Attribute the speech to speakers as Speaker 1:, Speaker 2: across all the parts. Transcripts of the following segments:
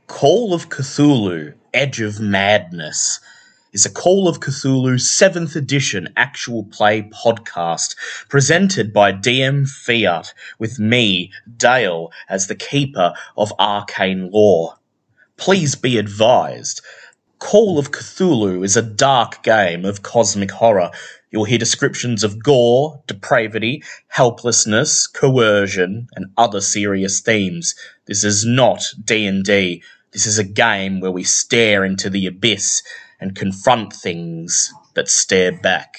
Speaker 1: Call of Cthulhu, Edge of Madness is a Call of Cthulhu 7th edition actual play podcast presented by DM Fiat with me, Dale, as the keeper of arcane lore. Please be advised, Call of Cthulhu is a dark game of cosmic horror. You'll hear descriptions of gore, depravity, helplessness, coercion, and other serious themes. This is not D&D. This is a game where we stare into the abyss and confront things that stare back.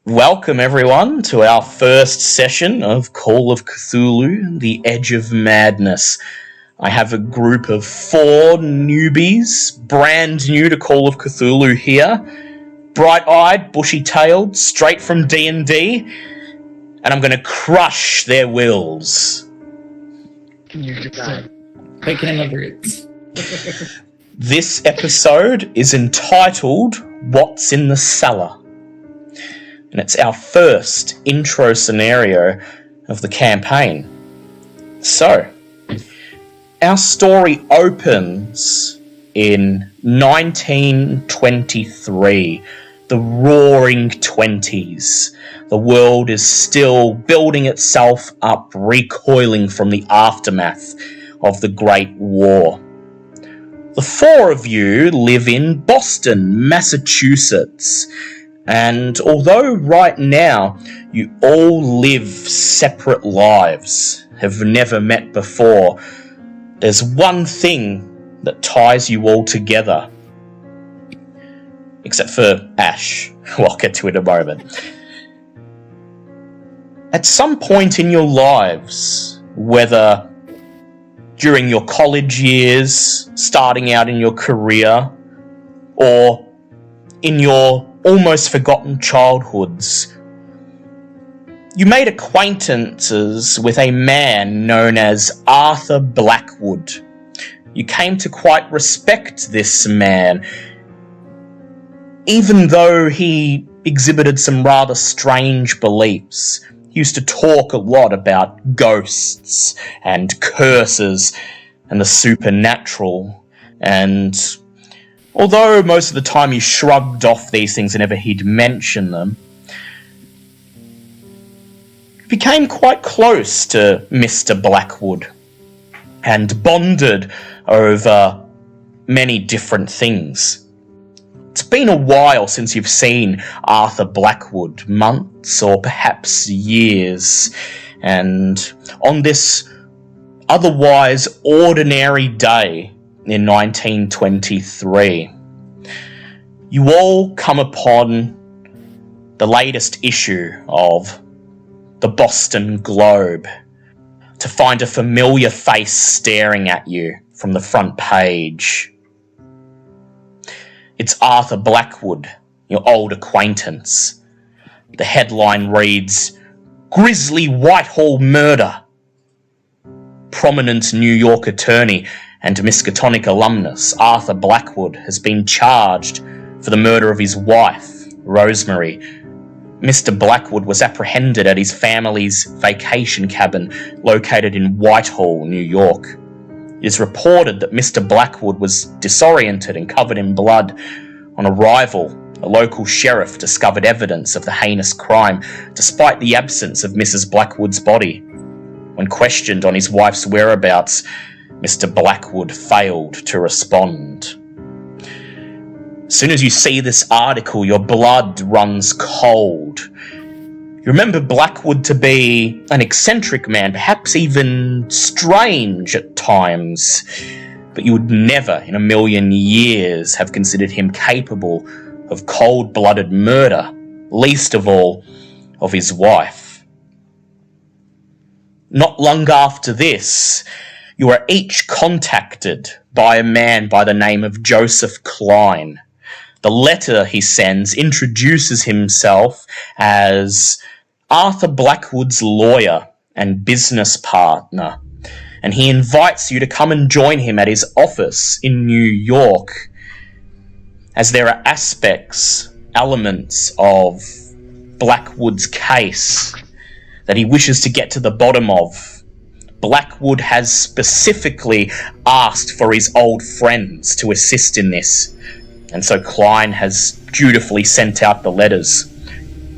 Speaker 1: Welcome everyone to our first session of Call of Cthulhu, The Edge of Madness. I have a group of 4 newbies, brand new to Call of Cthulhu here, bright-eyed, bushy-tailed, straight from D&D, and I'm going to crush their wills.
Speaker 2: You're just picking them roots.
Speaker 1: This episode is entitled What's in the Cellar? And it's our first intro scenario of the campaign. So, our story opens in 1923, the roaring 20s. The world is still building itself up, recoiling from the aftermath of the Great War. The 4 of you live in Boston, Massachusetts. And although right now you all live separate lives, have never met before, there's one thing that ties you all together. Except for Ash, who I'll get to in a moment. At some point in your lives, whether during your college years, starting out in your career, or in your almost forgotten childhoods, you made acquaintances with a man known as Arthur Blackwood. You came to quite respect this man, even though he exhibited some rather strange beliefs. He used to talk a lot about ghosts and curses and the supernatural, and although most of the time he shrugged off these things whenever he'd mention them, he became quite close to Mr. Blackwood and bonded over many different things. It's been a while since you've seen Arthur Blackwood, months or perhaps years, and on this otherwise ordinary day in 1923, you all come upon the latest issue of the Boston Globe to find a familiar face staring at you from the front page. It's Arthur Blackwood, your old acquaintance. The headline reads, "Grisly Whitehall Murder. Prominent New York attorney and Miskatonic alumnus Arthur Blackwood has been charged for the murder of his wife, Rosemary. Mr. Blackwood was apprehended at his family's vacation cabin located in Whitehall, New York. It is reported that Mr. Blackwood was disoriented and covered in blood. On arrival, a local sheriff discovered evidence of the heinous crime, despite the absence of Mrs. Blackwood's body. When questioned on his wife's whereabouts, Mr. Blackwood failed to respond. As soon as you see this article, your blood runs cold. You remember Blackwood to be an eccentric man, perhaps even strange at times, but you would never in a million years have considered him capable of cold-blooded murder, least of all of his wife. Not long after this, you are each contacted by a man by the name of Joseph Klein. The letter he sends introduces himself as Arthur Blackwood's lawyer and business partner, and he invites you to come and join him at his office in New York, as there are elements of Blackwood's case that he wishes to get to the bottom of. Blackwood has specifically asked for his old friends to assist in this, and so Klein has dutifully sent out the letters.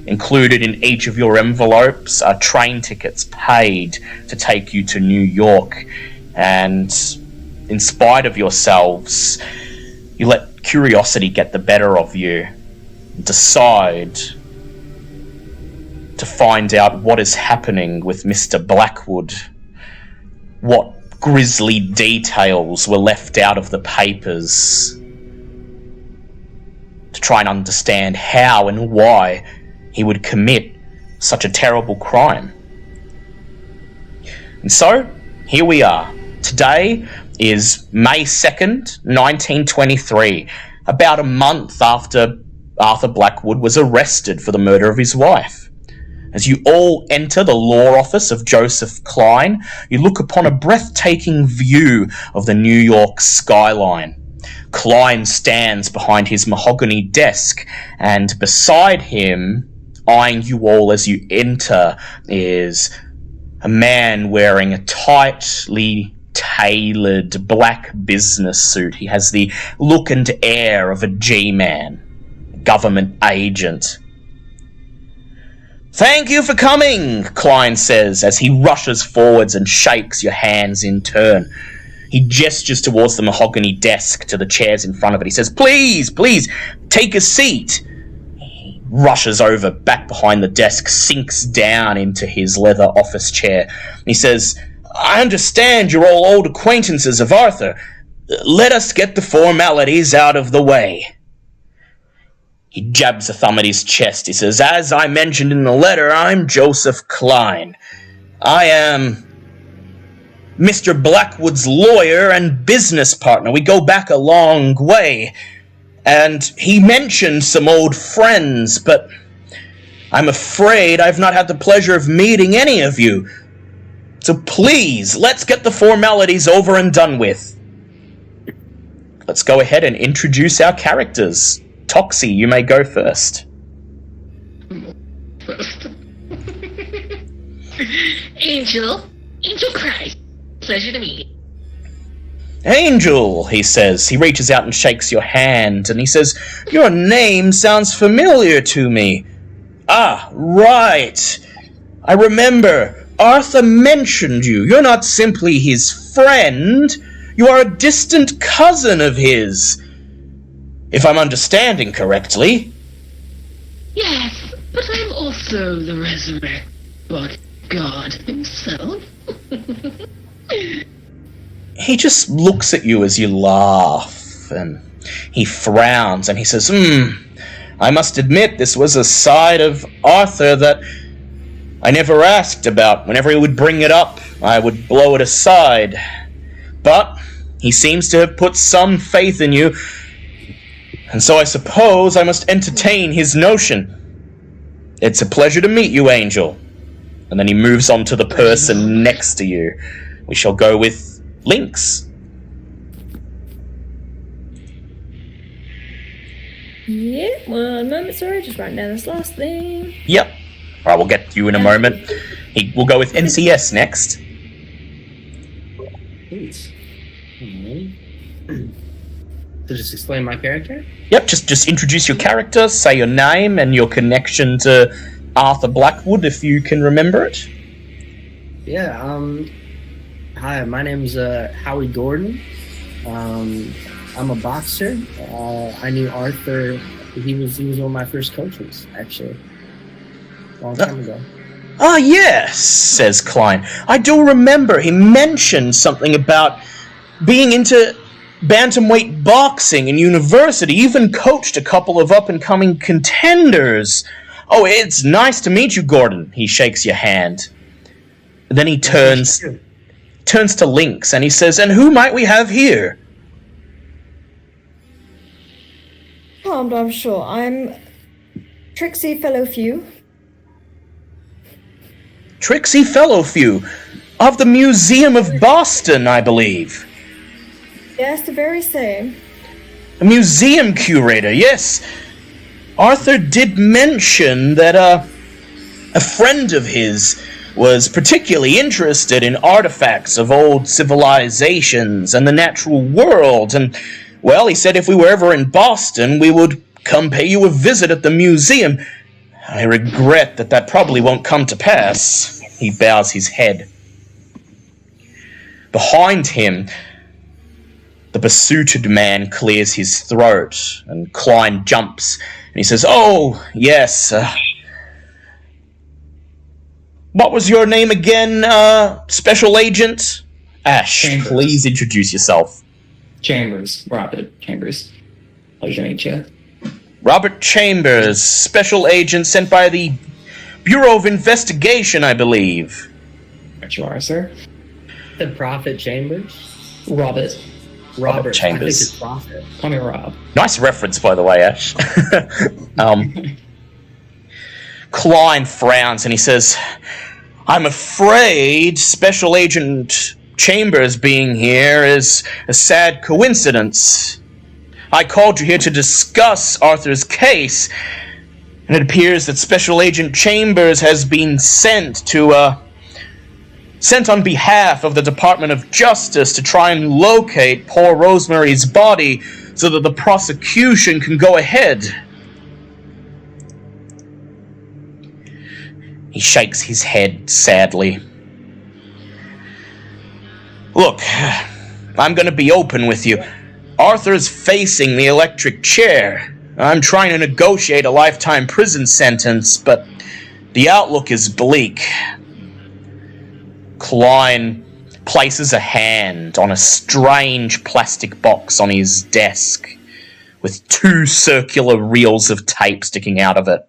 Speaker 1: Included in each of your envelopes are train tickets paid to take you to New York, and in spite of yourselves, you let curiosity get the better of you and decide to find out what is happening with Mr. Blackwood. What grisly details were left out of the papers, to try and understand how and why he would commit such a terrible crime. And so, here we are. Today is May 2nd, 1923, about a month after Arthur Blackwood was arrested for the murder of his wife. As you all enter the law office of Joseph Klein, you look upon a breathtaking view of the New York skyline. Klein stands behind his mahogany desk, and beside him, eyeing you all as you enter, is a man wearing a tightly tailored black business suit. He has the look and air of a G-man, a government agent. "Thank you for coming," Klein says as he rushes forwards and shakes your hands in turn. He gestures towards the mahogany desk to the chairs in front of it. He says, please, take a seat." He rushes over back behind the desk, sinks down into his leather office chair. He says, "I understand you're all old acquaintances of Arthur. Let us get the formalities out of the way." He jabs a thumb at his chest. He says, "As I mentioned in the letter, I'm Joseph Klein. I am Mr. Blackwood's lawyer and business partner. We go back a long way. And he mentioned some old friends, but I'm afraid I've not had the pleasure of meeting any of you. So please, let's get the formalities over and done with." Let's go ahead and introduce our characters. Toxie, you may go first.
Speaker 3: Angel Christ. Pleasure to meet you.
Speaker 1: "Angel," he says. He reaches out and shakes your hand, and he says, "Your name sounds familiar to me. Ah, right. I remember. Arthur mentioned you. You're not simply his friend. You are a distant cousin of his, if I'm understanding correctly."
Speaker 3: Yes, but I'm also the resurrected God himself.
Speaker 1: He just looks at you as you laugh, and he frowns, and he says, I must admit this was a side of Arthur that I never asked about. Whenever he would bring it up, I would blow it aside. But he seems to have put some faith in you, and so I suppose I must entertain his notion. It's a pleasure to meet you, Angel." And then he moves on to the person next to you. We shall go with Lynx.
Speaker 4: Yeah, 1 moment, sorry, just writing down this last thing.
Speaker 1: Yep. Alright, we'll get to you in a moment. We'll go with NCS next.
Speaker 2: Please.
Speaker 5: Okay. To just explain my character?
Speaker 1: Yep, just introduce your character, say your name and your connection to Arthur Blackwood, if you can remember it.
Speaker 5: Yeah, hi, my name's Howie Gordon. I'm a boxer. I knew Arthur. He was one of my first coaches, actually. A long time ago.
Speaker 1: Ah, yes, says Klein. I do remember he mentioned something about being into bantamweight boxing in university, even coached a couple of up-and-coming contenders. Oh, it's nice to meet you, Gordon. He shakes your hand. Then he turns to Lynx and he says, and who might we have here?
Speaker 4: Oh, I'm sure. I'm Trixie Fellowfew.
Speaker 1: Trixie Fellowfew, of the Museum of Boston, I believe.
Speaker 4: Yes, the very same.
Speaker 1: A museum curator, yes. Arthur did mention that a friend of his was particularly interested in artifacts of old civilizations and the natural world, and, well, he said if we were ever in Boston, we would come pay you a visit at the museum. I regret that probably won't come to pass. He bows his head. Behind him, the besuited man clears his throat, and Klein jumps, and he says, oh, yes, what was your name again, Special Agent? Ash,
Speaker 2: Chambers.
Speaker 1: Please introduce yourself.
Speaker 2: Chambers. Robert Chambers. Pleasure to meet you.
Speaker 1: Robert Chambers, Special Agent sent by the Bureau of Investigation, I believe.
Speaker 2: There you are, sir.
Speaker 5: The Prophet Chambers?
Speaker 2: Robert.
Speaker 5: Robert
Speaker 1: Chambers.
Speaker 5: I think it's Prophet.
Speaker 2: Call me Rob.
Speaker 1: Nice reference, by the way, Ash. Klein frowns and he says, I'm afraid Special Agent Chambers being here is a sad coincidence. I called you here to discuss Arthur's case, and it appears that Special Agent Chambers has been sent on behalf of the Department of Justice to try and locate poor Rosemary's body so that the prosecution can go ahead. He shakes his head sadly. Look, I'm going to be open with you. Arthur's facing the electric chair. I'm trying to negotiate a lifetime prison sentence, but the outlook is bleak. Klein places a hand on a strange plastic box on his desk with two circular reels of tape sticking out of it.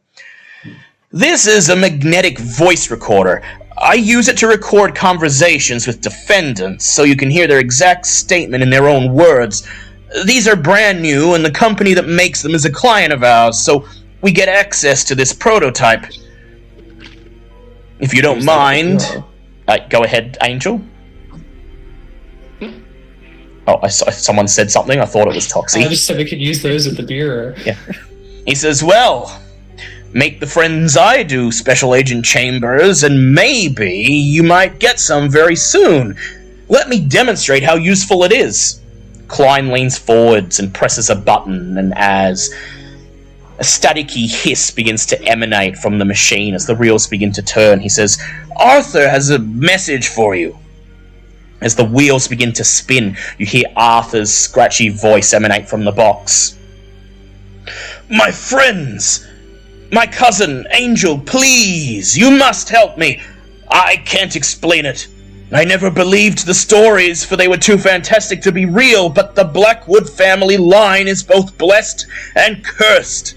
Speaker 1: This is a magnetic voice recorder. I use it to record conversations with defendants so you can hear their exact statement in their own words. These are brand new, and the company that makes them is a client of ours, so we get access to this prototype. If you don't mind... go ahead, Angel. Oh, someone said something. I thought it was Toxie.
Speaker 2: I just said we could use those at the bureau.
Speaker 1: Yeah. He says, well, make the friends I do, Special Agent Chambers, and maybe you might get some very soon. Let me demonstrate how useful it is. Klein leans forwards and presses a button, and as a staticky hiss begins to emanate from the machine as the reels begin to turn, he says, Arthur has a message for you. As the wheels begin to spin, you hear Arthur's scratchy voice emanate from the box. My friends! My cousin, Angel, please! You must help me! I can't explain it. I never believed the stories, for they were too fantastic to be real, but the Blackwood family line is both blessed and cursed.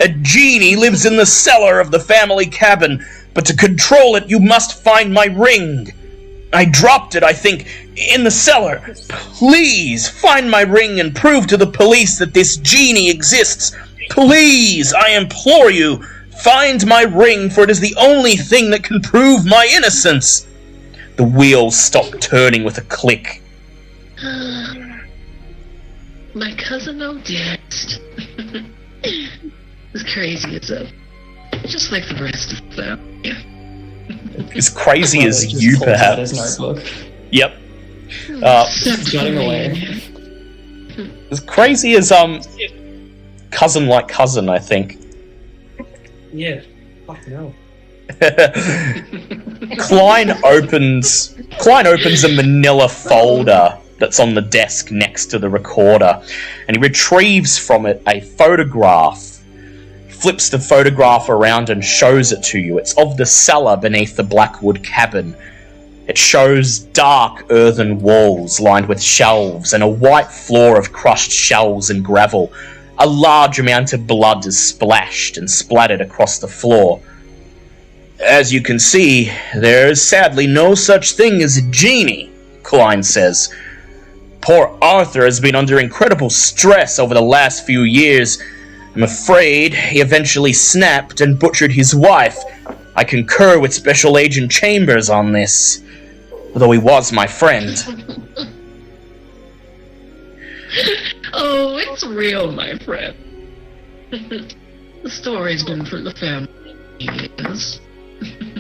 Speaker 1: A genie lives in the cellar of the family cabin, but to control it you must find my ring. I dropped it, I think, in the cellar. Please, find my ring and prove to the police that this genie exists. Please, I implore you, find my ring, for it is the only thing that can prove my innocence. The wheels stop turning with a click.
Speaker 3: My cousin noticed. As crazy as a... just like the rest of them. Yeah.
Speaker 1: As crazy as
Speaker 2: Just
Speaker 1: you,
Speaker 2: pulls out his
Speaker 1: perhaps.
Speaker 2: notebook.
Speaker 1: Yep.
Speaker 2: Jutting away.
Speaker 1: As crazy as cousin like cousin, I think.
Speaker 5: Yeah. Fuck no.
Speaker 1: Klein opens a manila folder that's on the desk next to the recorder, and he retrieves from it a photograph. Flips the photograph around and shows it to you. It's of the cellar beneath the Blackwood cabin. It shows dark earthen walls lined with shelves and a white floor of crushed shells and gravel. A large amount of blood is splashed and splattered across the floor. As you can see, there is sadly no such thing as a genie, Klein says. Poor Arthur has been under incredible stress over the last few years. I'm afraid he eventually snapped and butchered his wife. I concur with Special Agent Chambers on this, although he was my friend.
Speaker 3: Oh, it's real, my friend. The story's been for the family years.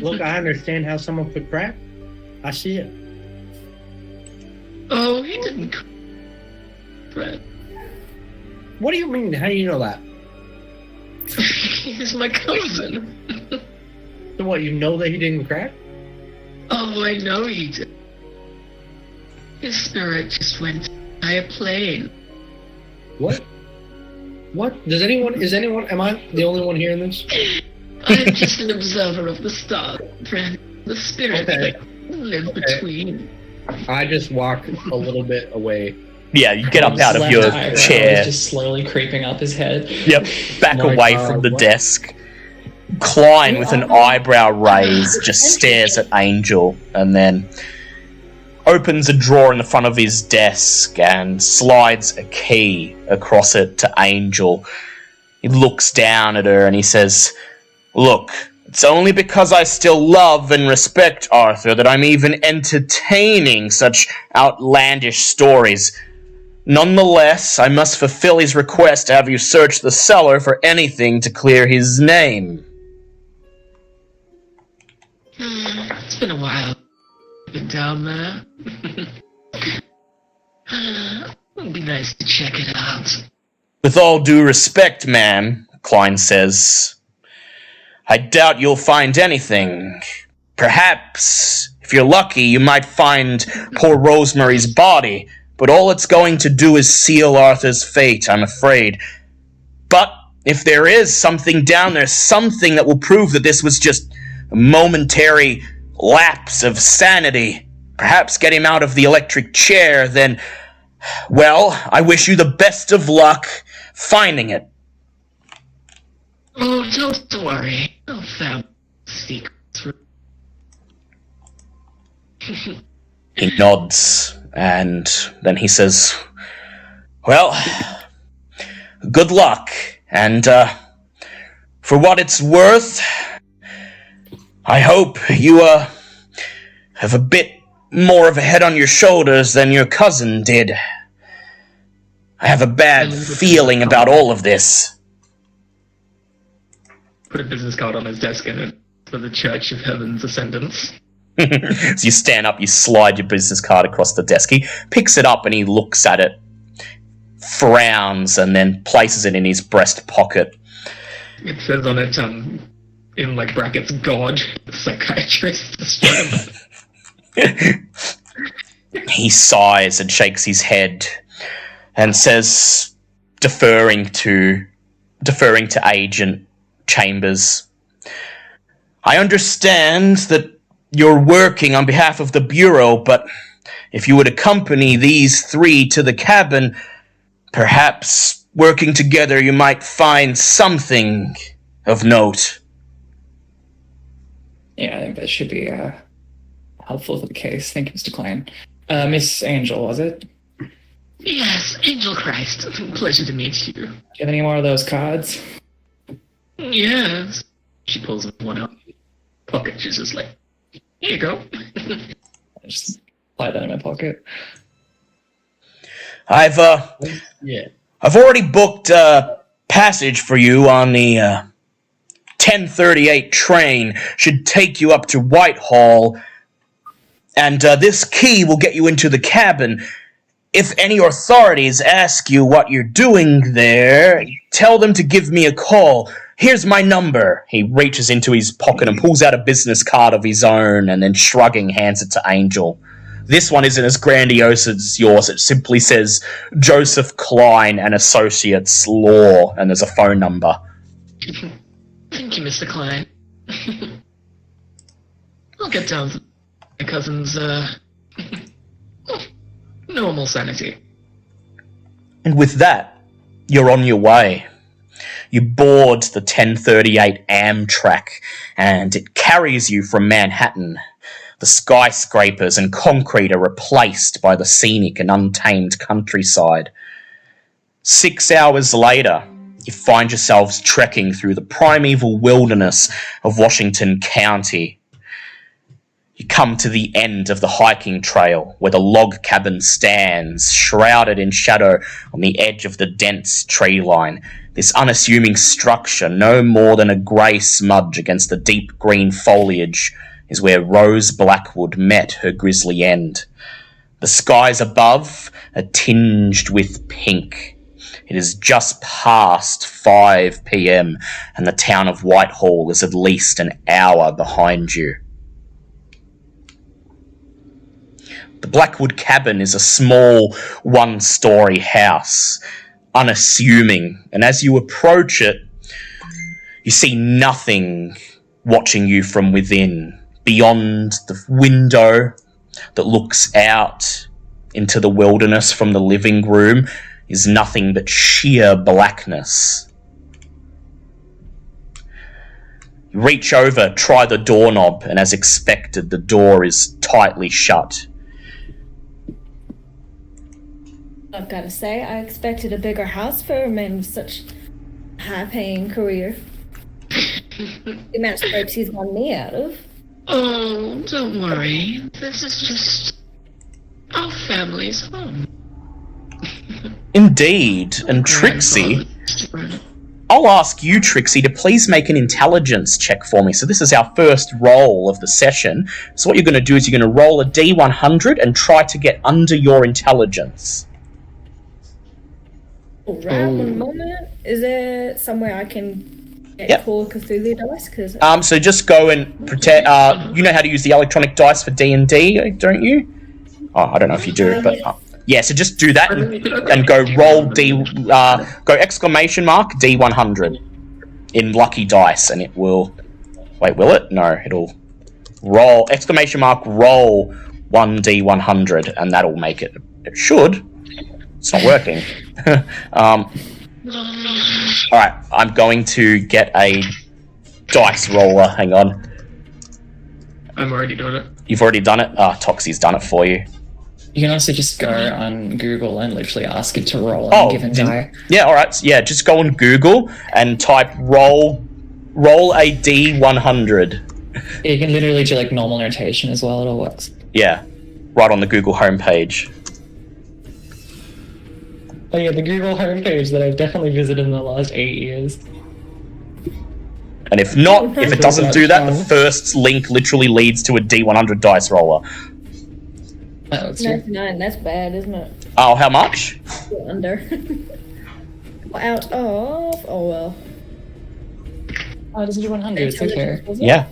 Speaker 5: Look, I understand how someone could crack. I see it.
Speaker 3: Oh, he didn't Fred.
Speaker 5: What do you mean? How do you know that?
Speaker 3: He's my cousin.
Speaker 5: So what, you know that he didn't crack?
Speaker 3: Oh, I know he did. His spirit just went by a plane.
Speaker 5: What? What? Is anyone, am I the only one hearing this?
Speaker 3: I'm just an observer of the stars, friend. The spirit
Speaker 5: Okay.
Speaker 3: live between.
Speaker 5: I just walk a little bit away.
Speaker 1: Yeah, you get up
Speaker 2: His
Speaker 1: out of
Speaker 2: left
Speaker 1: your
Speaker 2: eyebrow
Speaker 1: chair.
Speaker 2: is just slowly creeping up his head.
Speaker 1: Yep, back
Speaker 5: My
Speaker 1: away
Speaker 5: God,
Speaker 1: from the
Speaker 5: what?
Speaker 1: desk. Klein, with an eyebrow raised, just stares at Angel and then opens a drawer in the front of his desk and slides a key across it to Angel. He looks down at her and he says, "Look, it's only because I still love and respect Arthur that I'm even entertaining such outlandish stories. Nonetheless, I must fulfill his request to have you search the cellar for anything to clear his name."
Speaker 3: It's been a while. Been down there. It'd be nice to check it out.
Speaker 1: "With all due respect, ma'am," Klein says, "I doubt you'll find anything. Perhaps, if you're lucky, you might find poor Rosemary's body, but all it's going to do is seal Arthur's fate, I'm afraid. But if there is something down there, something that will prove that this was just a momentary lapse of sanity, perhaps get him out of the electric chair, then, well, I wish you the best of luck finding it."
Speaker 3: Oh, don't worry. No family secrets.
Speaker 1: He nods, and then he says, "Well, good luck, and for what it's worth, I hope you have a bit more of a head on your shoulders than your cousin did. I have a bad feeling about all of this."
Speaker 2: Put a business card on his desk in it for the Church of Heaven's Ascendance.
Speaker 1: So you stand up, you slide your business card across the desk. He picks it up and he looks at it, frowns, and then places it in his breast pocket.
Speaker 2: It says on it, in like brackets, God, psychiatrist.
Speaker 1: He sighs and shakes his head and says, deferring to Agent Chambers, "I understand that you're working on behalf of the Bureau, but if you would accompany these three to the cabin, perhaps working together you might find something of note."
Speaker 2: Yeah, I think that should be helpful for the case. Thank you, Mr. Klein. Miss Angel, was it?
Speaker 3: Yes, Angel Christ. Pleasure to meet you.
Speaker 2: Do you have any more of those cards?
Speaker 3: Yes. She pulls one out. Pocket. She's just like, "Here you go."
Speaker 2: I just slide that in my pocket.
Speaker 1: I've already booked a passage for you on the 10:38 train. Should take you up to Whitehall And this key will get you into the cabin. If any authorities ask you what you're doing there, tell them to give me a call. Here's my number." He reaches into his pocket and pulls out a business card of his own and then, shrugging, hands it to Angel. This one isn't as grandiose as yours. It simply says Joseph Klein and Associates Law, and there's a phone number.
Speaker 3: Thank you, Mr. Klein. I'll get down to my cousin's, normal sanity.
Speaker 1: And with that, you're on your way. You board the 1038 Amtrak, and it carries you from Manhattan. The skyscrapers and concrete are replaced by the scenic and untamed countryside. 6 hours later, you find yourselves trekking through the primeval wilderness of Washington County. You come to the end of the hiking trail where the log cabin stands, shrouded in shadow on the edge of the dense tree line. This unassuming structure, no more than a grey smudge against the deep green foliage, is where Rose Blackwood met her grisly end. The skies above are tinged with pink. It is just past 5 p.m. and the town of Whitehall is at least an hour behind you. The Blackwood cabin is a small one-storey house, unassuming, and as you approach it, you see nothing watching you from within. Beyond the window that looks out into the wilderness from the living room is nothing but sheer blackness. You reach over, try the doorknob, and as expected, the door is tightly shut.
Speaker 4: I've got to say, I expected a bigger house for a man with such a high-paying career. The amount of scrapes he's won me out of.
Speaker 3: Oh, don't worry. This is just our family's home.
Speaker 1: Indeed, and Trixie, I'll ask you, Trixie, to please make an intelligence check for me. So this is our first roll of the session. So what you're going to do is you're going to roll a D100 and try to get under your intelligence.
Speaker 4: Alright, one moment. Is there somewhere I can get Call of Cthulhu dice? Cause
Speaker 1: So just go and pretend. You know how to use the electronic dice for D&D, don't you? Oh, I don't know if you do, but yeah. So just do that and go roll go exclamation mark D100 in lucky dice, and it will. Wait, will it? No, it'll roll exclamation mark roll 1D100, and that'll make it. It should. It's not working. Alright, I'm going to get a dice roller. Hang on.
Speaker 3: I'm already doing it.
Speaker 1: You've already done it? Toxie's done it for you.
Speaker 2: You can also just go on Google and literally ask it to roll on a given die.
Speaker 1: Yeah, alright. Yeah, just go on Google and type roll a D100.
Speaker 2: You can literally do like normal notation as well, it all works.
Speaker 1: Yeah, right on the Google homepage.
Speaker 2: Oh yeah, the Google homepage that I've definitely visited in the last 8 years.
Speaker 1: And if not, if it doesn't do that, the first link literally leads to a D100 dice roller.
Speaker 2: Oh, that's
Speaker 4: 99, that's bad, isn't it?
Speaker 1: Oh, how much?
Speaker 4: Under. Out of, oh well.
Speaker 2: Oh, does it do 100? It's okay.
Speaker 1: Yeah.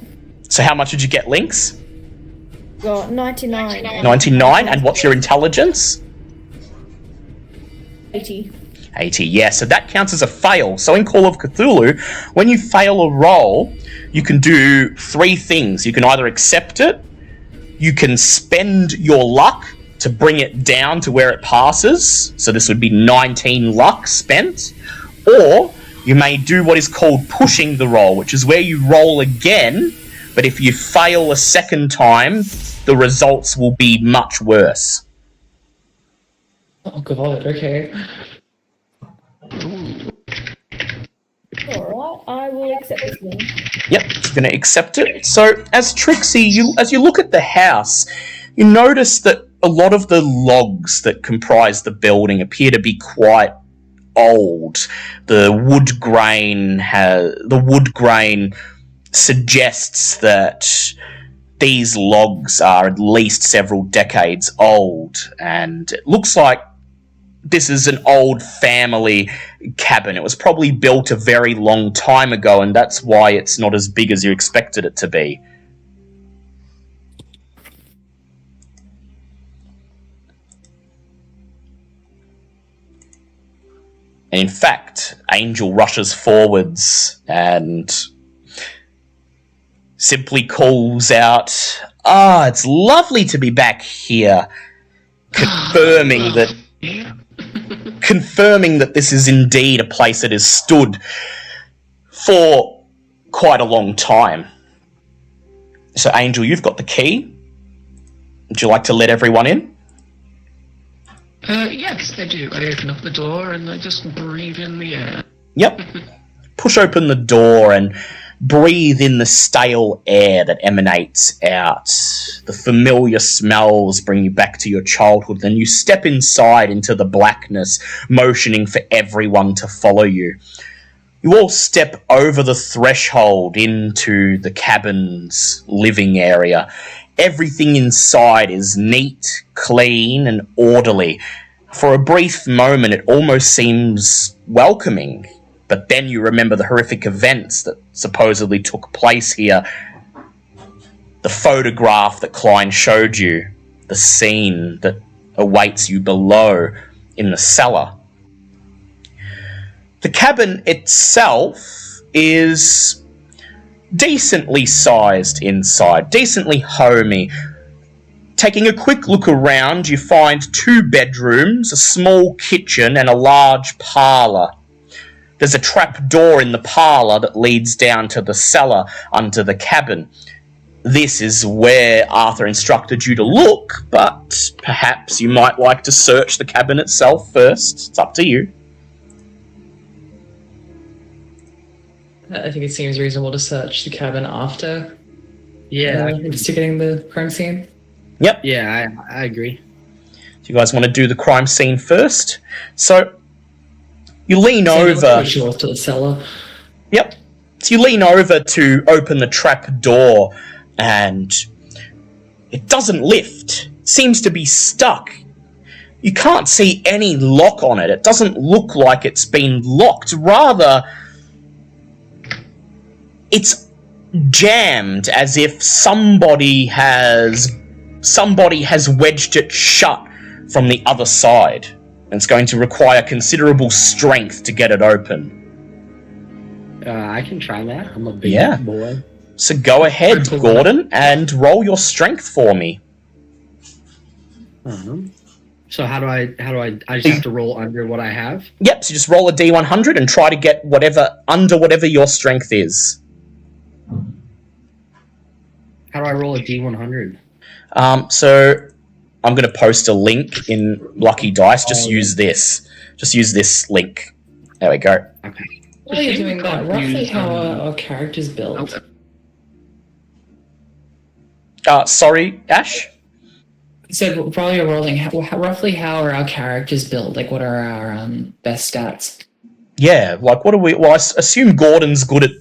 Speaker 1: So how much did you get, Links?
Speaker 4: Got 99.
Speaker 1: 99, and what's your intelligence?
Speaker 4: 80.
Speaker 1: 80, yeah, so that counts as a fail. So in Call of Cthulhu, when you fail a roll, you can do 3 things. You can either accept it, you can spend your luck to bring it down to where it passes, so this would be 19 luck spent, or you may do what is called pushing the roll, which is where you roll again, but if you fail a second time, the results will be much worse.
Speaker 2: Oh god, okay.
Speaker 4: Alright, I will accept this one.
Speaker 1: Yep, going to accept it. So, as Trixie, as you look at the house, you notice that a lot of the logs that comprise the building appear to be quite old. The wood grain suggests that These logs are at least several decades old, and it looks like this is an old family cabin. It was probably built a very long time ago, and that's why it's not as big as you expected it to be. And in fact, Angel rushes forwards and simply calls out, it's lovely to be back here, confirming that this is indeed a place that has stood for quite a long time. So, Angel, you've got the key. Would you like to let everyone in?
Speaker 3: Yes, I do. I open up the door and I just breathe in the air.
Speaker 1: Yep. Push open the door and breathe in the stale air that emanates out. The familiar smells bring you back to your childhood. Then you step inside into the blackness, motioning for everyone to follow you. You all step over the threshold into the cabin's living area. Everything inside is neat, clean, and orderly. For a brief moment, it almost seems welcoming. But then you remember the horrific events that supposedly took place here. The photograph that Klein showed you. The scene that awaits you below in the cellar. The cabin itself is decently sized inside, decently homey. Taking a quick look around, you find 2 bedrooms, a small kitchen, and a large parlour. There's a trap door in the parlour that leads down to the cellar under the cabin. This is where Arthur instructed you to look, but perhaps you might like to search the cabin itself first. It's up to you.
Speaker 2: I think it seems reasonable to search the cabin after investigating the crime scene.
Speaker 1: Yep.
Speaker 5: Yeah, I agree.
Speaker 1: Do you guys want to do the crime scene first? So, you lean over...
Speaker 2: Push you off to the cellar.
Speaker 1: Yep. So you lean over to open the trap door, and it doesn't lift. It seems to be stuck. You can't see any lock on it. It doesn't look like it's been locked. Rather, it's jammed, as if somebody has wedged it shut from the other side. And it's going to require considerable strength to get it open.
Speaker 5: I can try that. I'm a big boy.
Speaker 1: So go ahead, Gordon, and roll your strength for me.
Speaker 5: So how do I just have to roll under what I have?
Speaker 1: Yep, so just roll a D100 and try to get whatever your strength is.
Speaker 5: How do I roll a D100?
Speaker 1: So I'm going to post a link in Lucky Dice. Just use this. Just use this link. There we go.
Speaker 5: Okay.
Speaker 2: While you're doing that, roughly how are our characters built?
Speaker 1: Sorry, Ash?
Speaker 2: So while you're rolling, roughly how are our characters built? Like, what are our best stats?
Speaker 1: Yeah, like what are we... Well, I assume Gordon's good at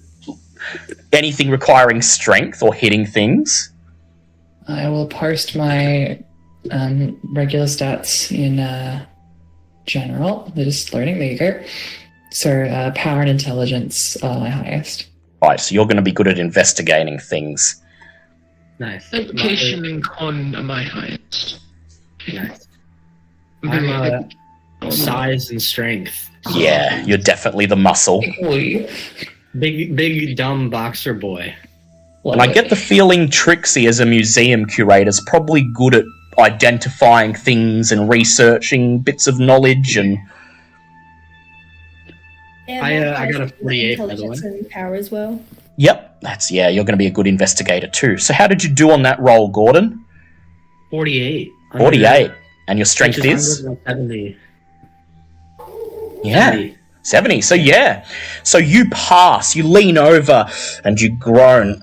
Speaker 1: anything requiring strength or hitting things.
Speaker 2: I will post my regular stats in general. They're just loading. There you go. So power and intelligence are my highest.
Speaker 1: Right, so you're going to be good at investigating things.
Speaker 5: Nice.
Speaker 3: Education and con are my highest.
Speaker 5: Nice. I'm size and strength.
Speaker 1: Yeah, you're definitely the muscle.
Speaker 5: Big dumb boxer boy.
Speaker 1: And I get the feeling Trixie, as a museum curator, is probably good at identifying things and researching bits of knowledge and...
Speaker 5: I got a 48, by the way.
Speaker 4: Intelligence and power as well.
Speaker 1: Yep, you're going to be a good investigator too. So how did you do on that roll, Gordon?
Speaker 5: 48.
Speaker 1: 48. And your strength is?
Speaker 5: 70.
Speaker 1: Yeah. 70. So yeah. So you pass, you lean over, and you groan.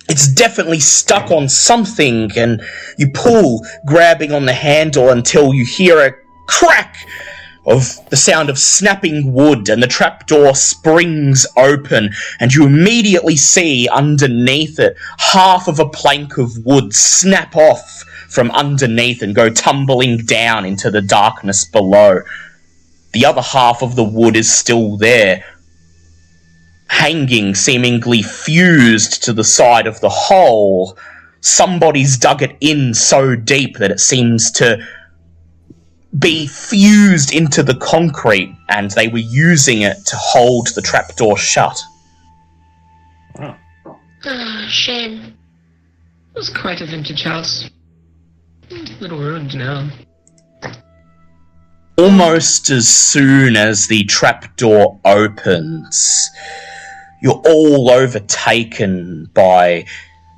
Speaker 1: It's definitely stuck on something, and you pull, grabbing on the handle until you hear a crack. of the sound of snapping wood, and the trapdoor springs open, and you immediately see underneath it half of a plank of wood snap off from underneath and go tumbling down into the darkness below. The other half of the wood is still there, hanging, seemingly fused to the side of the hole. Somebody's dug it in so deep that it seems to be fused into the concrete, and they were using it to hold the trapdoor shut.
Speaker 5: Wow.
Speaker 3: Shame. It was quite a vintage house. A little ruined now.
Speaker 1: Almost as soon as the trapdoor opens, you're all overtaken by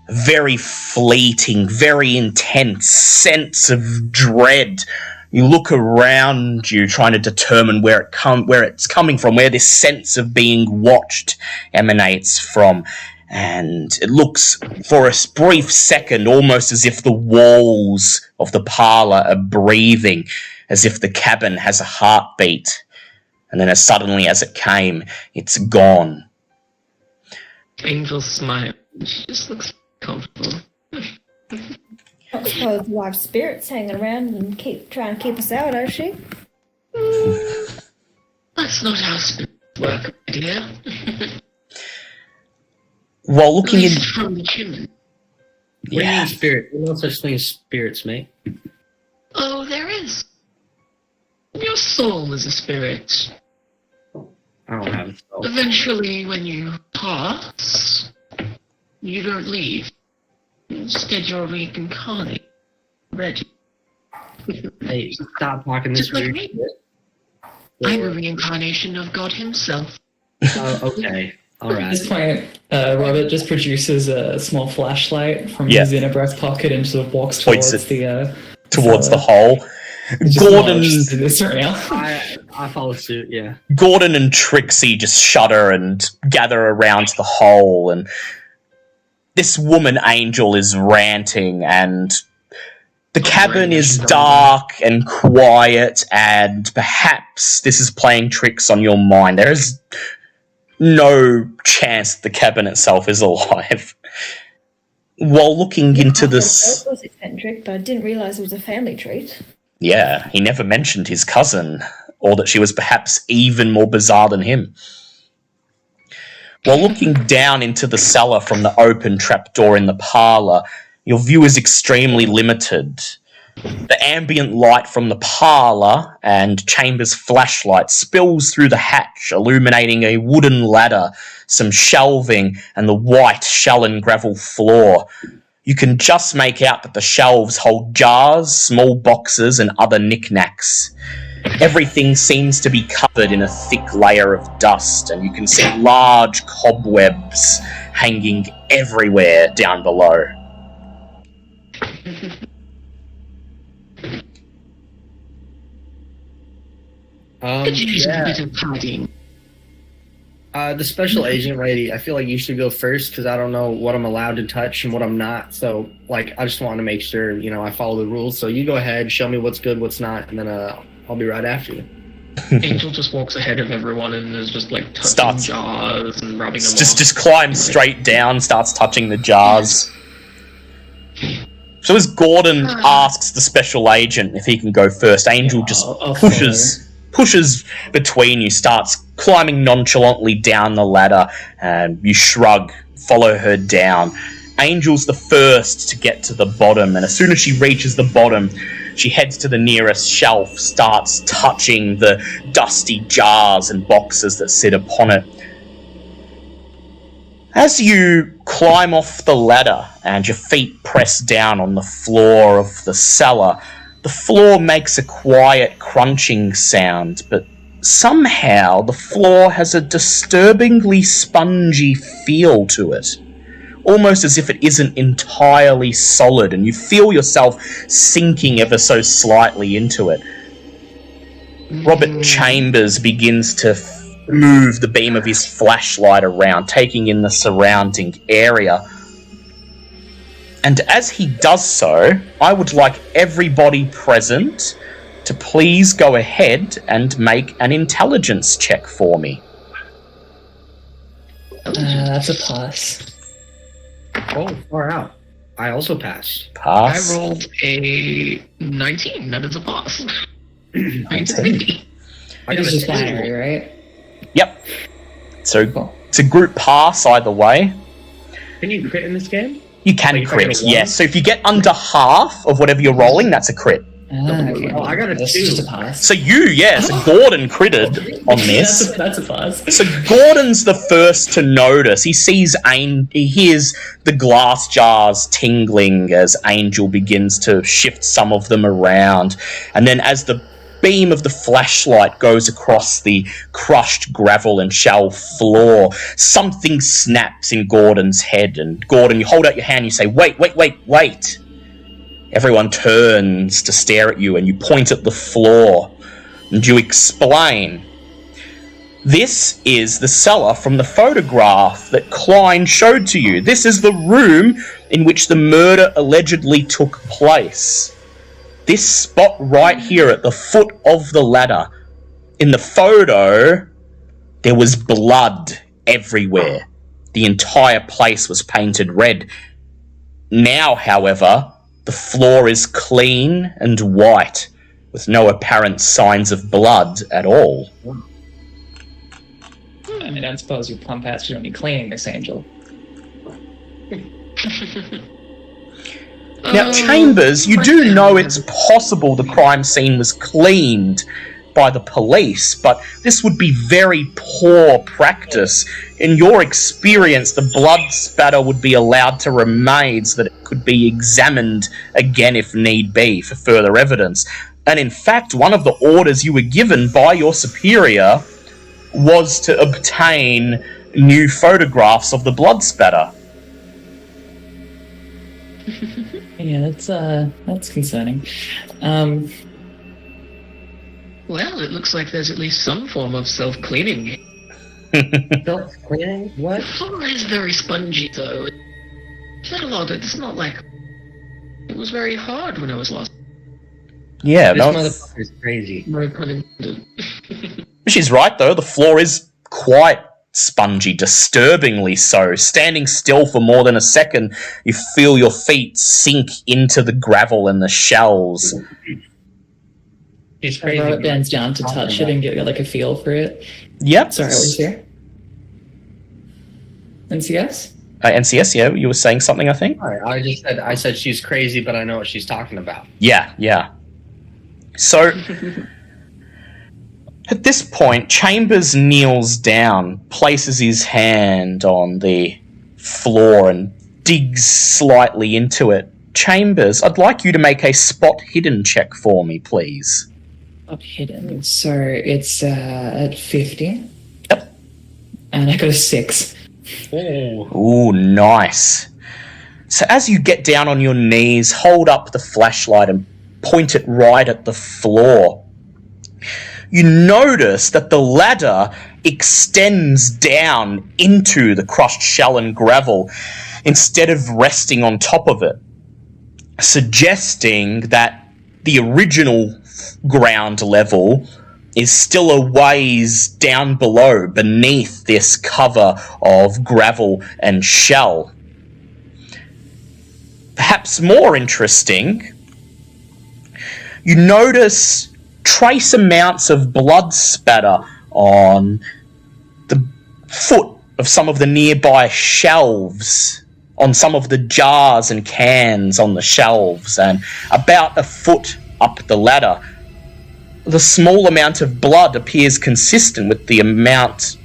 Speaker 1: a very fleeting, very intense sense of dread. You look around you, trying to determine where it's coming from, where this sense of being watched emanates from. And it looks, for a brief second, almost as if the walls of the parlour are breathing, as if the cabin has a heartbeat. And then as suddenly as it came, it's gone.
Speaker 3: Angel smile. She just looks comfortable.
Speaker 4: I don't suppose the wife's spirit's hanging around and trying to keep us out, are she?
Speaker 3: That's not how spirits work, my dear.
Speaker 1: While looking in...
Speaker 3: from the chimney.
Speaker 5: What do you mean spirit? There's no such thing as spirits, mate.
Speaker 3: Oh, there is. Your soul is a spirit.
Speaker 5: I don't have a soul.
Speaker 3: Eventually, when you pass, you don't leave. Instead, you're reincarnated. Ready.
Speaker 5: Hey, stop talking this
Speaker 3: Just like
Speaker 5: weird
Speaker 3: me.
Speaker 5: shit.
Speaker 3: I'm a reincarnation of God himself.
Speaker 5: Okay. All
Speaker 2: At
Speaker 5: right.
Speaker 2: this point, Robert just produces a small flashlight from his inner breast pocket and sort of walks
Speaker 1: Points
Speaker 2: towards
Speaker 1: towards the hole.
Speaker 2: just
Speaker 1: Gordon,
Speaker 2: acknowledges this area.
Speaker 5: I follow suit, yeah.
Speaker 1: Gordon and Trixie just shudder and gather around the hole, and this woman angel is ranting, and the cabin is dark and quiet, and perhaps this is playing tricks on your mind. There is no chance the cabin itself is alive. While looking into this...
Speaker 4: It was eccentric, but I didn't realise it was a family trait.
Speaker 1: Yeah, he never mentioned his cousin, or that she was perhaps even more bizarre than him. While looking down into the cellar from the open trapdoor in the parlour, your view is extremely limited. The ambient light from the parlour and Chamber's flashlight spills through the hatch, illuminating a wooden ladder, some shelving, and the white shell and gravel floor. You can just make out that the shelves hold jars, small boxes, and other knickknacks. Everything seems to be covered in a thick layer of dust, and you can see large cobwebs hanging everywhere down below.
Speaker 3: Could you use a
Speaker 5: Yeah.
Speaker 3: bit of padding?
Speaker 5: The special agent lady, I feel like you should go first because I don't know what I'm allowed to touch and what I'm not. So, like, I just want to make sure, I follow the rules. So you go ahead, show me what's good, what's not, and then I'll be right after you.
Speaker 3: Angel just walks ahead of everyone and is just like touching jars and rubbing them off.
Speaker 1: Just climbs straight down, starts touching the jars. So as Gordon asks the special agent if he can go first, Angel just
Speaker 2: I'll
Speaker 1: pushes between you, starts climbing nonchalantly down the ladder, and you shrug, follow her down. Angel's the first to get to the bottom, and as soon as she reaches the bottom, she heads to the nearest shelf, starts touching the dusty jars and boxes that sit upon it. As you climb off the ladder and your feet press down on the floor of the cellar, the floor makes a quiet crunching sound, but somehow the floor has a disturbingly spongy feel to it. Almost as if it isn't entirely solid, and you feel yourself sinking ever so slightly into it. Robert Chambers begins to move the beam of his flashlight around, taking in the surrounding area. And as he does so, I would like everybody present to please go ahead and make an intelligence check for me.
Speaker 2: That's a pass.
Speaker 5: Oh, far out. I also passed.
Speaker 1: Pass.
Speaker 3: I rolled a 19. That is a pass.
Speaker 1: 19.
Speaker 5: I got
Speaker 2: It's
Speaker 5: a
Speaker 2: just
Speaker 5: 2.
Speaker 2: binary, right?
Speaker 1: Yep. So
Speaker 2: Cool.
Speaker 1: it's a group pass either way.
Speaker 5: Can you crit in this game?
Speaker 1: You can
Speaker 5: Like if I get
Speaker 1: crit,
Speaker 5: a one?
Speaker 1: yes. So if you get under half of whatever you're rolling, that's a crit.
Speaker 2: Okay.
Speaker 5: Oh, I got a
Speaker 2: That's
Speaker 5: 2.
Speaker 2: just a pass.
Speaker 1: So Gordon critted on this.
Speaker 2: That's a pass.
Speaker 1: So Gordon's the first to notice. He hears the glass jars tingling as Angel begins to shift some of them around. And then as the beam of the flashlight goes across the crushed gravel and shell floor, something snaps in Gordon's head. And Gordon, you hold out your hand, you say, wait. Everyone turns to stare at you, and you point at the floor, and you explain. This is the cellar from the photograph that Klein showed to you. This is the room in which the murder allegedly took place. This spot right here at the foot of the ladder. In the photo, there was blood everywhere. The entire place was painted red. Now, however, the floor is clean and white, with no apparent signs of blood at all.
Speaker 2: I mean, I suppose you plump ass, you don't need cleaning this, Angel.
Speaker 1: Now, Chambers, you do know it's possible the crime scene was cleaned by the police, but this would be very poor practice. In your experience, the blood spatter would be allowed to remain so that it could be examined again if need be for further evidence. And in fact, one of the orders you were given by your superior was to obtain new photographs of the blood spatter.
Speaker 2: Yeah, that's concerning.
Speaker 3: Well, it looks like there's at least some form of self-cleaning.
Speaker 5: Self-cleaning? What?
Speaker 3: The floor is very spongy, though. It's not like... It was very hard when I was lost.
Speaker 1: Yeah,
Speaker 5: This
Speaker 1: no,
Speaker 5: motherfucker's crazy.
Speaker 3: Very pun intended.
Speaker 1: she's right though. The floor is quite spongy, disturbingly so. Standing still for more than a second, you feel your feet sink into the gravel and the shells.
Speaker 5: He's
Speaker 2: I
Speaker 5: crazy.
Speaker 2: wrote it bends down to touch it and get like a feel for it.
Speaker 1: Yep.
Speaker 2: Sorry, what was here? NCS?
Speaker 1: NCS, yeah, you were saying something, I think?
Speaker 5: Alright, I said she's crazy, but I know what she's talking about.
Speaker 1: Yeah. So, at this point, Chambers kneels down, places his hand on the floor and digs slightly into it. Chambers, I'd like you to make a spot hidden check for me, please.
Speaker 2: Up hidden. So it's at 50.
Speaker 1: Yep.
Speaker 2: And I got a 6.
Speaker 1: Ooh, nice. So as you get down on your knees, hold up the flashlight and point it right at the floor, you notice that the ladder extends down into the crushed shell and gravel instead of resting on top of it, suggesting that the original ground level is still a ways down below, beneath this cover of gravel and shell. Perhaps more interesting, you notice trace amounts of blood spatter on the foot of some of the nearby shelves, on some of the jars and cans on the shelves, and about a foot up the ladder. The small amount of blood appears consistent with the amount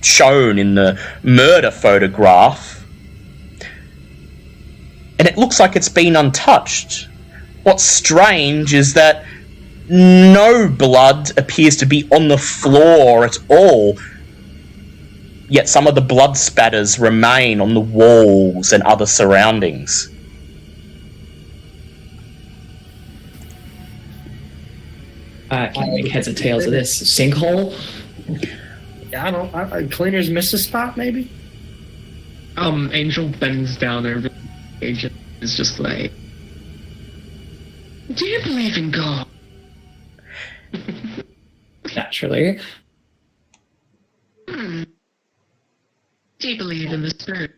Speaker 1: shown in the murder photograph, and it looks like it's been untouched. What's strange is that no blood appears to be on the floor at all, yet some of the blood spatters remain on the walls and other surroundings.
Speaker 2: Can you make heads or tails of this? Sinkhole?
Speaker 5: Cleaners miss a spot, maybe?
Speaker 3: Angel bends down over Agent is just like, do you believe in God?
Speaker 2: actually.
Speaker 3: Do you believe in the spirit?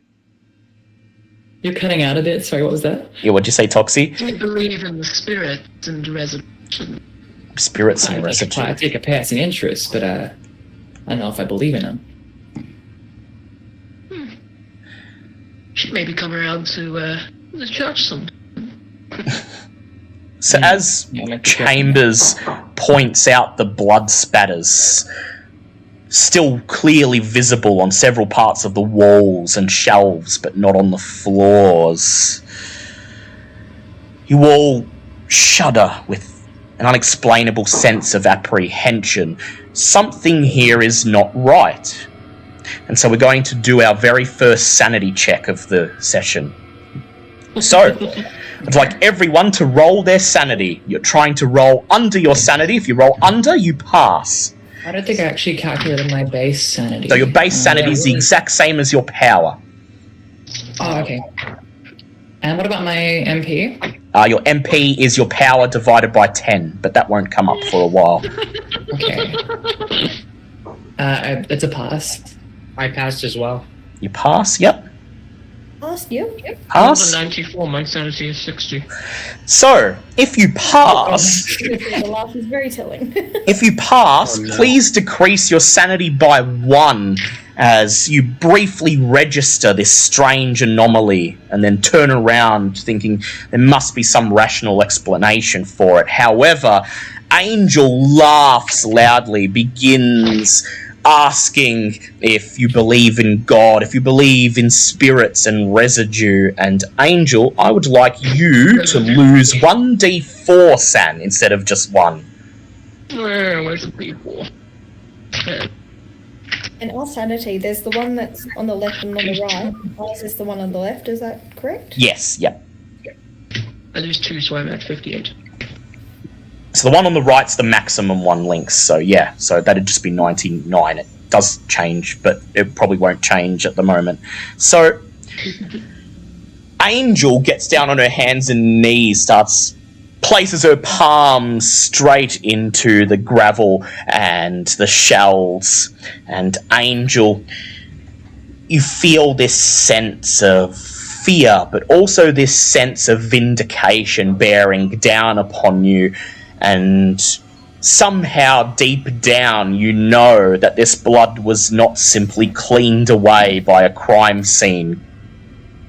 Speaker 2: You're cutting out a bit. Sorry, what was that?
Speaker 1: Yeah, what'd you say, Toxie?
Speaker 3: Do you believe in the spirit and resurrection?
Speaker 1: Spirits
Speaker 2: I
Speaker 1: and residue.
Speaker 2: take a passing interest, but I don't know if I believe in them.
Speaker 3: Should maybe come around to the church sometime.
Speaker 1: So as Chambers points out the blood spatters, still clearly visible on several parts of the walls and shelves, but not on the floors, you all shudder with an unexplainable sense of apprehension. Something here is not right. And so we're going to do our very first sanity check of the session. So, I'd like everyone to roll their sanity. You're trying to roll under your sanity. If you roll under, you pass.
Speaker 2: I don't think I actually calculated my base sanity.
Speaker 1: So your base sanity is the exact same as your power.
Speaker 2: Oh, okay. And what about my MP?
Speaker 1: Your MP is your power divided by 10, but that won't come up for a while.
Speaker 2: Okay. It's a pass.
Speaker 5: I passed as well.
Speaker 1: You pass, yep.
Speaker 4: Asked you.
Speaker 1: Pass.
Speaker 3: 94, my sanity is 60.
Speaker 1: So, if you pass,
Speaker 4: The laugh is very telling.
Speaker 1: if you pass, please decrease your sanity by 1 as you briefly register this strange anomaly and then turn around thinking there must be some rational explanation for it. However, Angel laughs loudly, begins asking if you believe in God, if you believe in spirits and residue. And Angel, I would like you to lose 1d4 san instead of just 1.
Speaker 3: Where's the people?
Speaker 4: In all sanity, there's the one that's on the left and on the right. Ours is the one on the left, is that correct?
Speaker 1: Yes, yep.
Speaker 3: I lose 2, so I'm at 58.
Speaker 1: So the one on the right's the maximum one links, so yeah, so that'd just be 99. It does change, but it probably won't change at the moment. So Angel gets down on her hands and knees, places her palms straight into the gravel and the shells, and Angel, you feel this sense of fear, but also this sense of vindication bearing down upon you. And somehow deep down you know that this blood was not simply cleaned away by a crime scene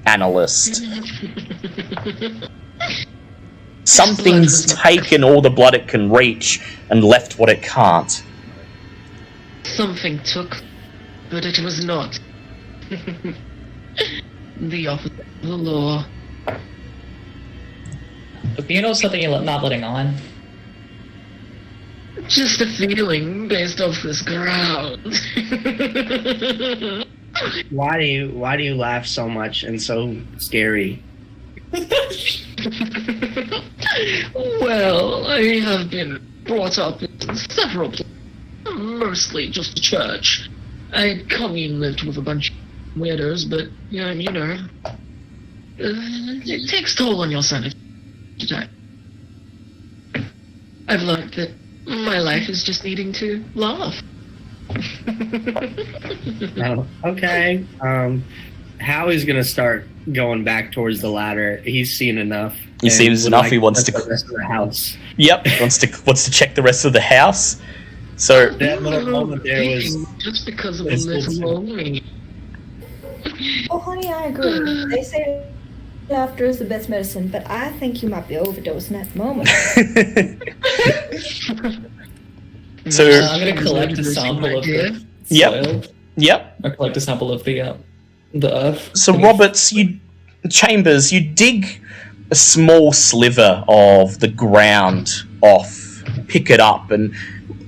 Speaker 1: analyst. Something's taken all the blood it can reach and left what it can't.
Speaker 3: Something took, but it was not. The officer of the law.
Speaker 2: Do you know something you're not letting on?
Speaker 3: Just a feeling based off this ground.
Speaker 5: Why do you laugh so much and so scary?
Speaker 3: Well, I have been brought up in several places, mostly just the church. I lived with a bunch of weirdos, but it takes toll on your sanity. I've learned that my life is just needing to laugh.
Speaker 5: Oh, okay. Howie's gonna start going back towards the ladder. He's seen enough.
Speaker 1: He sees enough. He wants to
Speaker 5: the rest of the house.
Speaker 1: Yep, wants to check the rest of the house. So
Speaker 5: That little moment there was
Speaker 3: just because of a
Speaker 5: it's
Speaker 3: little lonely.
Speaker 4: Oh, honey, I agree. They say laughter is the best medicine, but I think you might be overdosing at the moment.
Speaker 1: So
Speaker 2: I'm going to collect a sample of the
Speaker 1: Yep.
Speaker 2: soil.
Speaker 1: Yep.
Speaker 2: Or collect a sample of the earth.
Speaker 1: So Roberts, Chambers, you dig a small sliver of the ground off, pick it up and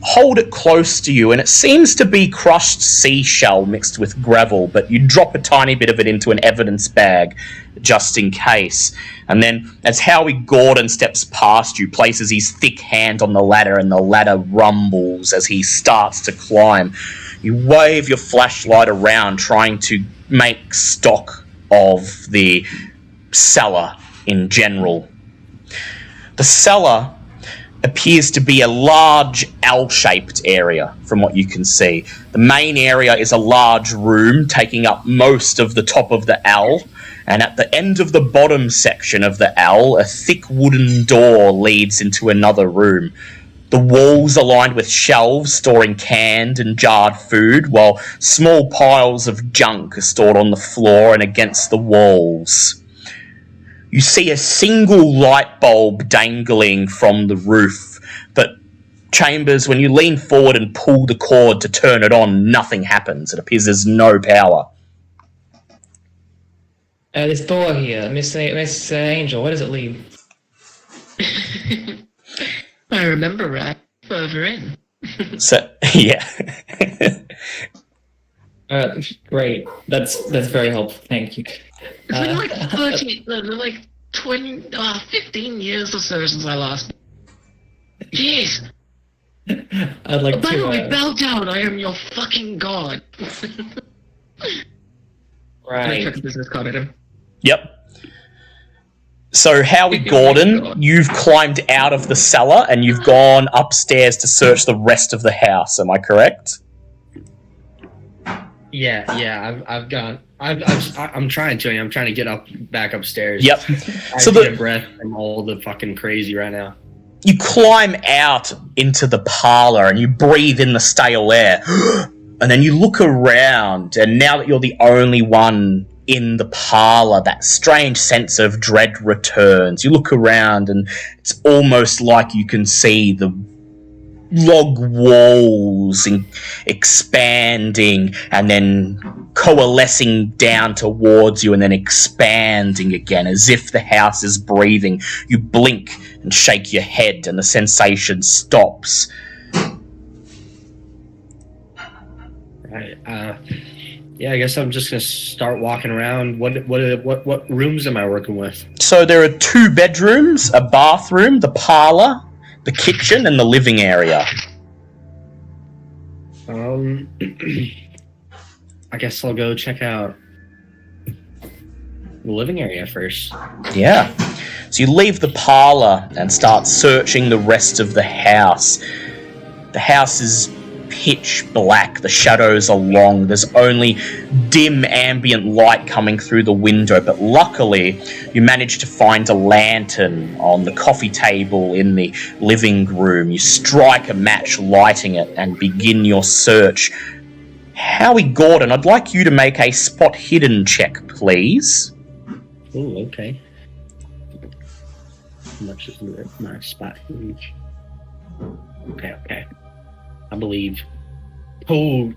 Speaker 1: hold it close to you, and it seems to be crushed seashell mixed with gravel, but you drop a tiny bit of it into an evidence bag just in case. And then as Howie Gordon steps past you, places his thick hand on the ladder, and the ladder rumbles as he starts to climb. You wave your flashlight around, trying to make stock of the cellar in general. The cellar appears to be a large L-shaped area from what you can see. The main area is a large room taking up most of the top of the L, and at the end of the bottom section of the L, a thick wooden door leads into another room. The walls are lined with shelves storing canned and jarred food, while small piles of junk are stored on the floor and against the walls. You see a single light bulb dangling from the roof, but Chambers, when you lean forward and pull the cord to turn it on, nothing happens. It appears there's no power.
Speaker 2: This door here, Miss Angel, where does it lead?
Speaker 3: I remember right further in.
Speaker 1: So, yeah.
Speaker 2: Great. That's very helpful. Thank you.
Speaker 3: It's been like 30, like 20, 15 years or so since I last. Jeez.
Speaker 2: I'd like
Speaker 3: By
Speaker 2: to.
Speaker 3: the way, bow down. I am your fucking god.
Speaker 2: Right.
Speaker 3: I took a business card at him.
Speaker 1: Yep. So, Howie Gordon, you've climbed out of the cellar and you've gone upstairs to search the rest of the house. Am I correct?
Speaker 5: Yeah. I've gone. I'm trying to. I'm trying to get back upstairs.
Speaker 1: Yep.
Speaker 5: I
Speaker 1: So
Speaker 5: get a breath. I'm all the fucking crazy right now.
Speaker 1: You climb out into the parlor and you breathe in the stale air. And then you look around, and now that you're the only one in the parlor, that strange sense of dread returns. You look around and it's almost like you can see the log walls expanding and then coalescing down towards you and then expanding again as if the house is breathing. You blink and shake your head and the sensation stops.
Speaker 5: Right. Yeah, I guess I'm just gonna start walking around. What rooms am I working with?
Speaker 1: So there are 2 bedrooms, a bathroom, the parlor, the kitchen, and the living area.
Speaker 5: I guess I'll go check out the living area first.
Speaker 1: Yeah. So you leave the parlor and start searching the rest of the house. The house is pitch black. The shadows are long. There's only dim ambient light coming through the window, but luckily you manage to find a lantern on the coffee table in the living room. You strike a match, lighting it, and begin your search. Howie Gordon, I'd like you to make a spot hidden check, please.
Speaker 5: Oh, okay. How much is my spot hidden? Okay. I believe. Oh,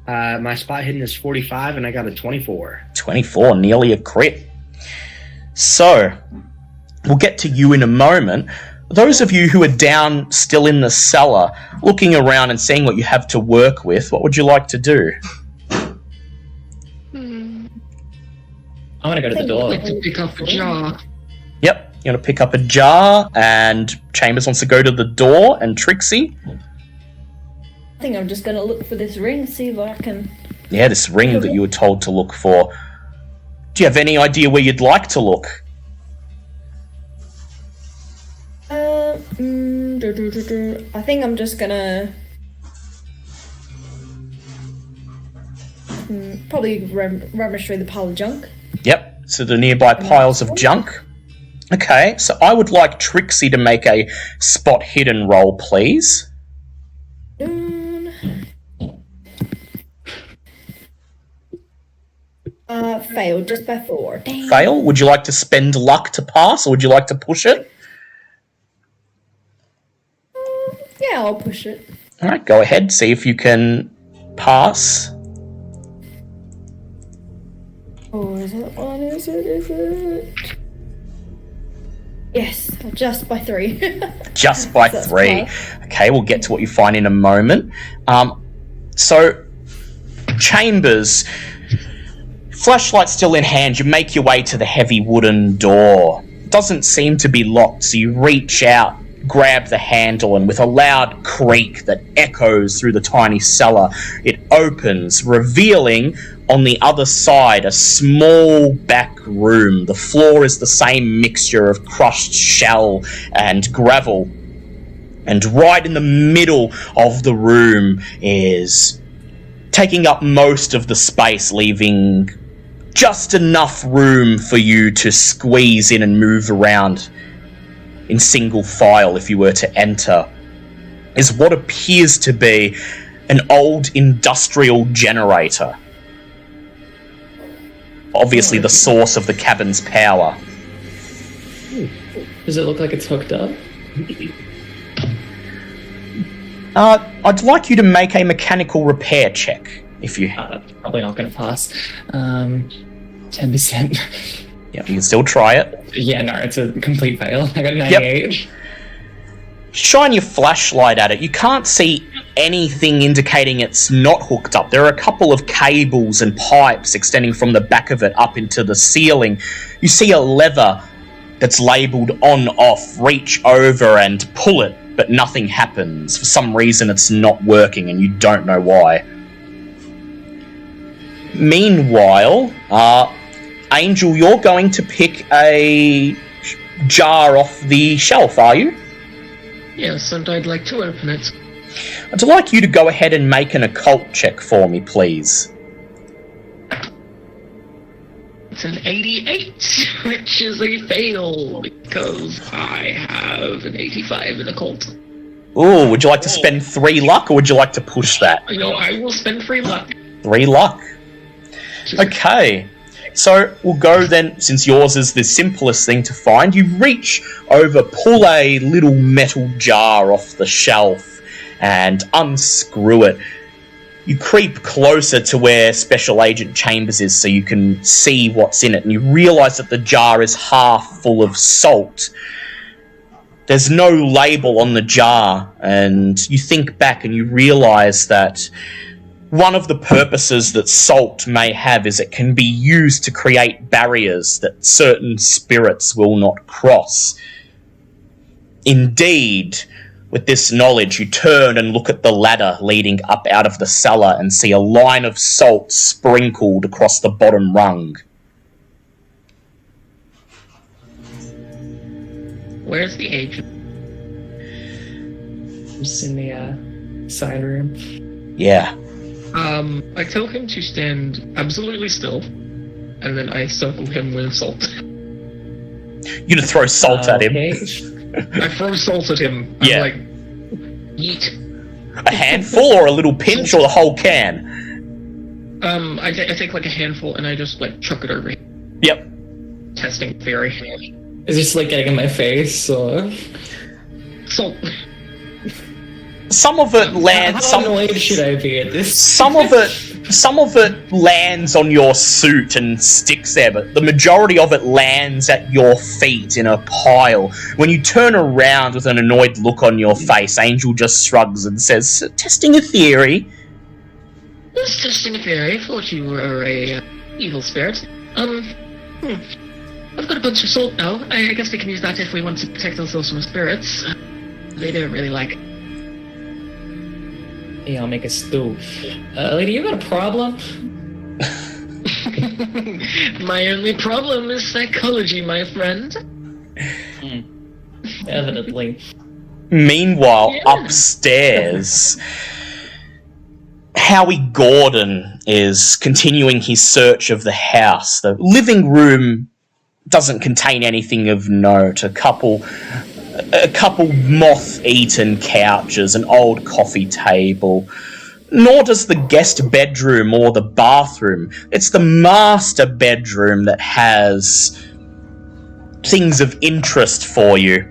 Speaker 5: my spot hidden is 45, and I got a 24.
Speaker 1: 24, nearly a crit. So, we'll get to you in a moment. Those of you who are down still in the cellar, looking around and seeing what you have to work with, what would you like to do?
Speaker 2: I want to go to the door.
Speaker 3: I'd like to pick up a jar.
Speaker 1: Yep, you're going to pick up a jar, and Chambers wants to go to the door, and Trixie?
Speaker 4: I think I'm just gonna look for this ring, see what I can.
Speaker 1: Yeah, this ring that you were told to look for. Do you have any idea where you'd like to look?
Speaker 4: I think I'm just gonna probably rummage through the pile of junk.
Speaker 1: Yep, so the nearby piles of junk. Okay, so I would like Trixie to make a spot hidden roll, please.
Speaker 4: Failed just by 4. Dang.
Speaker 1: Fail? Would you like to spend luck to pass, or would you like to push it?
Speaker 4: Yeah, I'll push it.
Speaker 1: Alright, go ahead, see if you can pass.
Speaker 4: Oh, is it one? Is it? Yes, just by 3.
Speaker 1: Just by
Speaker 4: That's
Speaker 1: 3.
Speaker 4: close.
Speaker 1: Okay, we'll get to what you find in a moment. So, Chambers, flashlight still in hand, you make your way to the heavy wooden door. Doesn't seem to be locked, so you reach out, grab the handle, and with a loud creak that echoes through the tiny cellar, it opens, revealing on the other side a small back room. The floor is the same mixture of crushed shell and gravel. And right in the middle of the room is taking up most of the space, leaving just enough room for you to squeeze in and move around in single file if you were to enter, is what appears to be an old industrial generator. Obviously the source of the cabin's power.
Speaker 2: Does it look like it's hooked up?
Speaker 1: I'd like you to make a mechanical repair check, if you...
Speaker 2: Probably not going to pass. 10%.
Speaker 1: Yeah, you can still try it.
Speaker 2: Yeah, no, it's a complete fail. I got a 98.
Speaker 1: Yep. Shine your flashlight at it. You can't see anything indicating it's not hooked up. There are a couple of cables and pipes extending from the back of it up into the ceiling. You see a lever that's labelled on-off. Reach over and pull it, but nothing happens. For some reason it's not working and you don't know why. Meanwhile, Angel, you're going to pick a jar off the shelf, are you?
Speaker 3: Yes, and I'd like to open it.
Speaker 1: I'd like you to go ahead and make an occult check for me, please.
Speaker 3: It's an 88, which is a fail, because I have an 85 in occult.
Speaker 1: Ooh, would you like to spend 3 luck, or would you like to push that?
Speaker 3: No, I will spend 3 luck.
Speaker 1: 3 luck. Okay. So we'll go then, since yours is the simplest thing to find. You reach over, pull a little metal jar off the shelf and unscrew it. You creep closer to where Special Agent Chambers is so you can see what's in it, and you realise that the jar is half full of salt. There's no label on the jar, and you think back and you realise that one of the purposes that salt may have is it can be used to create barriers that certain spirits will not cross. Indeed, with this knowledge, you turn and look at the ladder leading up out of the cellar and see a line of salt sprinkled across the bottom rung.
Speaker 3: Where's the agent?
Speaker 2: Just in the side room.
Speaker 1: Yeah.
Speaker 3: I tell him to stand absolutely still, and then I circle him with salt.
Speaker 1: You're gonna throw salt at him.
Speaker 2: Okay.
Speaker 3: I throw salt at him. I'm
Speaker 1: Yeah.
Speaker 3: like, yeet.
Speaker 1: A handful or a little pinch or the whole can?
Speaker 3: I take like a handful and I just like chuck it over him.
Speaker 1: Yep.
Speaker 3: Testing theory.
Speaker 2: Is this like getting in my face, or...?
Speaker 3: Salt.
Speaker 1: Some of it lands.
Speaker 2: How annoyed should I be at this?
Speaker 1: Some of it lands on your suit and sticks there, but the majority of it lands at your feet in a pile. When you turn around with an annoyed look on your face, Angel just shrugs and says, "Testing a theory."
Speaker 3: Just testing a theory. I thought you were a evil spirit. I've got a bunch of salt now. I guess we can use that if we want to protect ourselves from spirits. They don't really like it.
Speaker 2: Yeah, I'll make a stew. Lady, you got a problem?
Speaker 3: My only problem is psychology, my friend.
Speaker 2: Evidently.
Speaker 1: Meanwhile, upstairs, Howie Gordon is continuing his search of the house. The living room doesn't contain anything of note. A couple moth-eaten couches, an old coffee table. Nor does the guest bedroom or the bathroom. It's the master bedroom that has things of interest for you.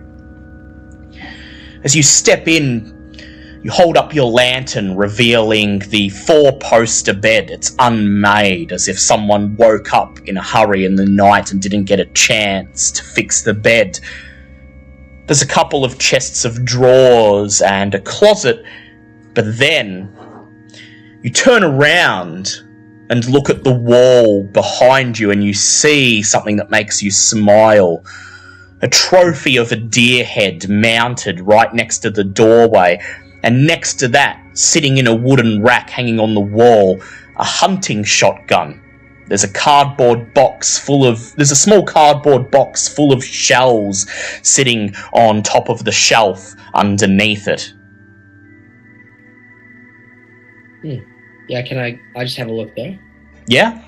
Speaker 1: As you step in, you hold up your lantern, revealing the 4-poster bed. It's unmade, as if someone woke up in a hurry in the night and didn't get a chance to fix the bed. There's a couple of chests of drawers and a closet, but then you turn around and look at the wall behind you and you see something that makes you smile. A trophy of a deer head mounted right next to the doorway, and next to that, sitting in a wooden rack hanging on the wall, a hunting shotgun There's a small cardboard box full of shells sitting on top of the shelf underneath it.
Speaker 5: Yeah, can I just have a look there?
Speaker 1: Yeah?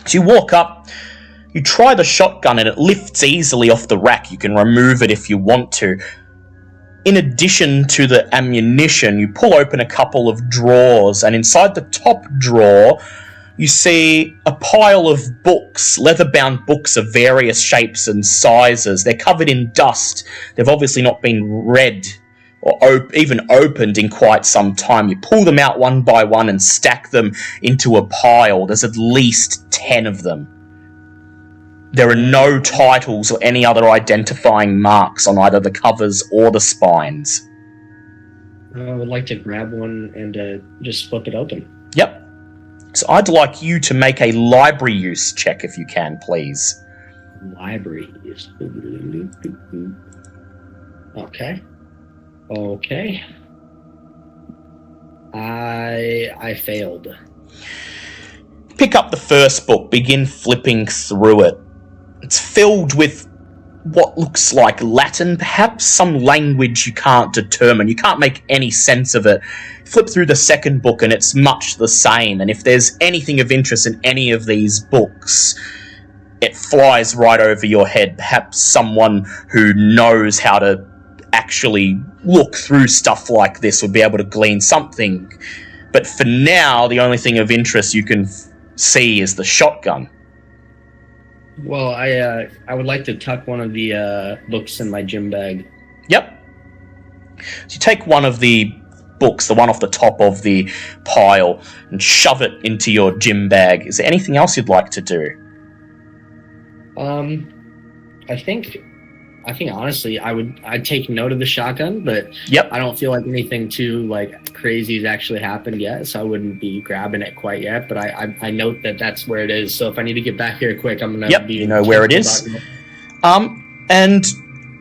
Speaker 1: So you walk up, you try the shotgun and it lifts easily off the rack. You can remove it if you want to. In addition to the ammunition, you pull open a couple of drawers, and inside the top drawer, you see a pile of books, leather-bound books of various shapes and sizes. They're covered in dust. They've obviously not been read or even opened in quite some time. You pull them out one by one and stack them into a pile. There's at least 10 of them. There are no titles or any other identifying marks on either the covers or the spines.
Speaker 5: I would like to grab one and just flip it open.
Speaker 1: Yep. So I'd like you to make a library use check if you can, please.
Speaker 5: Library use. Okay. I failed.
Speaker 1: Pick up the first book, begin flipping through it. It's filled with what looks like Latin, perhaps, some language you can't determine. You can't make any sense of it. Flip through the second book and it's much the same, and if there's anything of interest in any of these books, it flies right over your head. Perhaps someone who knows how to actually look through stuff like this would be able to glean something. But for now, the only thing of interest you can see is the shotgun.
Speaker 5: Well, I would like to tuck one of the books in my gym bag.
Speaker 1: Yep. So you take one of the books, the one off the top of the pile, and shove it into your gym bag. Is there anything else you'd like to do?
Speaker 5: I think honestly, I'd take note of the shotgun, but
Speaker 1: Yep.
Speaker 5: I don't feel like anything too crazy has actually happened yet, so I wouldn't be grabbing it quite yet. But I note that that's where it is. So if I need to get back here quick, I'm gonna.
Speaker 1: Yep, you know where it is. And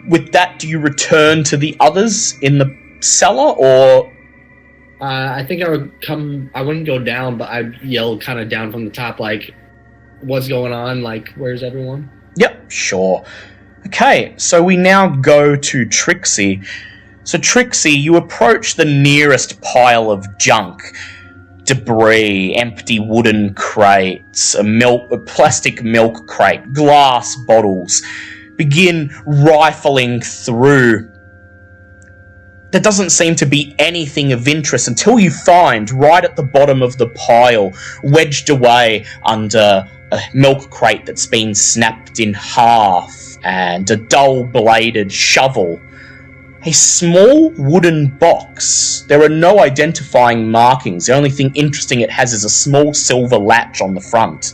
Speaker 1: with that, do you return to the others in the cellar, or?
Speaker 5: I think I would come. I wouldn't go down, but I'd yell kind of down from the top, like, "What's going on? Like, where's everyone?"
Speaker 1: Yep, sure. Okay, so we now go to Trixie. So Trixie, you approach the nearest pile of junk. Debris, empty wooden crates, a plastic milk crate, glass bottles. Begin rifling through. There doesn't seem to be anything of interest until you find, right at the bottom of the pile, wedged away under a milk crate that's been snapped in half, and a dull-bladed shovel. A small wooden box. There are no identifying markings. The only thing interesting it has is a small silver latch on the front.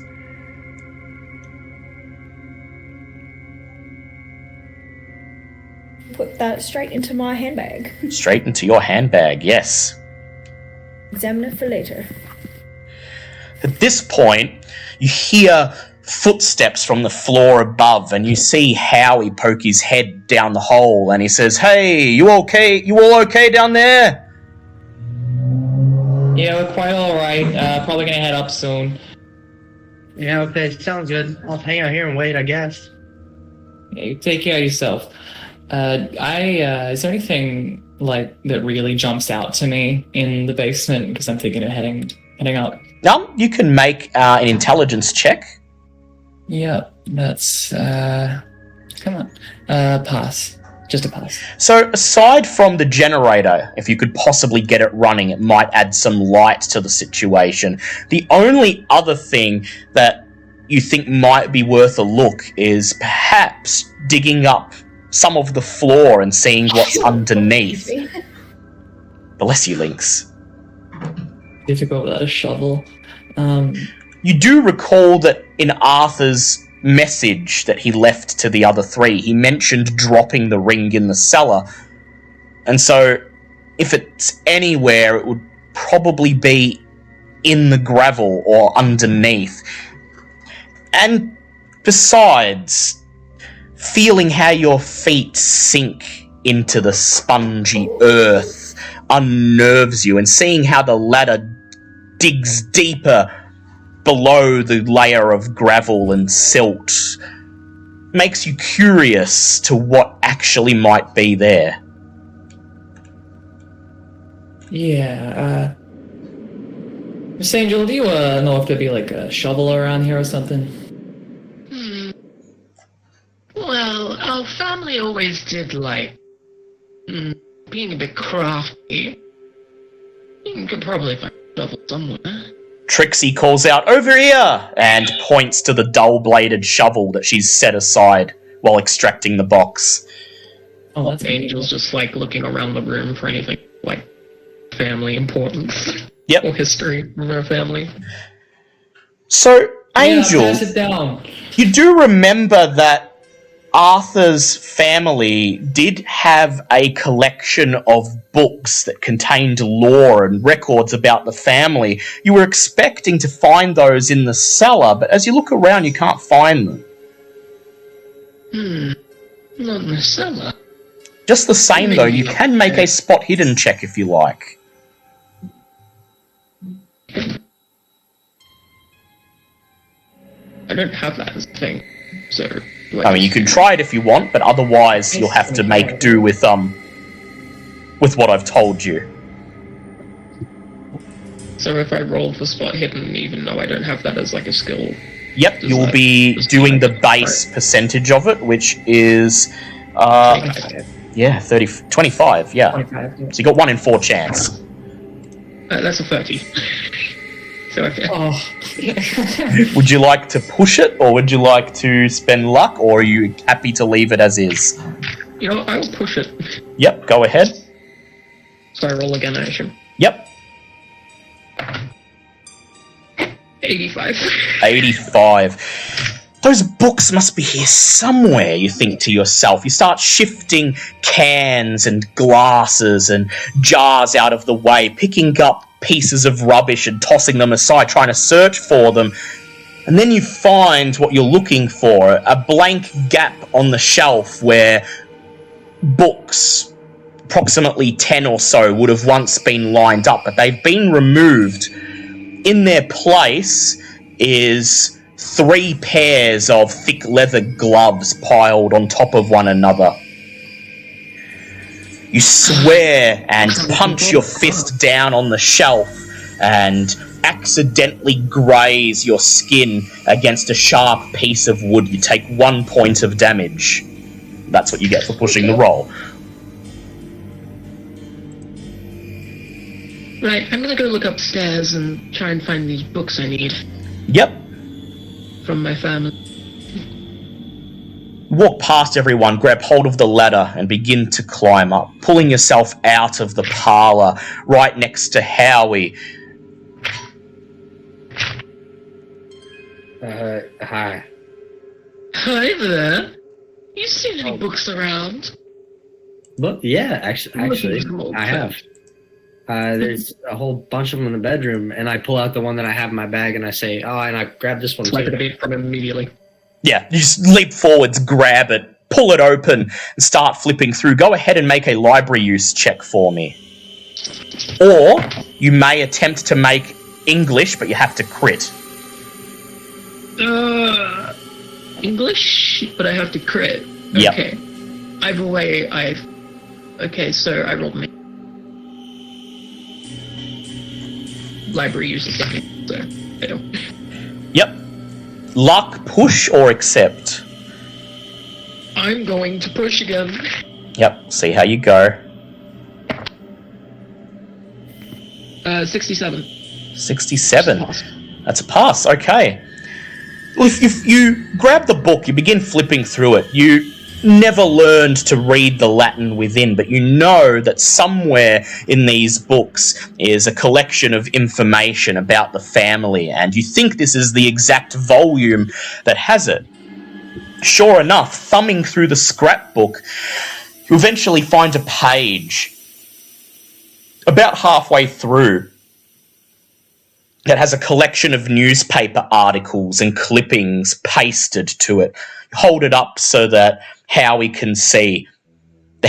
Speaker 4: Put that straight into my handbag.
Speaker 1: Straight into your handbag, yes.
Speaker 4: Examine it for later.
Speaker 1: At this point, you hear footsteps from the floor above, and you see Howie poke his head down the hole, and he says, "Hey, you okay? You all okay down there?"
Speaker 2: Yeah, we're quite alright. Probably gonna head up soon.
Speaker 5: Yeah, okay, sounds good. I'll hang out here and wait, I guess.
Speaker 2: Yeah, you take care of yourself. Is there anything that really jumps out to me in the basement? Because I'm thinking of heading up.
Speaker 1: You can make an intelligence check.
Speaker 2: Yeah, that's come on. Pass. Just a pass.
Speaker 1: So aside from the generator, if you could possibly get it running, it might add some light to the situation. The only other thing that you think might be worth a look is perhaps digging up some of the floor and seeing what's underneath. Bless you, Lynx.
Speaker 2: Difficult without a shovel.
Speaker 1: You do recall that in Arthur's message that he left to the other three, he mentioned dropping the ring in the cellar. And so, if it's anywhere, it would probably be in the gravel or underneath. And besides, feeling how your feet sink into the spongy earth unnerves you, and seeing how the ladder digs deeper below the layer of gravel and silt makes you curious to what actually might be there.
Speaker 2: Yeah, Miss Angel, do you know if there'd be like a shovel around here or something?
Speaker 3: Well, our family always did like being a bit crafty. You could probably find a shovel somewhere.
Speaker 1: Trixie calls out, "Over here!" and points to the dull-bladed shovel that she's set aside while extracting the box.
Speaker 2: Oh, that's
Speaker 3: Angel's just like looking around the room for anything like family importance.
Speaker 1: Yep.
Speaker 3: Or history from her family.
Speaker 1: So, Angel,
Speaker 2: pass it down.
Speaker 1: you do remember that Arthur's family did have a collection of books that contained lore and records about the family. You were expecting to find those in the cellar, but as you look around, you can't find them.
Speaker 3: Not in the cellar.
Speaker 1: Just the same, though, you can make a spot hidden check if you like.
Speaker 3: I don't have that as a thing, so...
Speaker 1: I mean, you can try it if you want, but otherwise you'll have to make do with what I've told you.
Speaker 3: So if I roll for spot hidden, even though I don't have that as like a skill...
Speaker 1: Yep, you'll be doing the base percentage of it, which is... 25, yeah.
Speaker 2: 25, yeah.
Speaker 1: So you got 1 in 4 chance.
Speaker 3: That's a 30. So okay.
Speaker 2: Oh.
Speaker 1: Would you like to push it, or would you like to spend luck, or are you happy to leave it as is?
Speaker 3: You know, I'll push it.
Speaker 1: Yep, go ahead.
Speaker 3: So I roll again, I assume.
Speaker 1: Yep.
Speaker 3: 85.
Speaker 1: 85. Those books must be here somewhere, you think to yourself. You start shifting cans and glasses and jars out of the way, picking up pieces of rubbish and tossing them aside, trying to search for them. And then you find what you're looking for, a blank gap on the shelf where books, approximately 10 or so, would have once been lined up, but they've been removed. In their place is 3 pairs of thick leather gloves piled on top of one another. You swear and punch your fist down on the shelf and accidentally graze your skin against a sharp piece of wood. You take 1 point of damage. That's what you get for pushing the roll.
Speaker 3: Right, I'm gonna go look upstairs and try and find these books I need
Speaker 1: Yep.
Speaker 3: from my family.
Speaker 1: Walk past everyone, grab hold of the ladder, and begin to climb up, pulling yourself out of the parlour, right next to Howie.
Speaker 5: Hi.
Speaker 3: Hi there. You seen any books around?
Speaker 5: Look, yeah, actually, I have. There's a whole bunch of them in the bedroom, and I pull out the one that I have in my bag, and I say, "Oh," and I grab this one
Speaker 3: Like
Speaker 5: too.
Speaker 3: a bit from him immediately.
Speaker 1: Yeah, you just leap forwards, grab it, pull it open, and start flipping through. Go ahead and make a library use check for me. Or you may attempt to make English, but you have to crit.
Speaker 3: English, but I have to crit.
Speaker 1: Yep.
Speaker 3: Okay. Either way, okay, so I rolled me. Library uses second, so I don't.
Speaker 1: Yep. Luck, push, or accept?
Speaker 3: I'm going to push again.
Speaker 1: Yep, see how you go.
Speaker 3: 67.
Speaker 1: 67. That's a pass, okay. Well, if you grab the book, you begin flipping through it. You never learned to read the Latin within, but you know that somewhere in these books is a collection of information about the family, and you think this is the exact volume that has it. Sure enough, thumbing through the scrapbook, you eventually find a page about halfway through that has a collection of newspaper articles and clippings pasted to it. Hold it up so that Howie can see. The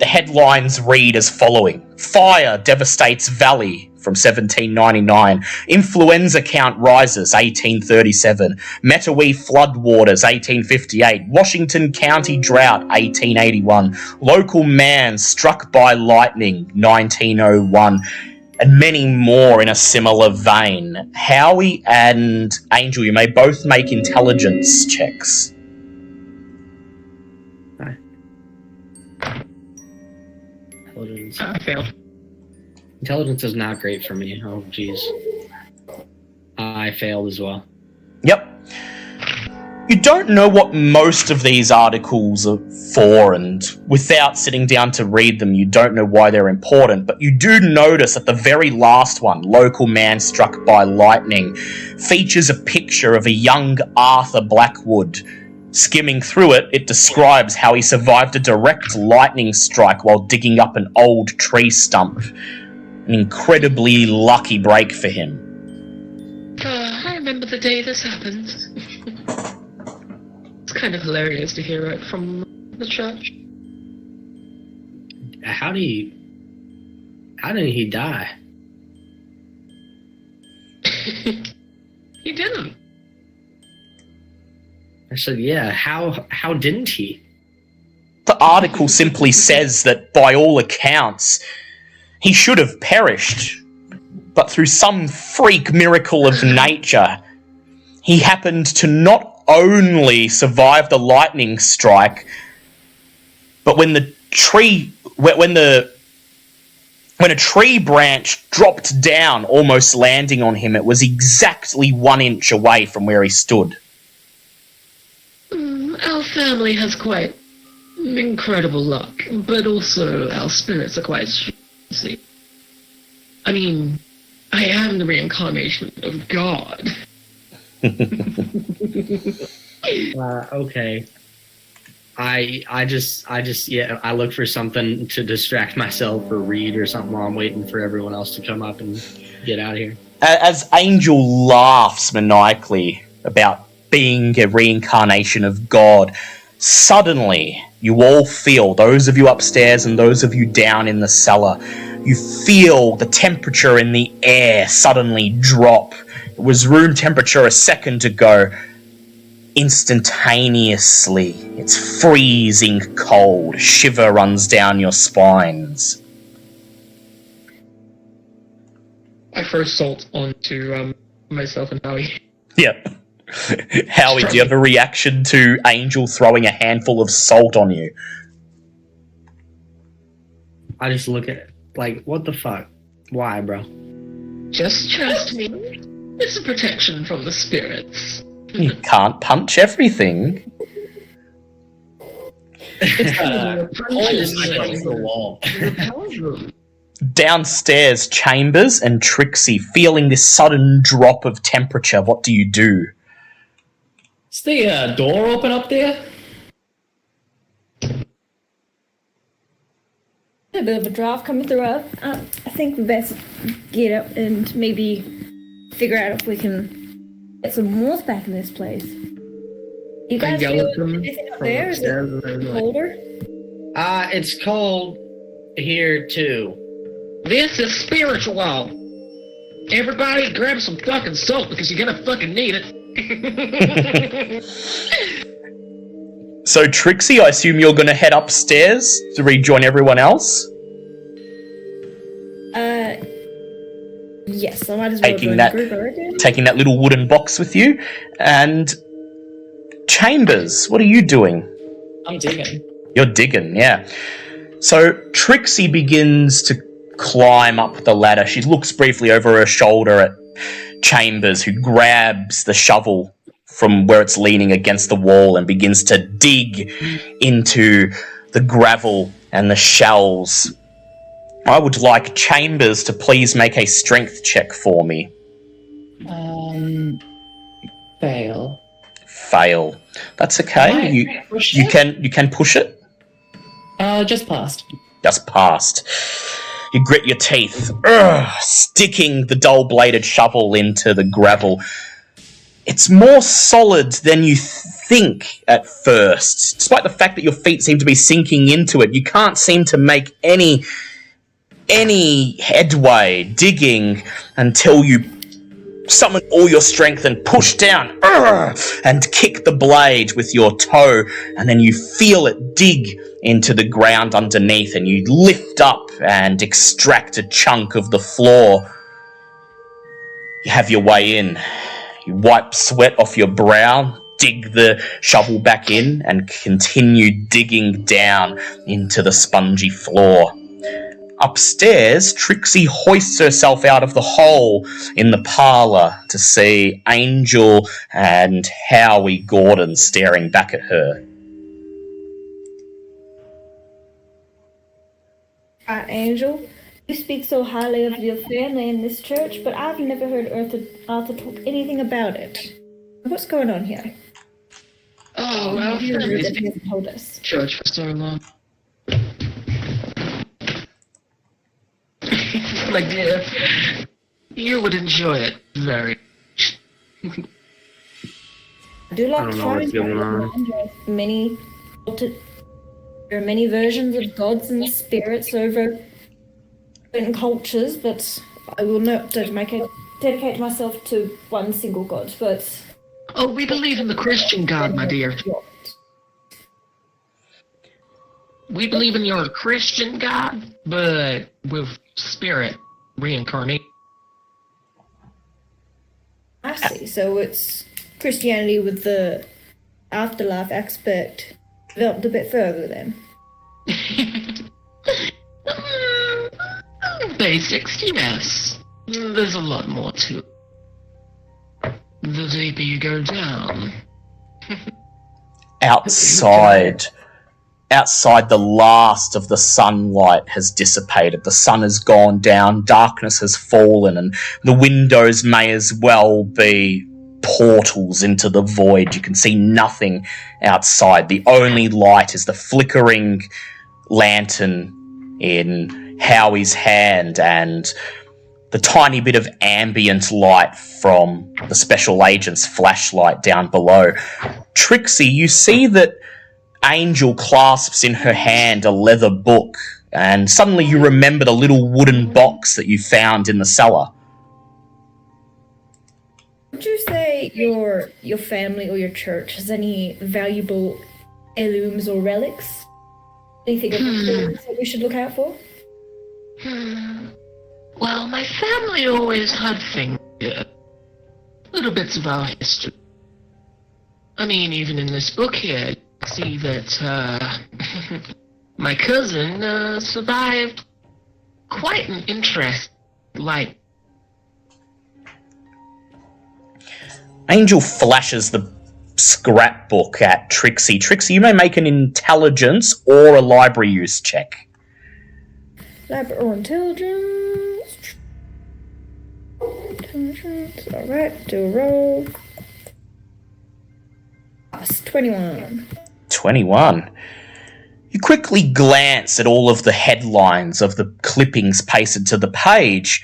Speaker 1: headlines read as following: "Fire devastates valley. from 1799. Influenza count rises, 1837. Metawee floodwaters, 1858. Washington County drought, 1881. Local man struck by lightning, 1901. And many more in a similar vein. Howie and Angel, you may both make intelligence checks.
Speaker 5: Intelligence.
Speaker 3: I failed.
Speaker 5: Intelligence is not great for me. Oh, jeez. I failed as well.
Speaker 1: Yep. You don't know what most of these articles are for, and without sitting down to read them, you don't know why they're important, but you do notice that the very last one, Local Man Struck by Lightning, features a picture of a young Arthur Blackwood. Skimming through it, it describes how he survived a direct lightning strike while digging up an old tree stump. An incredibly lucky break for him.
Speaker 3: I remember the day this happened. It's kind of hilarious to hear it from the church.
Speaker 5: How did he die?
Speaker 3: He didn't.
Speaker 5: I said, yeah, how didn't he?
Speaker 1: The article simply says that, by all accounts, he should have perished, but through some freak miracle of nature, he happened to not only survive the lightning strike, but when a tree branch dropped down, almost landing on him, it was exactly 1 inch away from where he stood.
Speaker 3: Our family has quite incredible luck, but also our spirits are quite see. I mean, I am the reincarnation of God.
Speaker 5: Okay. I just look for something to distract myself or read or something while I'm waiting for everyone else to come up and get out of here.
Speaker 1: As Angel laughs maniacally about being a reincarnation of God, suddenly you all feel, those of you upstairs and those of you down in the cellar, you feel the temperature in the air suddenly drop. It was room temperature a second ago. Instantaneously, it's freezing cold. Shiver runs down your spines.
Speaker 3: I first salt onto myself and Howie.
Speaker 1: Yep. Howie, do you have a reaction to Angel throwing a handful of salt on you?
Speaker 5: I just look at it like, what the fuck? Why, bro?
Speaker 3: Just trust me. It's a protection from the spirits.
Speaker 1: You can't punch everything.
Speaker 5: The wall.
Speaker 1: Downstairs, Chambers and Trixie, feeling this sudden drop of temperature, what do you do?
Speaker 2: Is the door open up there?
Speaker 4: A bit of a draft coming through. I think we best get up and maybe figure out if we can get some walls back in this place. You guys feel anything up there? Is it colder?
Speaker 5: It's cold here too.
Speaker 3: This is spiritual. Everybody grab some fucking salt because you're gonna fucking need it.
Speaker 1: So, Trixie, I assume you're going to head upstairs to rejoin everyone else?
Speaker 4: Yes, I might as well
Speaker 1: Taking that little wooden box with you. And Chambers, what are you doing?
Speaker 2: I'm digging.
Speaker 1: You're digging, yeah. So Trixie begins to climb up the ladder. She looks briefly over her shoulder at Chambers, who grabs the shovel from where it's leaning against the wall and begins to dig into the gravel and the shells. I would like Chambers to please make a strength check for me.
Speaker 2: Fail.
Speaker 1: Fail. That's okay. You can push it.
Speaker 2: Just passed.
Speaker 1: Just passed. You grit your teeth, sticking the dull-bladed shovel into the gravel. It's more solid than you think at first. Despite the fact that your feet seem to be sinking into it, you can't seem to make any any headway, digging until you summon all your strength and push down and kick the blade with your toe, and then you feel it dig into the ground underneath, and you lift up and extract a chunk of the floor. You have your way in. You wipe sweat off your brow, dig the shovel back in, and continue digging down into the spongy floor. Upstairs, Trixie hoists herself out of the hole in the parlour to see Angel and Howie Gordon staring back at her.
Speaker 4: Angel, you speak so highly of your family in this church, but I've never heard Arthur talk anything about it. What's going on here?
Speaker 3: Oh, well,
Speaker 4: He hasn't told us.
Speaker 3: church for so long. My dear, you would enjoy it very much.
Speaker 4: I do like
Speaker 5: I don't know what's going on.
Speaker 4: There are many versions of gods and spirits over certain cultures, but I will not dedicate myself to one single god. But
Speaker 3: Oh, we believe in the Christian God, my dear. We believe in your Christian God, but with spirit reincarnate.
Speaker 4: I see. So it's Christianity with the afterlife aspect developed a bit further then.
Speaker 3: Basics, yes. There's a lot more to it. The deeper you go down.
Speaker 1: Outside, the last of the sunlight has dissipated. The sun has gone down, darkness has fallen, and the windows may as well be portals into the void. You can see nothing outside. The only light is the flickering lantern in Howie's hand and the tiny bit of ambient light from the special agent's flashlight down below. Trixie, you see that Angel clasps in her hand a leather book, and suddenly you remember the little wooden box that you found in the cellar.
Speaker 4: Would you say your family or your church has any valuable heirlooms or relics? Anything that we should look out for?
Speaker 3: Well, my family always had things, little bits of our history. I mean, even in this book here, you see that my cousin survived quite an interesting life.
Speaker 1: Angel flashes the scrapbook at Trixie. Trixie, you may make an intelligence or a library use check.
Speaker 4: Library or intelligence? Intelligence, alright, do a roll. That's 21.
Speaker 1: 21. You quickly glance at all of the headlines of the clippings pasted to the page,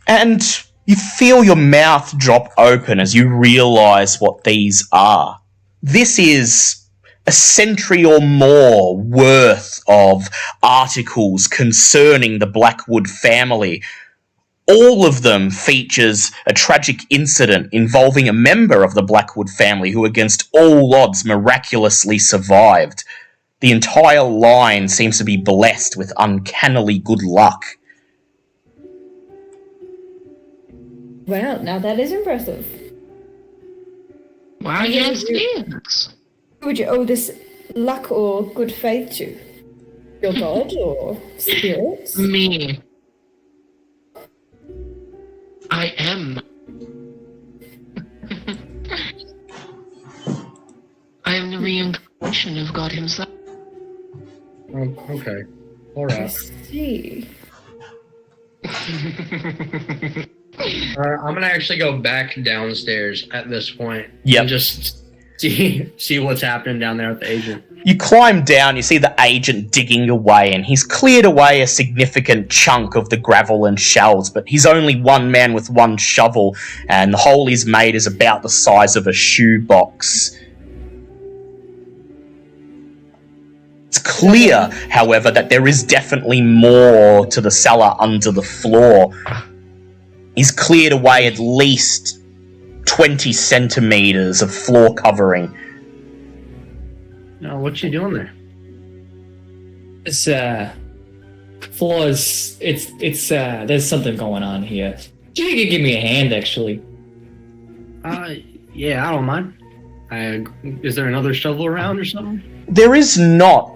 Speaker 1: and you feel your mouth drop open as you realise what these are. This is a century or more worth of articles concerning the Blackwood family. All of them features a tragic incident involving a member of the Blackwood family who, against all odds, miraculously survived. The entire line seems to be blessed with uncannily good luck.
Speaker 4: Well, now that is impressive.
Speaker 3: Why, yes, it is.
Speaker 4: Who would you owe this luck or good faith to? Your god or spirits?
Speaker 3: Me. I am. I am the reincarnation of God himself.
Speaker 5: Oh, okay. All
Speaker 4: I
Speaker 5: right.
Speaker 4: see.
Speaker 5: I'm gonna actually go back downstairs at this point.
Speaker 1: Yep.
Speaker 5: And just see what's happening down there with the agent.
Speaker 1: You climb down, you see the agent digging away, and he's cleared away a significant chunk of the gravel and shells, but he's only one man with one shovel, and the hole he's made is about the size of a shoebox. It's clear, however, that there is definitely more to the cellar under the floor. He's cleared away at least 20 centimeters of floor covering.
Speaker 5: Now, what you doing there?
Speaker 2: This floor is it's there's something going on here. You could give me a hand, actually.
Speaker 5: Yeah, I don't mind. Is there another shovel around or something?
Speaker 1: There is not.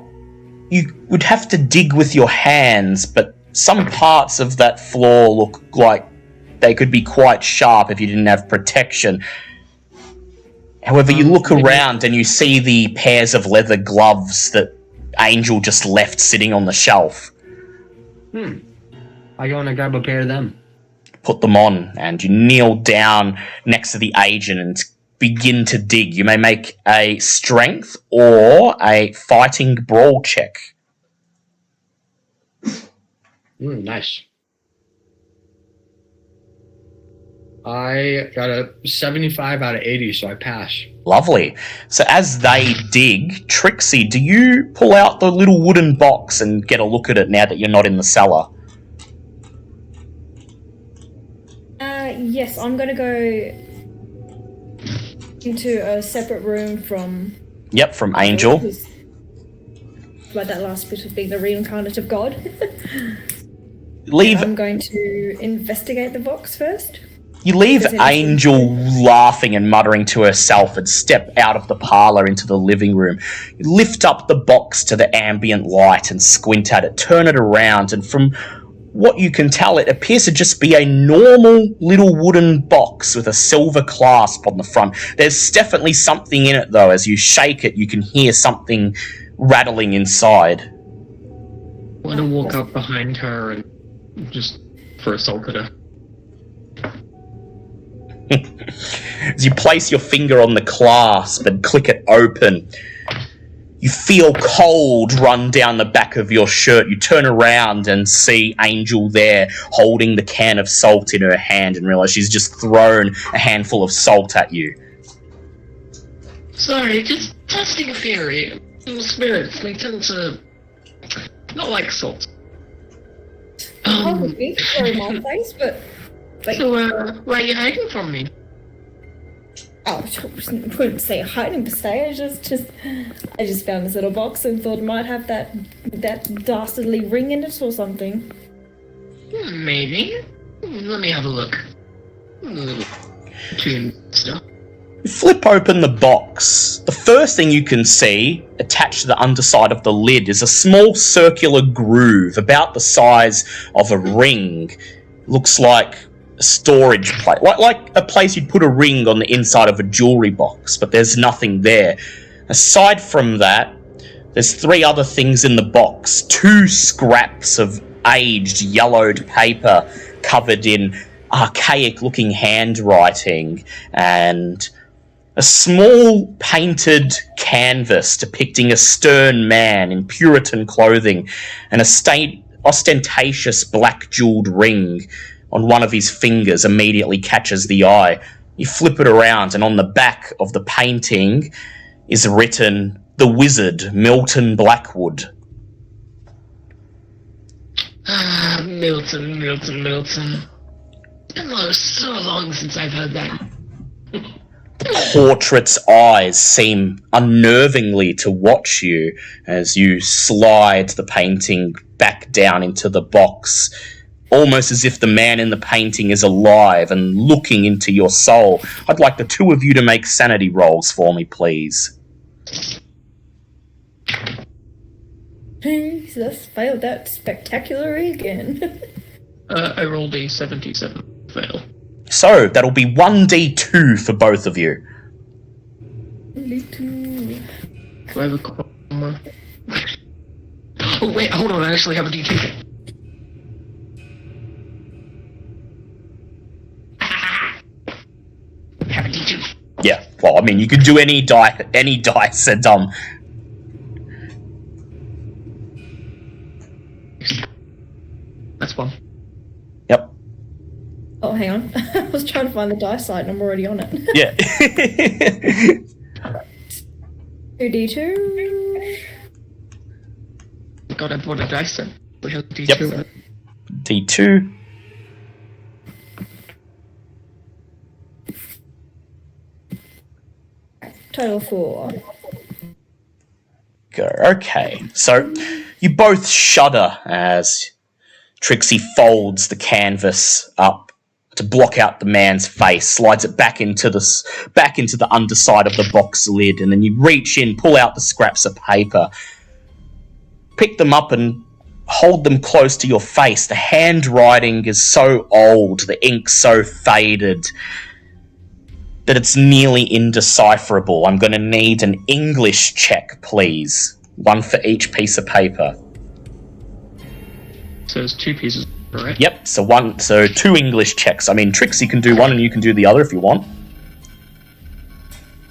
Speaker 1: You would have to dig with your hands, but some parts of that floor look like they could be quite sharp if you didn't have protection. However, you look around and you see the pairs of leather gloves that Angel just left sitting on the shelf.
Speaker 5: I go and grab a pair of them.
Speaker 1: Put them on, and you kneel down next to the agent and begin to dig. You may make a strength or a fighting brawl check.
Speaker 5: Nice. I got a 75 out of 80, so I pass.
Speaker 1: Lovely. So as they dig, Trixie, do you pull out the little wooden box and get a look at it now that you're not in the cellar?
Speaker 4: Yes, I'm gonna go into a separate room from...
Speaker 1: Yep, from Angel.
Speaker 4: About that last bit of being the reincarnate of God.
Speaker 1: Leave.
Speaker 4: I'm going to investigate the box first.
Speaker 1: You leave Angel laughing and muttering to herself and step out of the parlour into the living room. You lift up the box to the ambient light and squint at it, turn it around, and from what you can tell, it appears to just be a normal little wooden box with a silver clasp on the front. There's definitely something in it, though. As you shake it, you can hear something rattling inside.
Speaker 3: I want to walk up behind her and just throw salt at her.
Speaker 1: As you place your finger on the clasp and click it open, you feel cold run down the back of your shirt. You turn around and see Angel there holding the can of salt in her hand and realize she's just thrown a handful of salt at you.
Speaker 3: Sorry, just testing a theory. Spirits, they tend to not like salt.
Speaker 4: Probably, sorry, my face, but...
Speaker 3: So, why are you hiding from me?
Speaker 4: Oh, I wouldn't say hiding per se. I just found this little box and thought it might have that dastardly ring in it or something.
Speaker 3: Maybe. Let me have a look. Tune stuff.
Speaker 1: You flip open the box. The first thing you can see, attached to the underside of the lid, is a small circular groove about the size of a ring. Looks like a storage place, like a place you'd put a ring on the inside of a jewelry box, but there's nothing there. Aside from that, there's three other things in the box. 2 scraps of aged, yellowed paper covered in archaic-looking handwriting, and a small painted canvas depicting a stern man in Puritan clothing, and a ostentatious black jeweled ring on one of his fingers immediately catches the eye. You flip it around, and on the back of the painting is written, "The Wizard, Milton Blackwood."
Speaker 3: Milton. It's been so long since I've heard that.
Speaker 1: The portrait's eyes seem unnervingly to watch you as you slide the painting back down into the box, almost as if the man in the painting is alive and looking into your soul. I'd like the two of you to make sanity rolls for me, please.
Speaker 4: Jesus, failed that spectacularly again.
Speaker 3: I rolled a 77 fail.
Speaker 1: So, that'll be 1d2 for both of you.
Speaker 4: Only 2.
Speaker 3: Do I have a comma? Oh, wait, hold on, I actually have a D2. I have a D2.
Speaker 1: Yeah, well, I mean, you could do any dice and,
Speaker 3: That's one.
Speaker 1: Yep.
Speaker 4: Oh, hang on. I was trying to find the dice side and I'm already on it.
Speaker 1: Yeah.
Speaker 4: 2d2.
Speaker 3: god, I brought a dice then. We have D2.
Speaker 1: Yep.
Speaker 3: Right?
Speaker 1: D2.
Speaker 4: Total 4.
Speaker 1: Go. Okay. So you both shudder as Trixie folds the canvas up to block out the man's face, slides it back into the underside of the box lid, and then you reach in, pull out the scraps of paper, pick them up and hold them close to your face. The handwriting is so old, the ink so faded, that it's nearly indecipherable. I'm going to need an English check, please. One for each piece of paper.
Speaker 3: So there's 2 pieces, right?
Speaker 1: Yep, so 2 English checks. I mean, Trixie can do one and you can do the other if you want.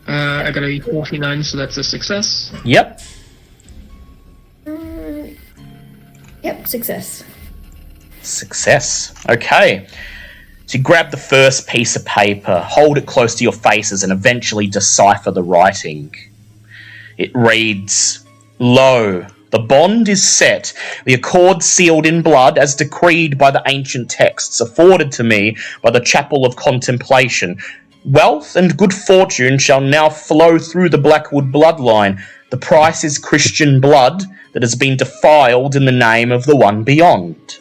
Speaker 3: I got a 49, so that's a success.
Speaker 1: Yep.
Speaker 4: Yep, success.
Speaker 1: Success. Okay. So you grab the first piece of paper, hold it close to your faces, and eventually decipher the writing. It reads, "Lo, the bond is set, the accord sealed in blood, as decreed by the ancient texts, afforded to me by the chapel of contemplation. Wealth and good fortune shall now flow through the Blackwood bloodline. The price is Christian blood that has been defiled in the name of the one beyond."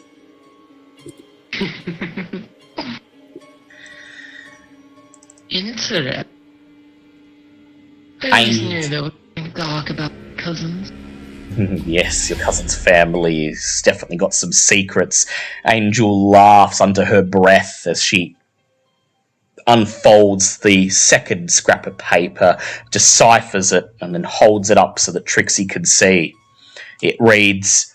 Speaker 3: Interesting. I always knew there was something dark about cousins.
Speaker 1: Yes, your cousin's family's definitely got some secrets. Angel laughs under her breath as she unfolds the second scrap of paper, deciphers it, and then holds it up so that Trixie can see. It reads,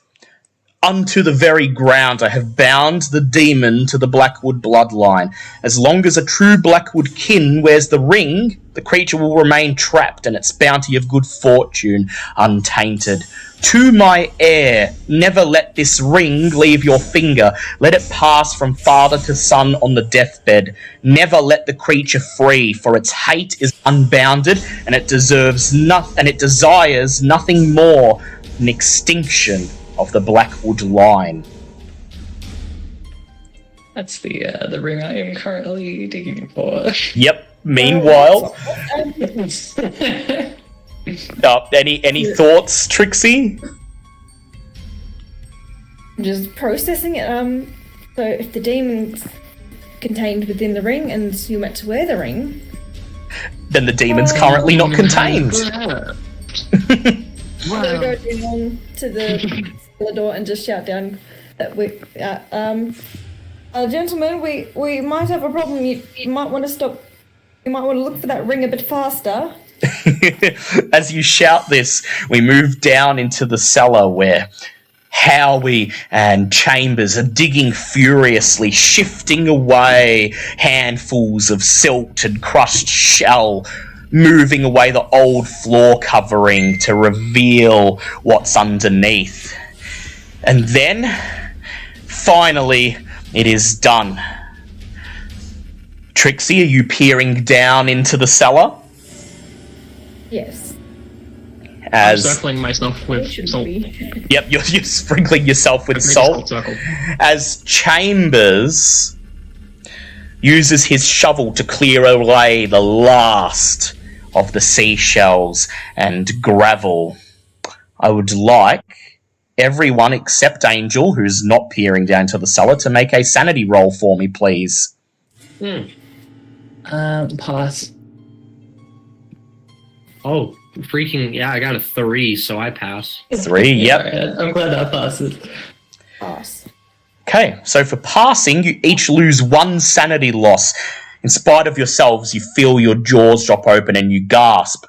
Speaker 1: "Unto the very ground I have bound the demon to the Blackwood bloodline. As long as a true Blackwood kin wears the ring, the creature will remain trapped and its bounty of good fortune untainted. To my heir, never let this ring leave your finger. Let it pass from father to son on the deathbed. Never let the creature free, for its hate is unbounded, and it desires nothing more than extinction of the Blackwood line."
Speaker 2: That's the ring I am currently digging for.
Speaker 1: Yep. Meanwhile, any thoughts, Trixie?
Speaker 4: Just processing it. So if the demon's contained within the ring and you're meant to wear the ring,
Speaker 1: Then the demon's currently not contained.
Speaker 4: I'm gonna go down to the door and just shout down that gentlemen, we might have a problem. You might want to stop. You might want to look for that ring a bit faster.
Speaker 1: As you shout this, we move down into the cellar where Howie and Chambers are digging furiously, shifting away handfuls of silt and crushed shell, moving away the old floor covering to reveal what's underneath. And then, finally, it is done. Trixie, are you peering down into the cellar?
Speaker 4: Yes.
Speaker 3: I'm circling myself with salt.
Speaker 1: Yep, you're sprinkling yourself with salt. As Chambers uses his shovel to clear away the last of the seashells and gravel, I would like everyone except Angel, who's not peering down to the cellar, to make a sanity roll for me, please.
Speaker 2: Pass.
Speaker 5: Oh, freaking, yeah, I got a 3, so I pass.
Speaker 1: 3, yep.
Speaker 2: Yeah, I'm glad that passes.
Speaker 4: Pass.
Speaker 1: Okay, so for passing, you each lose 1 sanity loss. In spite of yourselves, you feel your jaws drop open and you gasp.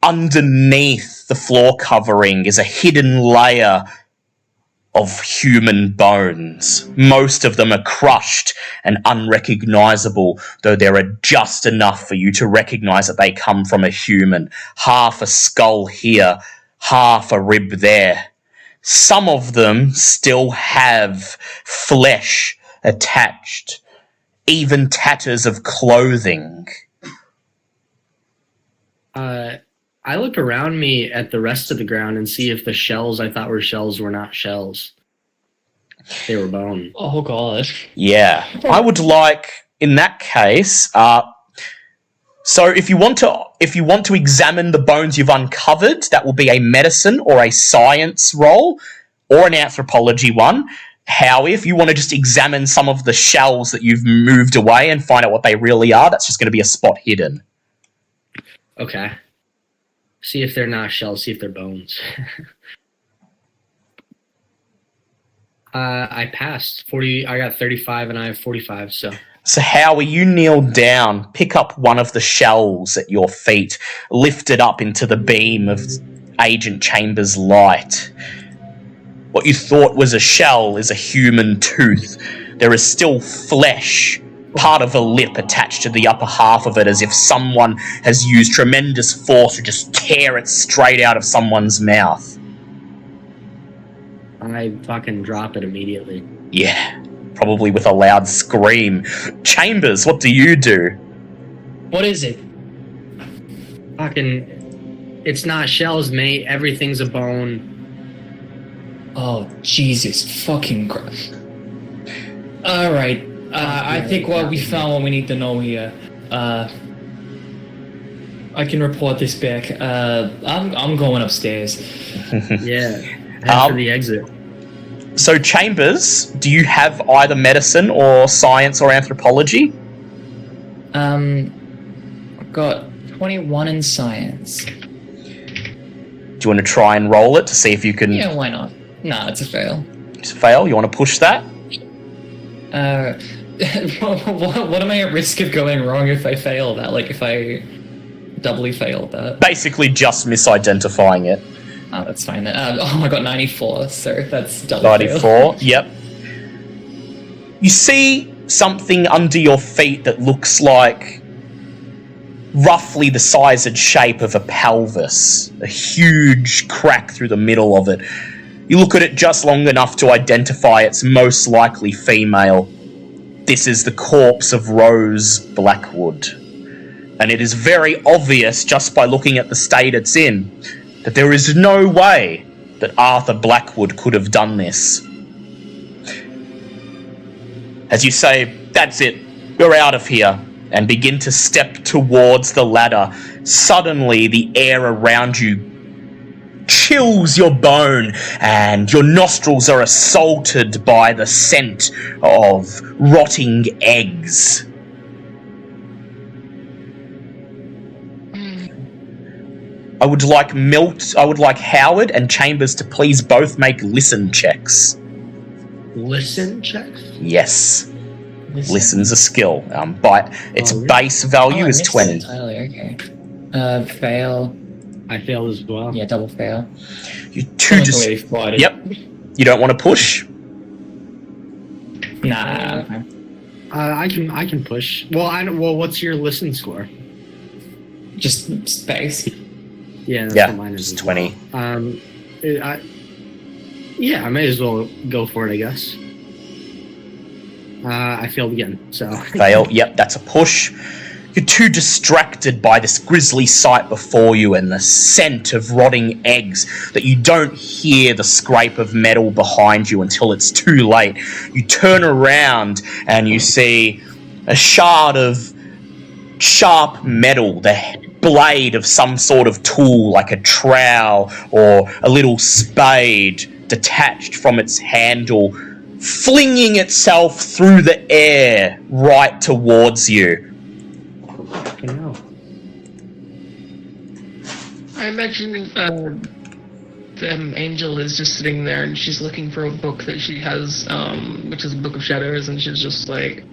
Speaker 1: Underneath the floor covering is a hidden layer of human bones. Most of them are crushed and unrecognizable, though there are just enough for you to recognize that they come from a human. Half a skull here, half a rib there. Some of them still have flesh attached, even tatters of clothing.
Speaker 5: I I look around me at the rest of the ground and see if the shells I thought were shells were not shells. They were bone.
Speaker 2: Oh god.
Speaker 1: Yeah. I would like, in that case, so if you want to examine the bones you've uncovered, that will be a medicine or a science roll, or an anthropology one. Howie, if you want to just examine some of the shells that you've moved away and find out what they really are, that's just going to be a spot hidden.
Speaker 5: Okay. See if they're not shells, see if they're bones. I passed. 40. I got 35 and I have 45, so...
Speaker 1: So Howie, you kneel down, pick up one of the shells at your feet, lift it up into the beam of Agent Chambers' light. What you thought was a shell is a human tooth. There is still flesh, part of a lip attached to the upper half of it, as if someone has used tremendous force to just tear it straight out of someone's mouth.
Speaker 5: I fucking drop it immediately.
Speaker 1: Yeah, probably with a loud scream. Chambers, what do you do?
Speaker 2: What is it?
Speaker 5: Fucking... It's not shells, mate. Everything's a bone.
Speaker 2: Oh, Jesus fucking Christ. Alright, I think we found what we need to know here. I can report this back. I'm going upstairs.
Speaker 5: Yeah, head for the exit.
Speaker 1: So, Chambers, do you have either medicine or science or anthropology?
Speaker 2: I've got 21 in science.
Speaker 1: Do you want to try and roll it to see if you can...
Speaker 2: Yeah, why not? Nah, it's a fail.
Speaker 1: It's a fail? You want to push that?
Speaker 2: What am I at risk of going wrong if I fail that? Like, if I doubly failed that?
Speaker 1: Basically just misidentifying it.
Speaker 2: Oh, that's fine then. I got 94, so that's double
Speaker 1: 94,
Speaker 2: fail.
Speaker 1: yep. You see something under your feet that looks like roughly the size and shape of a pelvis. A huge crack through the middle of it. You look at it just long enough to identify it's most likely female. This is the corpse of Rose Blackwood. And it is very obvious just by looking at the state it's in that there is no way that Arthur Blackwood could have done this. As you say, that's it, we're out of here, and begin to step towards the ladder, suddenly the air around you chills your bone, and your nostrils are assaulted by the scent of rotting eggs. I would like Howard and Chambers to please both make listen checks.
Speaker 5: Listen checks?
Speaker 1: Yes. Listen's a skill, but its base value is 20.
Speaker 2: Entirely, okay. Fail.
Speaker 5: I failed as well.
Speaker 2: Yeah, double fail.
Speaker 1: You two just... Yep. You don't want to push?
Speaker 2: Nah.
Speaker 5: I can push. Well, what's your listen score?
Speaker 2: Just space.
Speaker 5: Yeah, that's
Speaker 1: yeah,
Speaker 5: what mine is.
Speaker 1: It's 20.
Speaker 5: Well. I may as well go for it, I guess. I failed again, so...
Speaker 1: Fail, yep, that's a push. You're too distracted by this grisly sight before you and the scent of rotting eggs that you don't hear the scrape of metal behind you until it's too late. You turn around and you see a shard of sharp metal, the blade of some sort of tool like a trowel or a little spade detached from its handle, flinging itself through the air right towards you.
Speaker 3: I imagine Angel is just sitting there and she's looking for a book that she has, which is a Book of Shadows, and she's just like,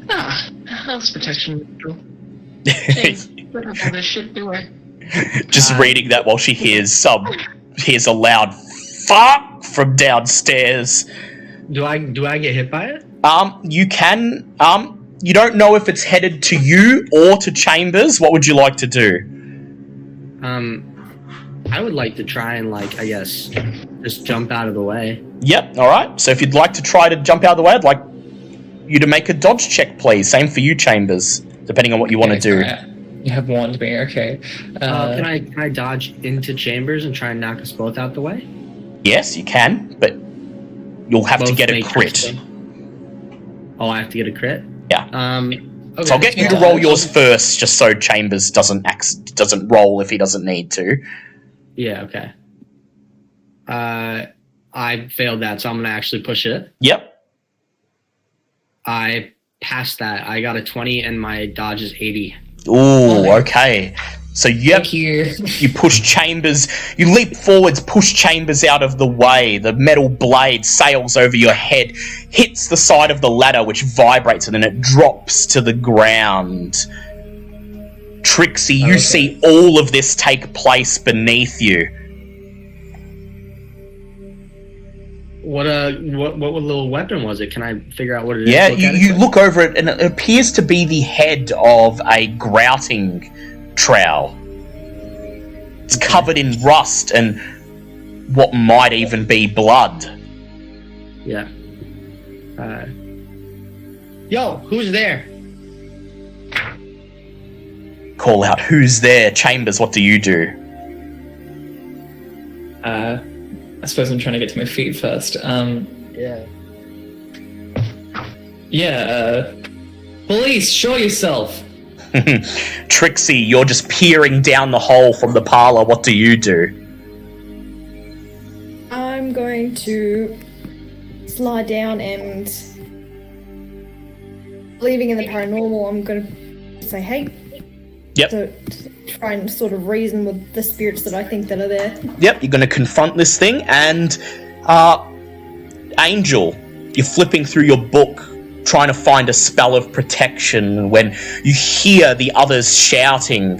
Speaker 3: house protection. Hey, what about all this shit, do I?
Speaker 1: Just reading that while she hears a loud fuck from downstairs.
Speaker 5: Do I get hit by it?
Speaker 1: You can. You don't know if it's headed to you or to Chambers. What would you like to do?
Speaker 5: I would like to try and, I guess, just jump out of the way.
Speaker 1: Yep, alright. So if you'd like to try to jump out of the way, I'd like you to make a dodge check, please. Same for you, Chambers, depending on what you want to do.
Speaker 2: You have warned me. Okay.
Speaker 5: Can I dodge into chambers and try and knock us both out the way?
Speaker 1: Yes, you can, but you'll have to
Speaker 5: Both
Speaker 1: get a
Speaker 5: make
Speaker 1: crit.
Speaker 5: checks. Oh, I have to get a crit?
Speaker 1: Yeah.
Speaker 5: Okay,
Speaker 1: So I'll get you to roll yours first, just so Chambers doesn't roll if he doesn't need to.
Speaker 5: Yeah, okay. I failed that, so I'm going to actually push it.
Speaker 1: Yep.
Speaker 5: I passed that. I got a 20, and my dodge is 80.
Speaker 1: Ooh, okay. So
Speaker 2: Thank you.
Speaker 1: you push Chambers, you leap forwards, push Chambers out of the way. The metal blade sails over your head, hits the side of the ladder, which vibrates, and then it drops to the ground. Trixie, you see all of this take place beneath you.
Speaker 5: What little weapon was it? Can I figure out what it is?
Speaker 1: Yeah, you look over it, and it appears to be the head of a grouting trowel. It's covered in rust and what might even be blood.
Speaker 5: Yeah. Yo, who's there?
Speaker 1: Call out, who's there? Chambers, what do you do?
Speaker 2: I suppose I'm trying to get to my feet first.
Speaker 5: Yeah.
Speaker 2: Yeah, police, show yourself.
Speaker 1: Trixie, you're just peering down the hole from the parlor. What do you do?
Speaker 4: I'm going to slide down and, believing in the paranormal, I'm going to say, hey.
Speaker 1: Yep.
Speaker 4: So try and sort of reason with the spirits that I think that are there.
Speaker 1: Yep, you're going to confront this thing, and Angel, you're flipping through your book, trying to find a spell of protection when you hear the others shouting.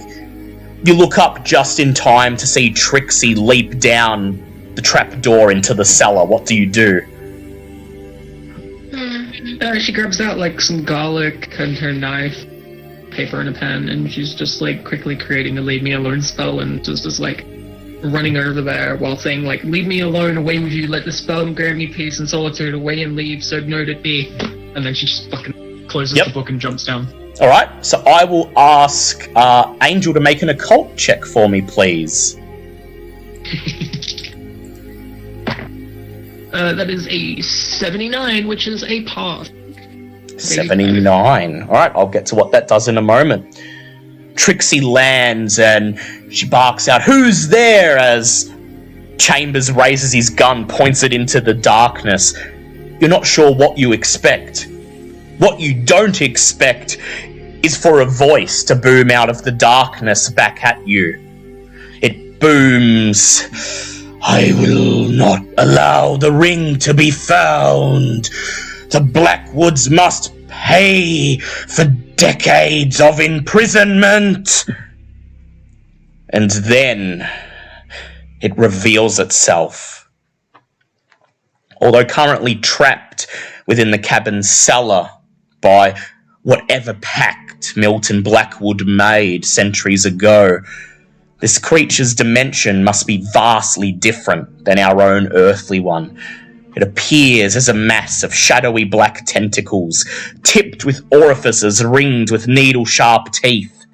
Speaker 1: You look up just in time to see Trixie leap down the trapdoor into the cellar. What do you do?
Speaker 3: She grabs out like some garlic and her knife, paper and a pen, and she's just like quickly creating a leave me alone spell and just like running over there while saying like, leave me alone, away with you, let the spell grant me peace and solitude, away and leave, so noted be. And then she just fucking closes the book and jumps down.
Speaker 1: Alright, so I will ask Angel to make an occult check for me, please.
Speaker 3: That is a 79, which is a pass.
Speaker 1: 79. Alright, I'll get to what that does in a moment. Trixie lands and she barks out, who's there? As Chambers raises his gun, points it into the darkness. You're not sure what you expect. What you don't expect is for a voice to boom out of the darkness back at you. It booms, I will not allow the ring to be found. The Blackwoods must pay for decades of imprisonment. And then it reveals itself. Although currently trapped within the cabin's cellar by whatever pact Milton Blackwood made centuries ago, this creature's dimension must be vastly different than our own earthly one. It appears as a mass of shadowy black tentacles, tipped with orifices ringed with needle-sharp teeth.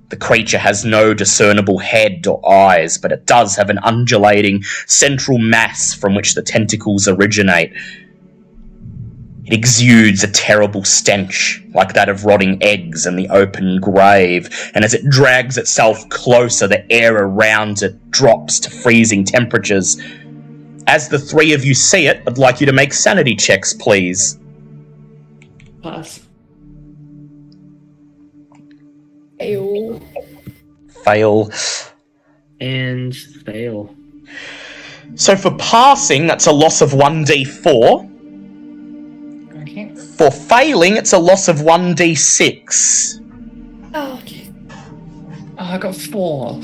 Speaker 1: The creature has no discernible head or eyes, but it does have an undulating central mass from which the tentacles originate. It exudes a terrible stench, like that of rotting eggs in the open grave, and as it drags itself closer, the air around it drops to freezing temperatures. As the three of you see it, I'd like you to make sanity checks, please.
Speaker 2: Pass.
Speaker 1: Fail.
Speaker 5: And fail.
Speaker 1: So for passing, that's a loss of 1d4.
Speaker 2: Okay.
Speaker 1: For failing, it's a loss of 1d6.
Speaker 4: Oh, jeez.
Speaker 2: Oh, I got 4.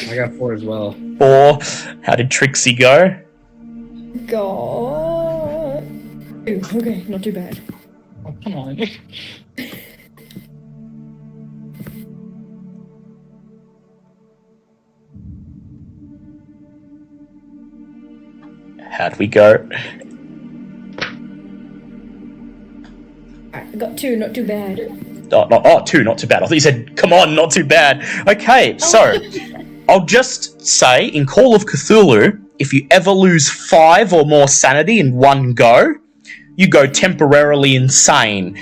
Speaker 5: I got 4 as well.
Speaker 1: 4. How did Trixie go?
Speaker 4: God. Ooh, okay, not too bad.
Speaker 2: Oh, come on.
Speaker 1: How'd we go?
Speaker 4: Alright, I got 2, not too bad.
Speaker 1: Two, not too bad. I thought you said, come on, not too bad. Okay, so I'll just say, in Call of Cthulhu, if you ever lose 5 or more sanity in one go, you go temporarily insane.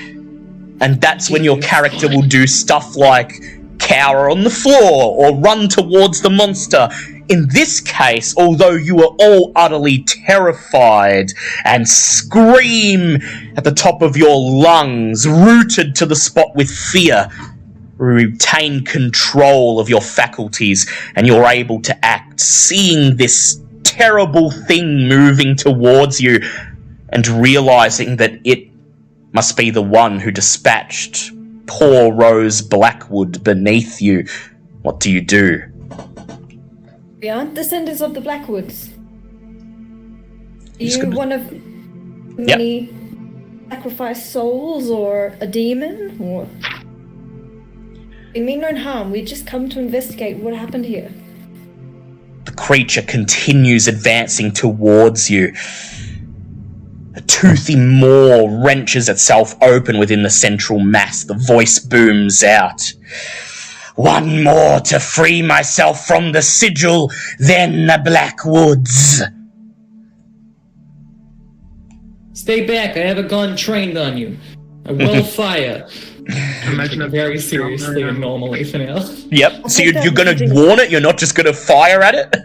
Speaker 1: And that's when your character will do stuff like cower on the floor or run towards the monster. In this case, although you were all utterly terrified and scream at the top of your lungs, rooted to the spot with fear, retain control of your faculties and you're able to act, seeing this terrible thing moving towards you and realizing that it must be the one who dispatched poor Rose Blackwood beneath you. What do you do?
Speaker 4: We aren't descendants of the Blackwoods. Are you one of many sacrificed souls or a demon? Or we mean no harm. We just come to investigate what happened here.
Speaker 1: The creature continues advancing towards you. A toothy maw wrenches itself open within the central mass. The voice booms out. One more to free myself from the sigil, then the Blackwoods.
Speaker 2: Stay back, I have a gun trained on you. I will fire.
Speaker 3: Imagine a
Speaker 2: Very seriously and normally for now.
Speaker 1: Yep, so you're going to warn it? You're not just going to fire at it?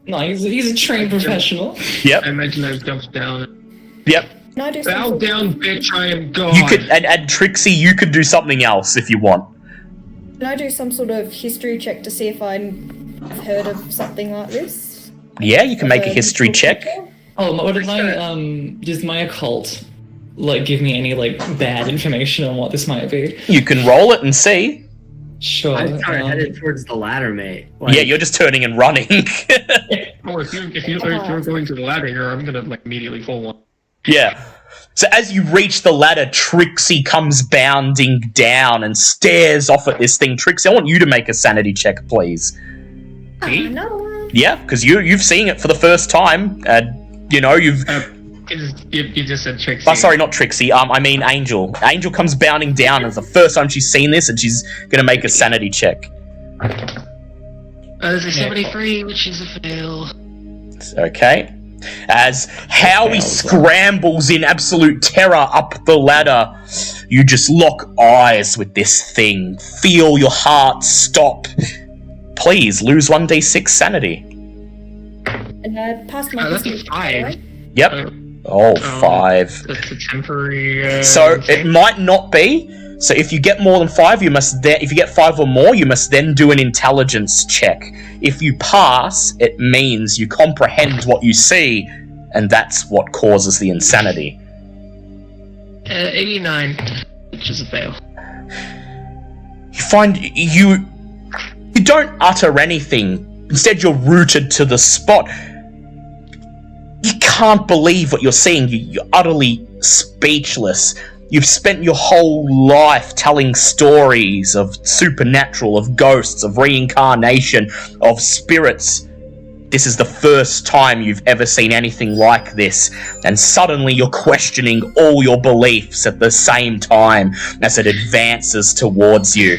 Speaker 2: No, he's a trained professional.
Speaker 1: Yep.
Speaker 3: I imagine I jumped down.
Speaker 1: Yep.
Speaker 4: Can I do
Speaker 3: Bow
Speaker 4: something?
Speaker 3: down, bitch, I am God.
Speaker 1: You could, and Trixie, you could do something else if you want.
Speaker 4: Can I do some sort of history check to see if I've heard of something like this?
Speaker 1: Yeah, you can make a history check.
Speaker 2: Oh, what did does my occult, give me any, bad information on what this might be?
Speaker 1: You can roll it and see.
Speaker 2: Sure.
Speaker 5: I'm headed towards the ladder, mate.
Speaker 1: Yeah, you're just turning and running.
Speaker 3: Or if you're going to the ladder here, I'm gonna immediately fall on.
Speaker 1: Yeah. So as you reach the ladder, Trixie comes bounding down and stares off at this thing. Trixie, I want you to make a sanity check, please.
Speaker 4: Another one.
Speaker 1: Yeah, because you've seen it for the first time. You've...
Speaker 3: You just said Trixie.
Speaker 1: Oh, sorry, not Trixie. I mean Angel. Angel comes bounding down. It's the first time she's seen this, and she's going to make a sanity check.
Speaker 3: There's a 73, which is a fail.
Speaker 1: Okay. As Howie scrambles in absolute terror up the ladder, you just lock eyes with this thing. Feel your heart stop. Please, lose 1d6 sanity.
Speaker 4: And I passed my
Speaker 3: That's
Speaker 4: history
Speaker 3: a 5.
Speaker 4: right?
Speaker 1: Yep. 5.
Speaker 3: That's a temporary.
Speaker 1: So it might not be. So if you get more than 5, if you get 5 or more, you must then do an intelligence check. If you pass, it means you comprehend what you see, and that's what causes the insanity.
Speaker 3: 89, which is a fail.
Speaker 1: You find you don't utter anything. Instead, you're rooted to the spot. You can't believe what you're seeing. You're utterly speechless. You've spent your whole life telling stories of supernatural, of ghosts, of reincarnation, of spirits. This is the first time you've ever seen anything like this, and suddenly you're questioning all your beliefs at the same time as it advances towards you.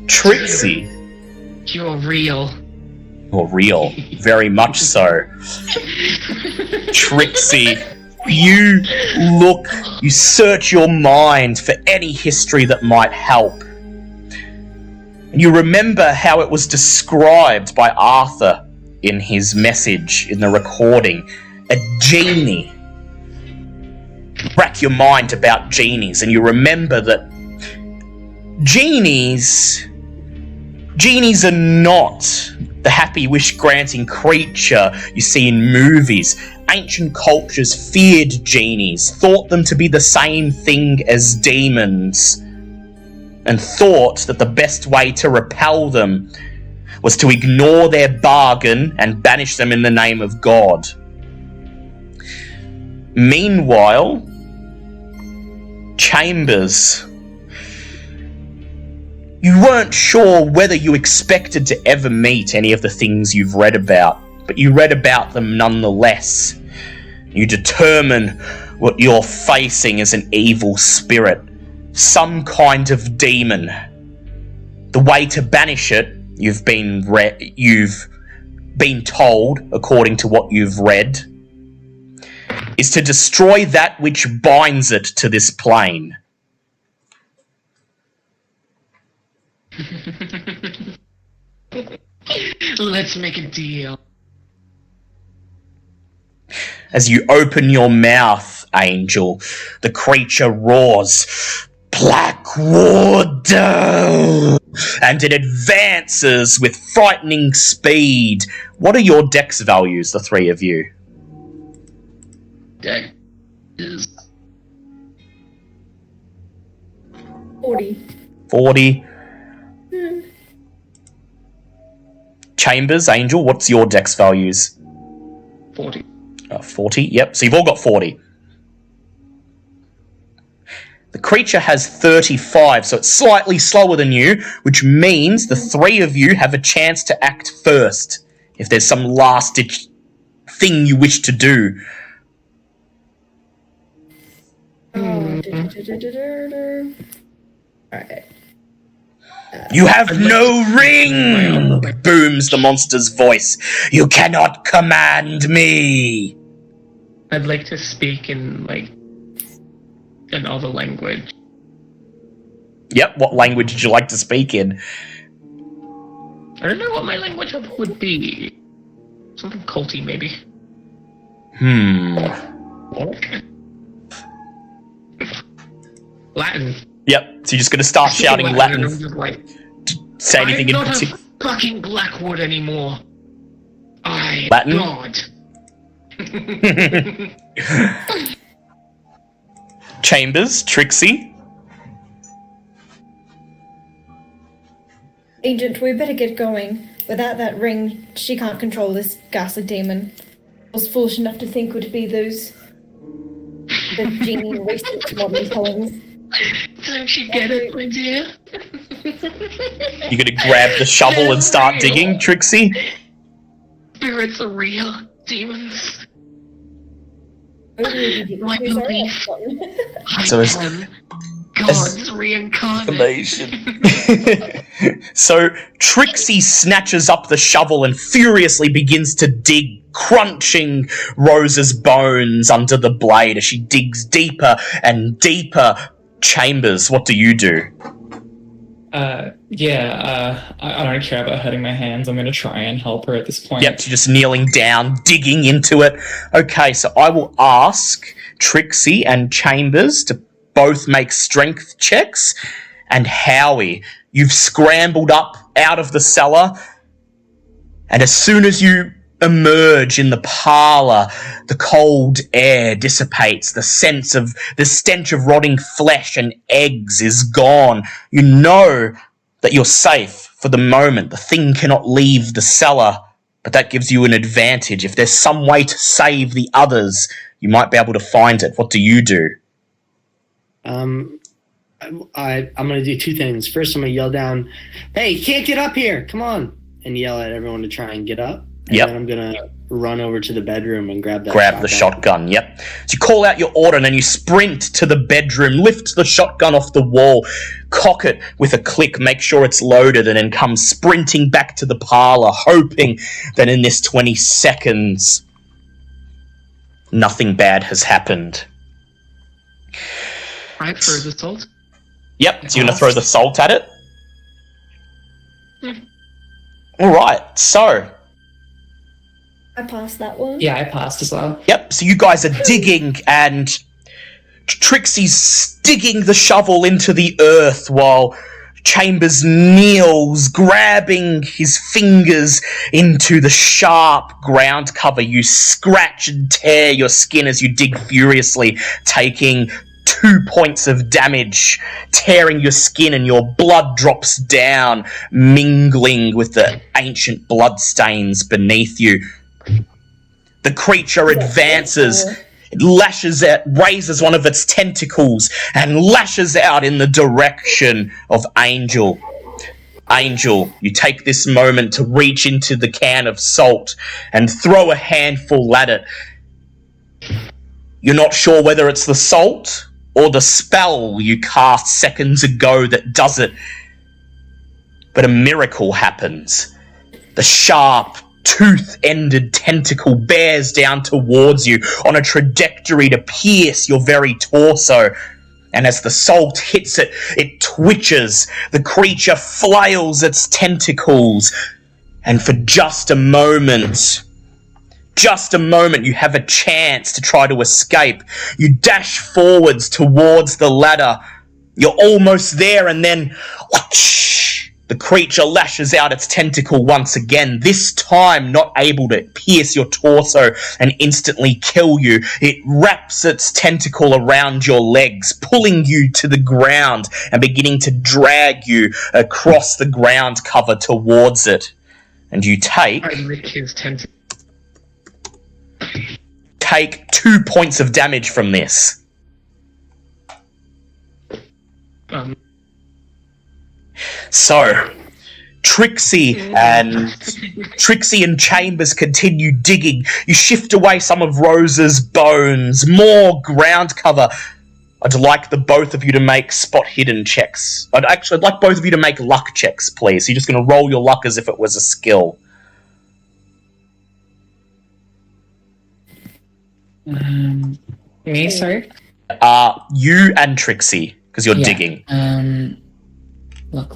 Speaker 1: Trixie.
Speaker 3: You're real.
Speaker 1: You're real. Very much so. Trixie. You search your mind for any history that might help. And you remember how it was described by Arthur in his message in the recording. A genie. Rack your mind about genies, and you remember that genies are not the happy wish-granting creature you see in movies. Ancient cultures feared genies, thought them to be the same thing as demons, and thought that the best way to repel them was to ignore their bargain and banish them in the name of God. Meanwhile, Chambers, you weren't sure whether you expected to ever meet any of the things you've read about, but you read about them nonetheless. You determine what you're facing as an evil spirit, some kind of demon. The way to banish it, you've been told, according to what you've read, is to destroy that which binds it to this plane.
Speaker 3: Let's make a deal.
Speaker 1: As you open your mouth, Angel, the creature roars, "Blackwood!" And it advances with frightening speed. What are your dex values, the three of you?
Speaker 3: Dex is
Speaker 4: 40.
Speaker 1: 40. Chambers, Angel, what's your dex values?
Speaker 3: 40.
Speaker 1: 40, yep. So you've all got 40. The creature has 35, so it's slightly slower than you, which means the three of you have a chance to act first, if there's some last-ditch thing you wish to do.
Speaker 4: Alright.
Speaker 1: You have no ring! Booms the monster's voice. You cannot command me!
Speaker 3: I'd like to speak in, another language.
Speaker 1: Yep, what language would you like to speak in?
Speaker 3: I don't know what my language would be. Something culty, maybe. Latin.
Speaker 1: Yep, so you're just going to start shouting Latin.
Speaker 3: I'm just
Speaker 1: Say anything in
Speaker 3: I'm not
Speaker 1: particular.
Speaker 3: a fucking Blackwood anymore. I
Speaker 1: Latin?
Speaker 3: God.
Speaker 1: Chambers, Trixie.
Speaker 4: Agent, we better get going. Without that ring, she can't control this ghastly demon. I was foolish enough to think would be the genie wasted modern times.
Speaker 3: Don't you get it, my dear?
Speaker 1: You're going to grab the shovel and start digging, Trixie?
Speaker 3: Spirits are real. Demons.
Speaker 4: My
Speaker 3: belief.
Speaker 1: So it's
Speaker 3: God's reincarnation.
Speaker 1: So Trixie snatches up the shovel and furiously begins to dig, crunching Rose's bones under the blade as she digs deeper and deeper. Chambers, what do you do?
Speaker 2: I don't care about hurting my hands. I'm going to try and help her at this point.
Speaker 1: Yep, so just kneeling down, digging into it. Okay, so I will ask Trixie and Chambers to both make strength checks. And Howie, you've scrambled up out of the cellar, and as soon as you emerge in the parlour, the cold air dissipates, the stench of rotting flesh and eggs is gone. You know that you're safe for the moment. The thing cannot leave the cellar, but that gives you an advantage. If there's some way to save the others, you might be able to find it. What do you do?
Speaker 5: I'm going to do two things. First, I'm going to yell down, "Hey, you can't get up here. Come on." And yell at everyone to try and get up. And then I'm going to run over to the bedroom and grab the
Speaker 1: shotgun. Yep. So you call out your order and then you sprint to the bedroom, lift the shotgun off the wall, cock it with a click, make sure it's loaded, and then come sprinting back to the parlour, hoping that in this 20 seconds, nothing bad has happened.
Speaker 3: I throw the salt.
Speaker 1: Yep, so you're going to throw the salt at it? Alright, so...
Speaker 4: I passed that one.
Speaker 2: Yeah, I passed as well.
Speaker 1: Yep, so you guys are digging, and Trixie's digging the shovel into the earth while Chambers kneels, grabbing his fingers into the sharp ground cover. You scratch and tear your skin as you dig furiously, taking 2 points of damage, tearing your skin, and your blood drops down, mingling with the ancient bloodstains beneath you. The creature advances, it lashes out, raises one of its tentacles, and lashes out in the direction of Angel. Angel, you take this moment to reach into the can of salt and throw a handful at it. You're not sure whether it's the salt or the spell you cast seconds ago that does it. But a miracle happens. The sharp, tooth-ended tentacle bears down towards you on a trajectory to pierce your very torso. And as the salt hits it, it twitches. The creature flails its tentacles. And for just a moment, you have a chance to try to escape. You dash forwards towards the ladder. You're almost there, and then whoosh, the creature lashes out its tentacle once again, this time not able to pierce your torso and instantly kill you. It wraps its tentacle around your legs, pulling you to the ground and beginning to drag you across the ground cover towards it. And you take 2 points of damage from this. So, Trixie and Chambers continue digging. You shift away some of Rose's bones, more ground cover. I'd like the both of you to make spot hidden checks. I'd like both of you to make luck checks, please. So you're just going to roll your luck as if it was a skill.
Speaker 2: Me, sorry?
Speaker 1: You and Trixie, because you're digging.
Speaker 2: Luck.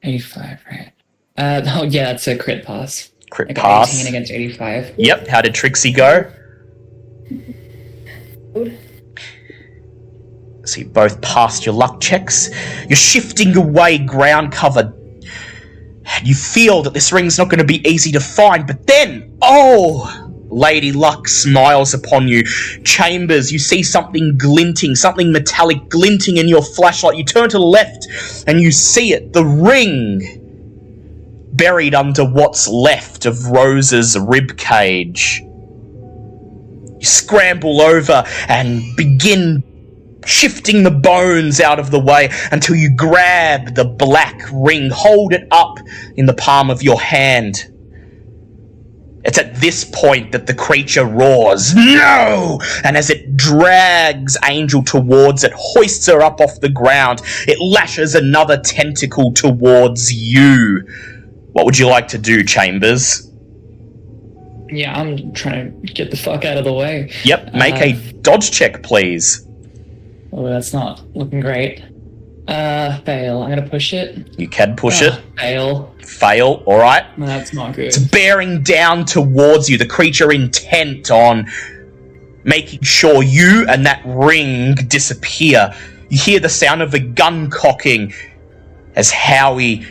Speaker 2: 85, right? Oh yeah, that's a crit pass.
Speaker 1: Crit
Speaker 2: I got
Speaker 1: pass.
Speaker 2: 18 against 85.
Speaker 1: Yep, how did Trixie go? So you both passed your luck checks. You're shifting away ground cover. You feel that this ring's not going to be easy to find, but then, Lady Luck smiles upon you. Chambers, you see something glinting, something metallic glinting in your flashlight. You turn to the left and you see it, the ring, buried under what's left of Rose's ribcage. You scramble over and begin shifting the bones out of the way until you grab the black ring, hold it up in the palm of your hand. It's at this point that the creature roars, "No!" And as it drags Angel towards it, hoists her up off the ground, it lashes another tentacle towards you. What would you like to do, Chambers?
Speaker 2: Yeah, I'm trying to get the fuck out of the way.
Speaker 1: Yep, make a dodge check, please.
Speaker 2: Oh, that's not looking great. Fail. I'm gonna push it.
Speaker 1: You can push it.
Speaker 2: Fail.
Speaker 1: Fail, alright.
Speaker 2: That's not good.
Speaker 1: It's bearing down towards you, the creature intent on making sure you and that ring disappear. You hear the sound of a gun cocking as Howie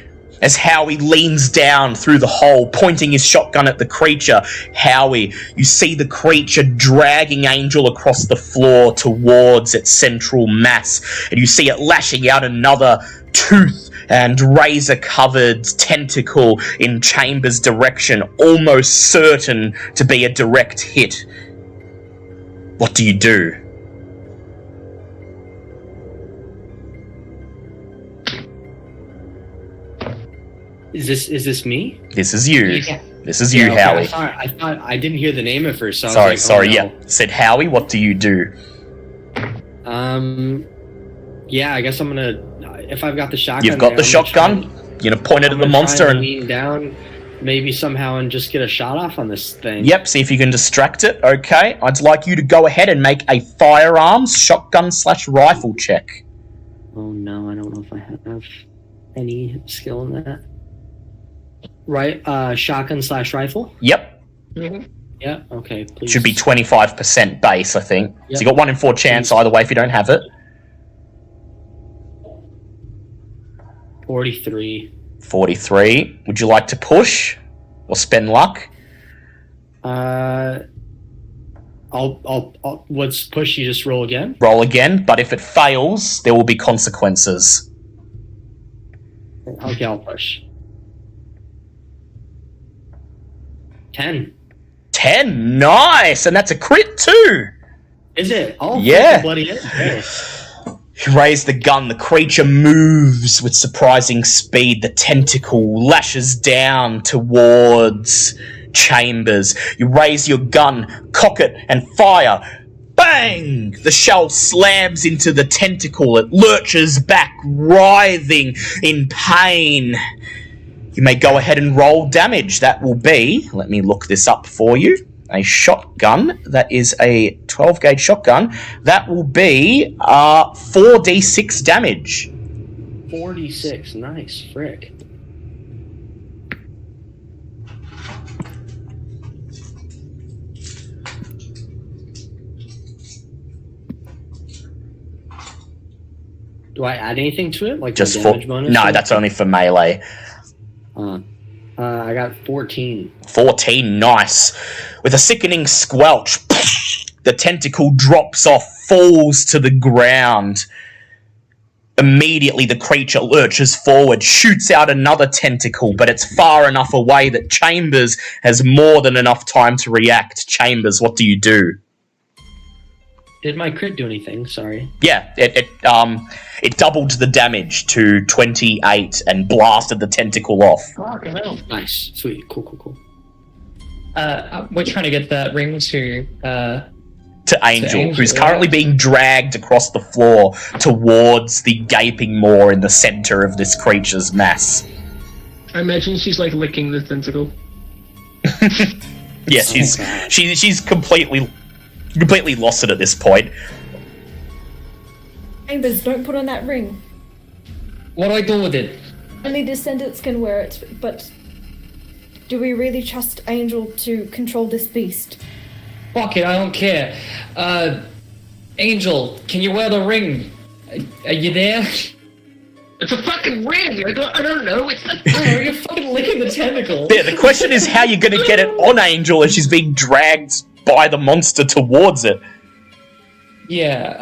Speaker 1: leans down through the hole, pointing his shotgun at the creature. Howie, you see the creature dragging Angel across the floor towards its central mass, and you see it lashing out another tooth and razor-covered tentacle in Chambers' direction, almost certain to be a direct hit. What do you do?
Speaker 5: Is this me?
Speaker 1: This is you.
Speaker 2: Yeah.
Speaker 1: This is you,
Speaker 5: Okay,
Speaker 1: Howie.
Speaker 5: I thought I didn't hear the name at first. So I was
Speaker 1: Sorry,
Speaker 5: like,
Speaker 1: yeah. Said Howie, what do you do?
Speaker 5: Yeah, I guess I'm gonna. If I've got the shotgun,
Speaker 1: You've got the
Speaker 5: I'm gonna
Speaker 1: shotgun. You're gonna point it at the monster and
Speaker 5: lean down, maybe somehow, and just get a shot off on this thing.
Speaker 1: Yep, see if you can distract it. Okay, I'd like you to go ahead and make a firearms shotgun/rifle check.
Speaker 5: Oh no, I don't know if I have any skill in that. Right, shotgun/rifle.
Speaker 1: Yep,
Speaker 5: Yeah. Okay. Please.
Speaker 1: should be 25% base, I think.
Speaker 5: Yep.
Speaker 1: So you got 1 in 4 chance either way if you don't have it.
Speaker 5: 43.
Speaker 1: 43. Would you like to push or spend luck?
Speaker 5: I'll let's push. You just roll again.
Speaker 1: Roll again, but if it fails, there will be consequences.
Speaker 5: Okay, I'll push. 10.
Speaker 1: 10, nice, and that's a crit too.
Speaker 5: Is it? Oh,
Speaker 1: Yeah.
Speaker 5: bloody is. Yeah.
Speaker 1: You raise the gun, the creature moves with surprising speed, the tentacle lashes down towards Chambers. You raise your gun, cock it, and fire. Bang! Bang! The shell slams into the tentacle. It lurches back, writhing in pain. You may go ahead and roll damage. That will be, let me look this up for you, a shotgun. That is a 12-gauge shotgun. That will be 4d6 damage.
Speaker 5: 46, nice, frick. Do I add anything to it? Like
Speaker 1: Just
Speaker 5: the
Speaker 1: for
Speaker 5: damage bonus?
Speaker 1: no, that's only for melee.
Speaker 5: I got 14.
Speaker 1: 14, nice. With a sickening squelch, the tentacle drops off, falls to the ground. Immediately, the creature lurches forward, shoots out another tentacle, but it's far enough away that Chambers has more than enough time to react. Chambers, what do you do?
Speaker 5: Did my crit do anything? Sorry.
Speaker 1: Yeah, it doubled the damage to 28 and blasted the tentacle off.
Speaker 3: Fucking hell.
Speaker 5: Nice. Sweet. Cool.
Speaker 2: We're trying to get that ring to
Speaker 1: Angel, who's currently being dragged across the floor towards the gaping maw in the center of this creature's mass.
Speaker 3: I imagine she's like licking the tentacle.
Speaker 1: Yes, she's completely lost it at this point.
Speaker 4: Chambers, don't put on that ring.
Speaker 2: What do I do with it?
Speaker 4: Only descendants can wear it, but do we really trust Angel to control this beast?
Speaker 2: Fuck it, I don't care. Angel, can you wear the ring? Are you there?
Speaker 3: It's a fucking ring! I don't know, it's a...
Speaker 2: Oh, you're fucking licking the tentacle.
Speaker 1: Yeah, the question is how you're going to get it on Angel as she's being dragged by the monster towards it.
Speaker 2: Yeah,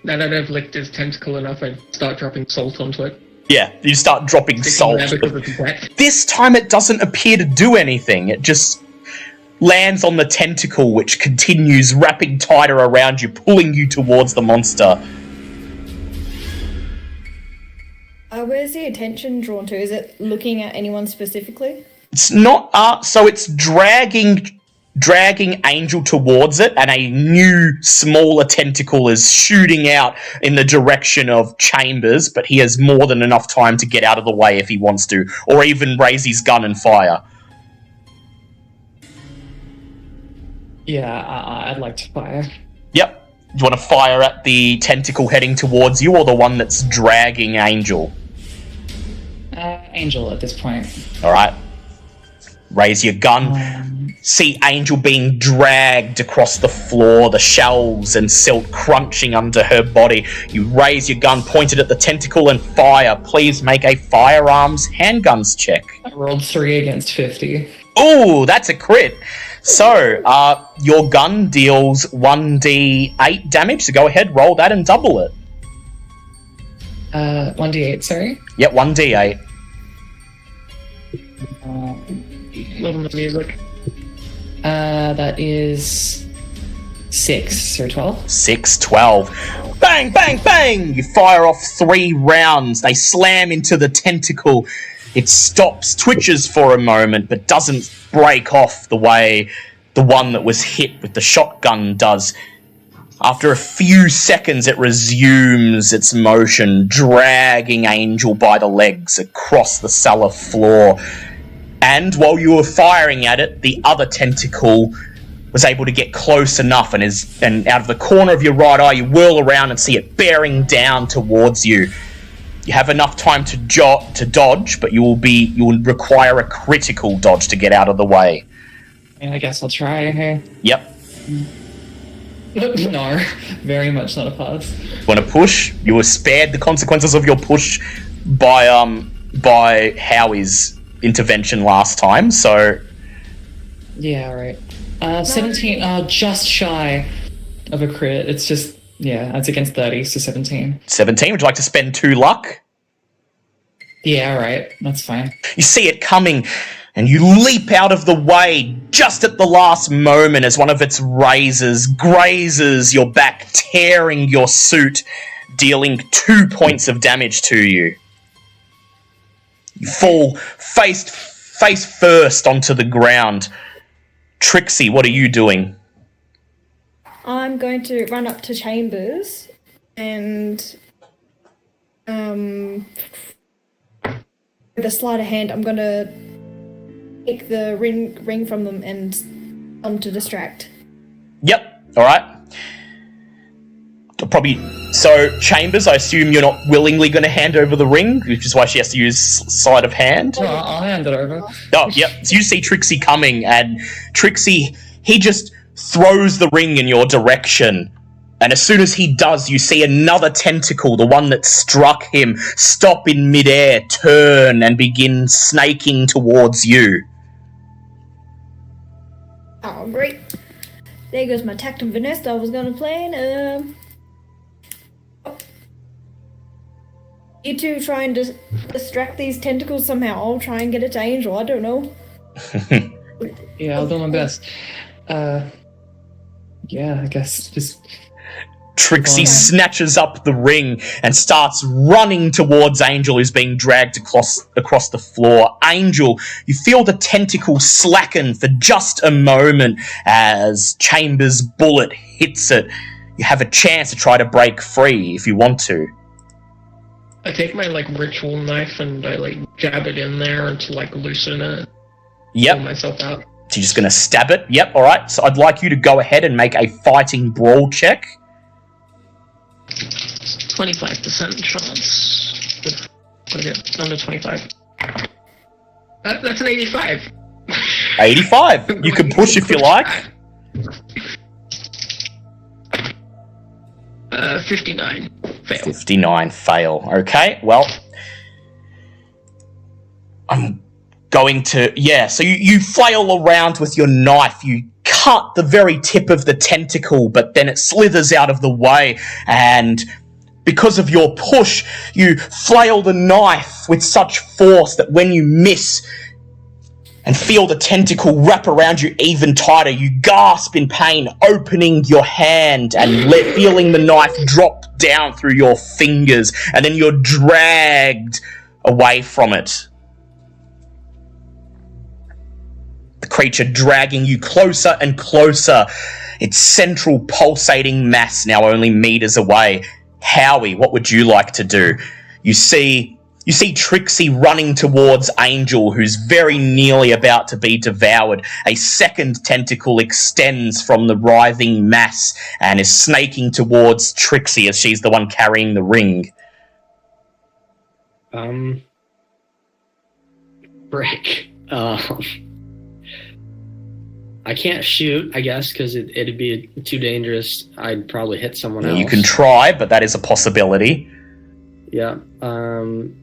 Speaker 3: Now that I've licked his tentacle enough, I start dropping salt onto it.
Speaker 1: Yeah, you start dropping salt. This time it doesn't appear to do anything. It just lands on the tentacle, which continues wrapping tighter around you, pulling you towards the monster.
Speaker 4: Where's the attention drawn to? Is it looking at anyone specifically?
Speaker 1: It's not, so it's dragging Angel towards it, and a new, smaller tentacle is shooting out in the direction of Chambers, but he has more than enough time to get out of the way if he wants to, or even raise his gun and fire.
Speaker 2: Yeah, I'd like to fire.
Speaker 1: Yep. Do you want to fire at the tentacle heading towards you, or the one that's dragging Angel?
Speaker 2: Angel at this point.
Speaker 1: Alright. Raise your gun. See Angel being dragged across the floor, the shells and silt crunching under her body. You raise your gun, point it at the tentacle, and fire. Please make a firearms handguns check.
Speaker 2: I rolled 3 against 50.
Speaker 1: Ooh, that's a crit. So, your gun deals 1d8 damage, so go ahead, roll that and double it.
Speaker 2: 1d8, sorry?
Speaker 1: Yep, 1d8.
Speaker 3: Love the music.
Speaker 2: That is 6 or 12.
Speaker 1: 6, 12. Bang, bang, bang! You fire off 3 rounds. They slam into the tentacle. It stops, twitches for a moment, but doesn't break off the way the one that was hit with the shotgun does. After a few seconds, it resumes its motion, dragging Angel by the legs across the cellar floor. And while you were firing at it, the other tentacle was able to get close enough, and out of the corner of your right eye, you whirl around and see it bearing down towards you. You have enough time to dodge, but you will require a critical dodge to get out of the way.
Speaker 2: Yeah, I guess I'll try. Hey.
Speaker 1: Yep.
Speaker 2: No, very much not a pass.
Speaker 1: Want to push? You were spared the consequences of your push by Howie's intervention last time, so...
Speaker 2: Yeah, right. 17, just shy of a crit. It's just, yeah, it's against 30, so 17.
Speaker 1: 17, would you like to spend 2 luck?
Speaker 2: Yeah, right, that's fine.
Speaker 1: You see it coming, and you leap out of the way just at the last moment as one of its razors grazes your back, tearing your suit, dealing 2 points of damage to you. You fall face first onto the ground. Trixie, what are you doing?
Speaker 4: I'm going to run up to Chambers and with a sleight of hand, I'm going to take the ring from them and to distract.
Speaker 1: Yep. All right. So Chambers, I assume you're not willingly going to hand over the ring, which is why she has to use sleight of hand.
Speaker 2: Oh, I'll hand it over.
Speaker 1: Oh, yep. So you see Trixie coming, and Trixie, he just throws the ring in your direction. And as soon as he does, you see another tentacle, the one that struck him, stop in midair, turn, and begin snaking towards you.
Speaker 4: Oh, great. There goes my tact and finesse I was going to play. You two try and distract these tentacles somehow. I'll try and get it to Angel. I don't know.
Speaker 2: Yeah, I'll do my best. Yeah, I guess just...
Speaker 1: Trixie snatches up the ring and starts running towards Angel, who's being dragged across the floor. Angel, you feel the tentacle slacken for just a moment as Chambers' bullet hits it. You have a chance to try to break free if you want to.
Speaker 3: I take my ritual knife and I jab it in there to loosen it.
Speaker 1: Yep.
Speaker 3: Pull myself out.
Speaker 1: So you're just going to stab it? Yep, alright. So I'd like you to go ahead and make a fighting brawl check.
Speaker 3: 25% chance. What is it? Under 25. That's an 85.
Speaker 1: 85. You can push if you like.
Speaker 3: 59. Fail.
Speaker 1: 59 fail. Okay, well, I'm going to... Yeah, so you flail around with your knife. You cut the very tip of the tentacle, but then it slithers out of the way, and because of your push, you flail the knife with such force that when you miss and feel the tentacle wrap around you even tighter, you gasp in pain, opening your hand and feeling the knife drop down through your fingers, and then you're dragged away from it. The creature dragging you closer and closer, its central pulsating mass now only meters away. Howie, what would you like to do? You see Trixie running towards Angel, who's very nearly about to be devoured. A second tentacle extends from the writhing mass and is snaking towards Trixie as she's the one carrying the ring.
Speaker 5: Brick. I can't shoot, I guess, because it'd be too dangerous. I'd probably hit someone else.
Speaker 1: You can try, but that is a possibility.
Speaker 5: Yeah. And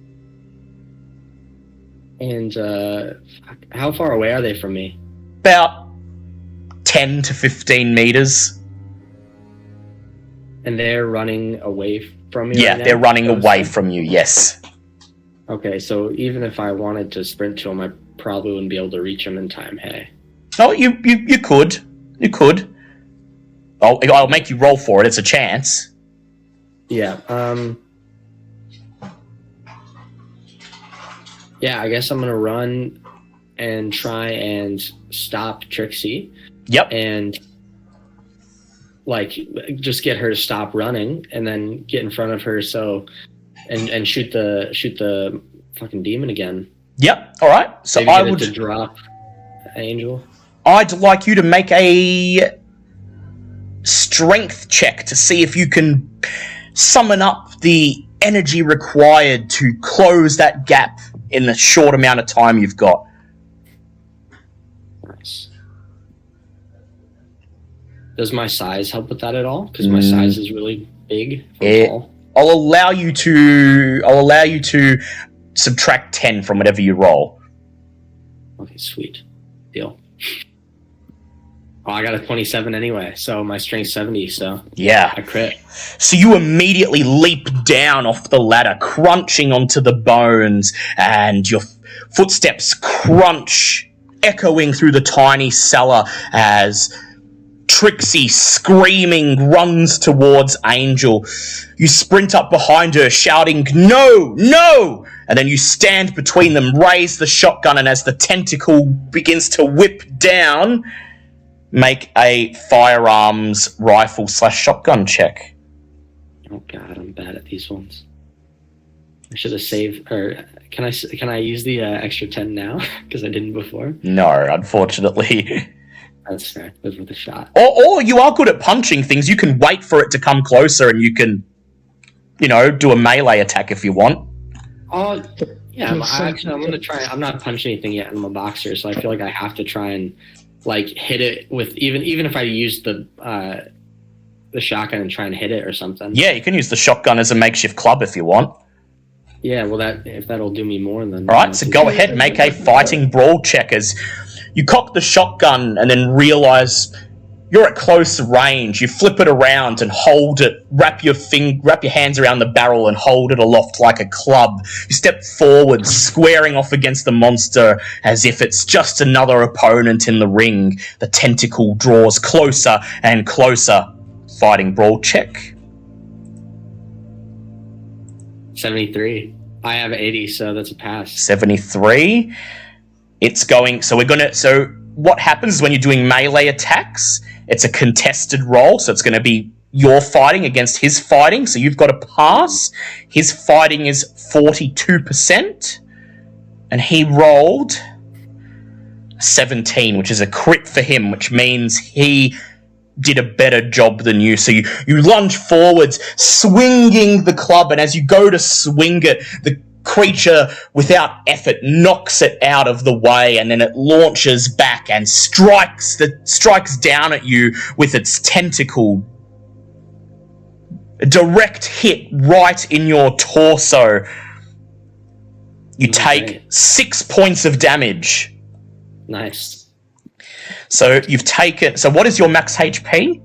Speaker 5: how far away are they from me?
Speaker 1: About 10 to 15 meters.
Speaker 5: And they're running away from me?
Speaker 1: Yeah,
Speaker 5: right now?
Speaker 1: they're running away from you, yes.
Speaker 5: Okay, so even if I wanted to sprint to them, I probably wouldn't be able to reach them in time, hey?
Speaker 1: Oh, you could. You could. I'll make you roll for it. It's a chance.
Speaker 5: Yeah, yeah, I guess I'm gonna run and try and stop Trixie.
Speaker 1: Yep.
Speaker 5: And just get her to stop running, and then get in front of her and shoot the fucking demon again.
Speaker 1: Yep. All right. So
Speaker 5: maybe
Speaker 1: I
Speaker 5: get
Speaker 1: would
Speaker 5: it to drop Angel.
Speaker 1: I'd like you to make a strength check to see if you can summon up the energy required to close that gap in the short amount of time you've got.
Speaker 5: Nice. Does my size help with that at all? Because my size is really big.
Speaker 1: I'll allow you to subtract 10 from whatever you roll.
Speaker 5: Okay, sweet. Deal. Oh, I got a 27 anyway, so my strength's 70, so
Speaker 1: yeah.
Speaker 5: I crit.
Speaker 1: So you immediately leap down off the ladder, crunching onto the bones, and your footsteps crunch, echoing through the tiny cellar as Trixie, screaming, runs towards Angel. You sprint up behind her, shouting, "No! No!" And then you stand between them, raise the shotgun, and as the tentacle begins to whip down, make a firearms rifle/shotgun check.
Speaker 6: Oh god, I'm bad at these ones. I should have saved. Or can I use the extra 10 now? Because I didn't before.
Speaker 1: No, unfortunately.
Speaker 6: That's fair. Live with a shot.
Speaker 1: Or you are good at punching things. You can wait for it to come closer, and you can, do a melee attack if you want.
Speaker 6: Oh, yeah. I'm gonna try. I'm not punching anything yet. I'm a boxer, so I feel like I have to try and hit it with even if I use the shotgun and try and hit it or something.
Speaker 1: Yeah, you can use the shotgun as a makeshift club if you want.
Speaker 6: Yeah, well, if that'll do me more than.
Speaker 1: All right, so go ahead, make a fighting brawl check as you cock the shotgun and then realize you're at close range. You flip it around and hold it, wrap your hands around the barrel and hold it aloft like a club. You step forward, squaring off against the monster as if it's just another opponent in the ring. The tentacle draws closer and closer. Fighting brawl check.
Speaker 6: 73. I have 80, so that's a pass.
Speaker 1: 73. It's going... So what happens is when you're doing melee attacks, it's a contested roll, so it's going to be your fighting against his fighting, so you've got to pass. His fighting is 42%, and he rolled 17, which is a crit for him, which means he did a better job than you. So you lunge forwards, swinging the club, and as you go to swing it, the creature, without effort, knocks it out of the way, and then it launches back and strikes down at you with its tentacle. A direct hit right in your torso. You take 6 points of damage.
Speaker 6: Nice.
Speaker 1: So you've taken... So what is your max HP?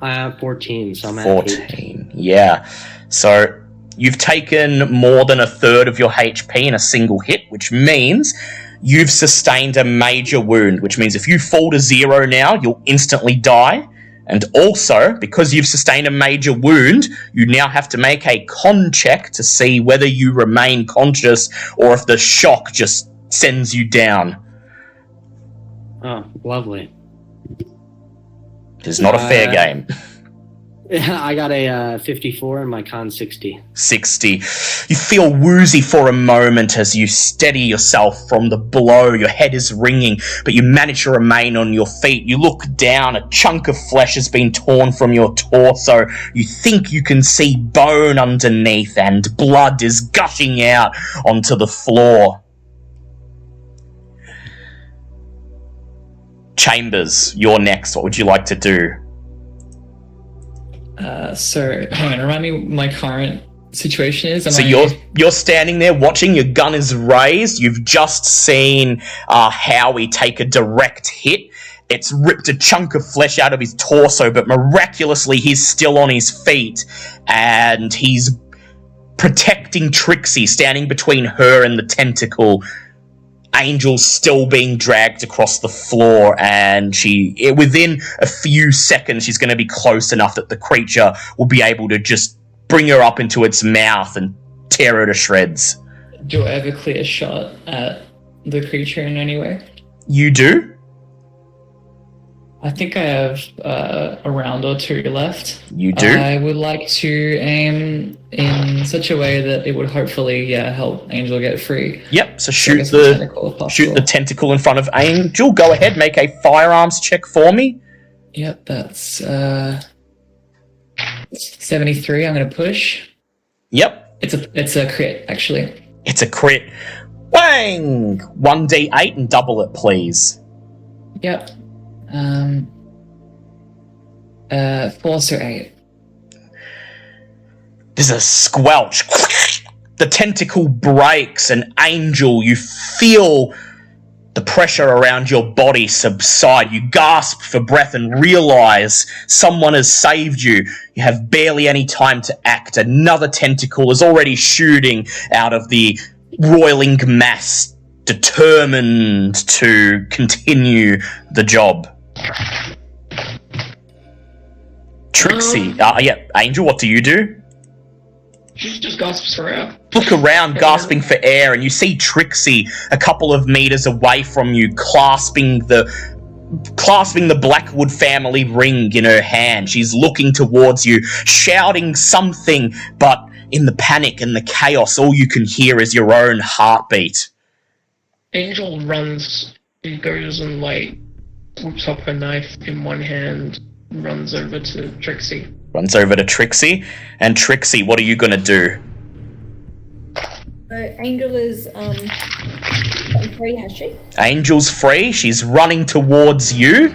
Speaker 6: I have 14, so I'm at
Speaker 1: 14, yeah. So you've taken more than a third of your HP in a single hit, which means you've sustained a major wound, which means if you fall to 0 now, you'll instantly die. And also, because you've sustained a major wound, you now have to make a con check to see whether you remain conscious or if the shock just sends you down.
Speaker 6: Oh, lovely.
Speaker 1: It's not a fair game.
Speaker 6: I got a 54 and my con 60.
Speaker 1: 60. You feel woozy for a moment as you steady yourself from the blow. Your head is ringing, but you manage to remain on your feet. You look down. A chunk of flesh has been torn from your torso. You think you can see bone underneath, and blood is gushing out onto the floor. Chambers, you're next. What would you like to do?
Speaker 2: So, hang on, remind me what my current situation is.
Speaker 1: You're standing there watching, your gun is raised, you've just seen Howie take a direct hit. It's ripped a chunk of flesh out of his torso, but miraculously he's still on his feet, and he's protecting Trixie, standing between her and the tentacle. Angel's still being dragged across the floor, and within a few seconds, she's going to be close enough that the creature will be able to just bring her up into its mouth and tear her to shreds.
Speaker 2: Do I have a clear shot at the creature in any way?
Speaker 1: You do?
Speaker 2: I think I have a round or two left.
Speaker 1: You do?
Speaker 2: I would like to aim in such a way that it would hopefully help Angel get free.
Speaker 1: Yep, so shoot the tentacle in front of Angel. Go ahead, make a firearms check for me.
Speaker 2: Yep, that's 73. I'm going to push.
Speaker 1: Yep.
Speaker 2: It's a crit, actually.
Speaker 1: It's a crit. Bang! 1d8 and double it, please.
Speaker 2: Yep. 4 to 8.
Speaker 1: There's a squelch. The tentacle breaks, and Angel, you feel the pressure around your body subside. You gasp for breath and realize someone has saved you. You have barely any time to act. Another tentacle is already shooting out of the roiling mass, determined to continue the job. Trixie, Angel, what do you do?
Speaker 3: She just gasps for air.
Speaker 1: Look around, gasping for air, and you see Trixie a couple of meters away from you, clasping the clasping the Blackwood family ring in her hand. She's looking towards you, shouting something, but in the panic and the chaos, all you can hear is your own heartbeat.
Speaker 3: Angel runs, she goes and, like, whips up her knife in one hand, runs over to Trixie.
Speaker 1: Runs over to Trixie. And Trixie, what are you going to do?
Speaker 4: So Angel is free, has she?
Speaker 1: Angel's free. She's running towards you.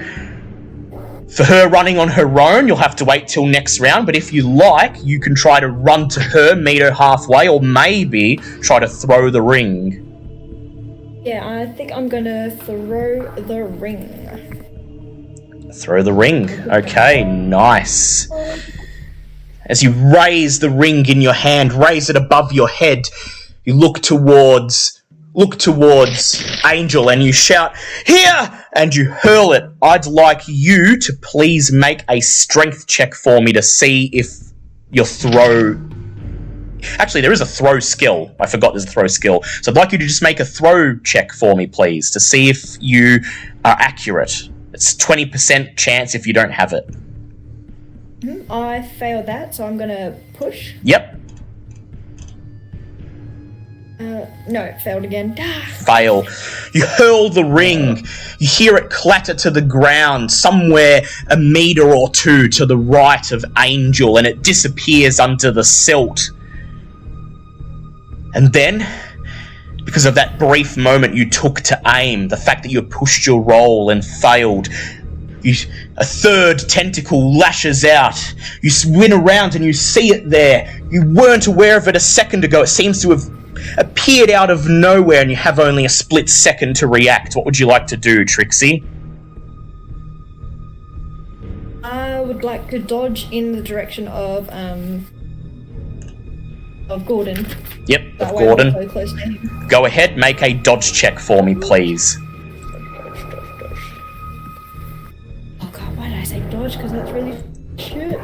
Speaker 1: For her running on her own, you'll have to wait till next round, but if you like, you can try to run to her, meet her halfway, or maybe try to throw the ring.
Speaker 4: Yeah, I think I'm gonna throw the ring.
Speaker 1: Throw the ring. Okay, nice. As you raise the ring in your hand, raise it above your head, you look towards Angel and you shout, "Here!" and you hurl it. I'd like you to please make a strength check for me to see if your throw... Actually, there is a throw skill. I forgot there's a throw skill. So I'd like you to just make a throw check for me, please, to see if you are accurate. It's 20% chance if you don't have it.
Speaker 4: I failed that, so I'm gonna push.
Speaker 1: Yep.
Speaker 4: No, failed again.
Speaker 1: Fail. You hurl the ring. You hear it clatter to the ground somewhere a meter or two to the right of Angel, and it disappears under the silt. And then, because of that brief moment you took to aim, the fact that you pushed your roll and failed, a third tentacle lashes out. You spin around and you see it there. You weren't aware of it a second ago. It seems to have appeared out of nowhere, and you have only a split second to react. What would you like to do, Trixie?
Speaker 4: I would like to dodge in the direction of Gordon.
Speaker 1: Yep,
Speaker 4: That
Speaker 1: of
Speaker 4: way
Speaker 1: Gordon.
Speaker 4: I'm so close to him.
Speaker 1: Go ahead, make a dodge check for me, please.
Speaker 4: Oh god, why did I say dodge? Because that's really shit.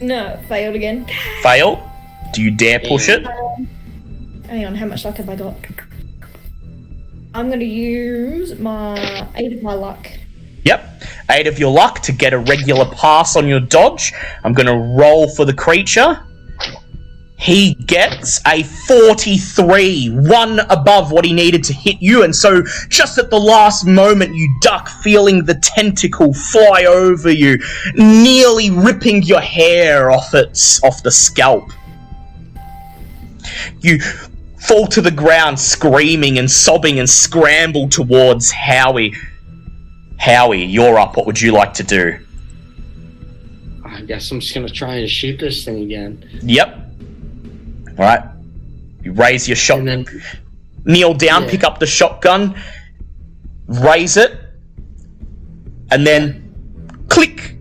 Speaker 4: No, failed again.
Speaker 1: Fail. Do you dare push it?
Speaker 4: Hang on, how much luck have I got? I'm going to use my 8 of my luck.
Speaker 1: Yep. 8 of your luck to get a regular pass on your dodge. I'm going to roll for the creature. He gets a 43, one above what he needed to hit you, and so just at the last moment you duck, feeling the tentacle fly over you, nearly ripping your hair off the scalp. You fall to the ground screaming and sobbing and scramble towards Howie. Howie, you're up. What would you like to do?
Speaker 6: I guess I'm just gonna try and shoot this thing again.
Speaker 1: Yep. Alright. You raise your shot.
Speaker 6: And then
Speaker 1: kneel down, pick up the shotgun, raise it, and then click.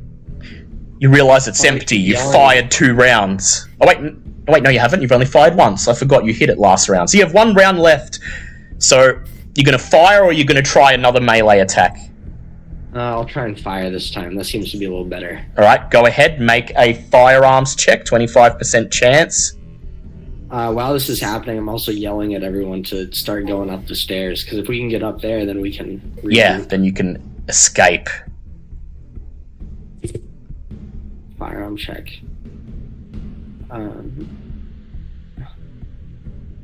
Speaker 1: You realise it's empty. You fired 2 rounds. Oh wait, no you haven't. You've only fired once. I forgot you hit it last round. So you have 1 round left. So you're going to fire, or you're going to try another melee attack?
Speaker 6: I'll try and fire this time. That seems to be a little better.
Speaker 1: Alright, go ahead. Make a firearms check. 25% chance.
Speaker 6: While this is happening, I'm also yelling at everyone to start going up the stairs, because if we can get up there, then we can regroup.
Speaker 1: Yeah, then you can escape.
Speaker 6: Firearm check.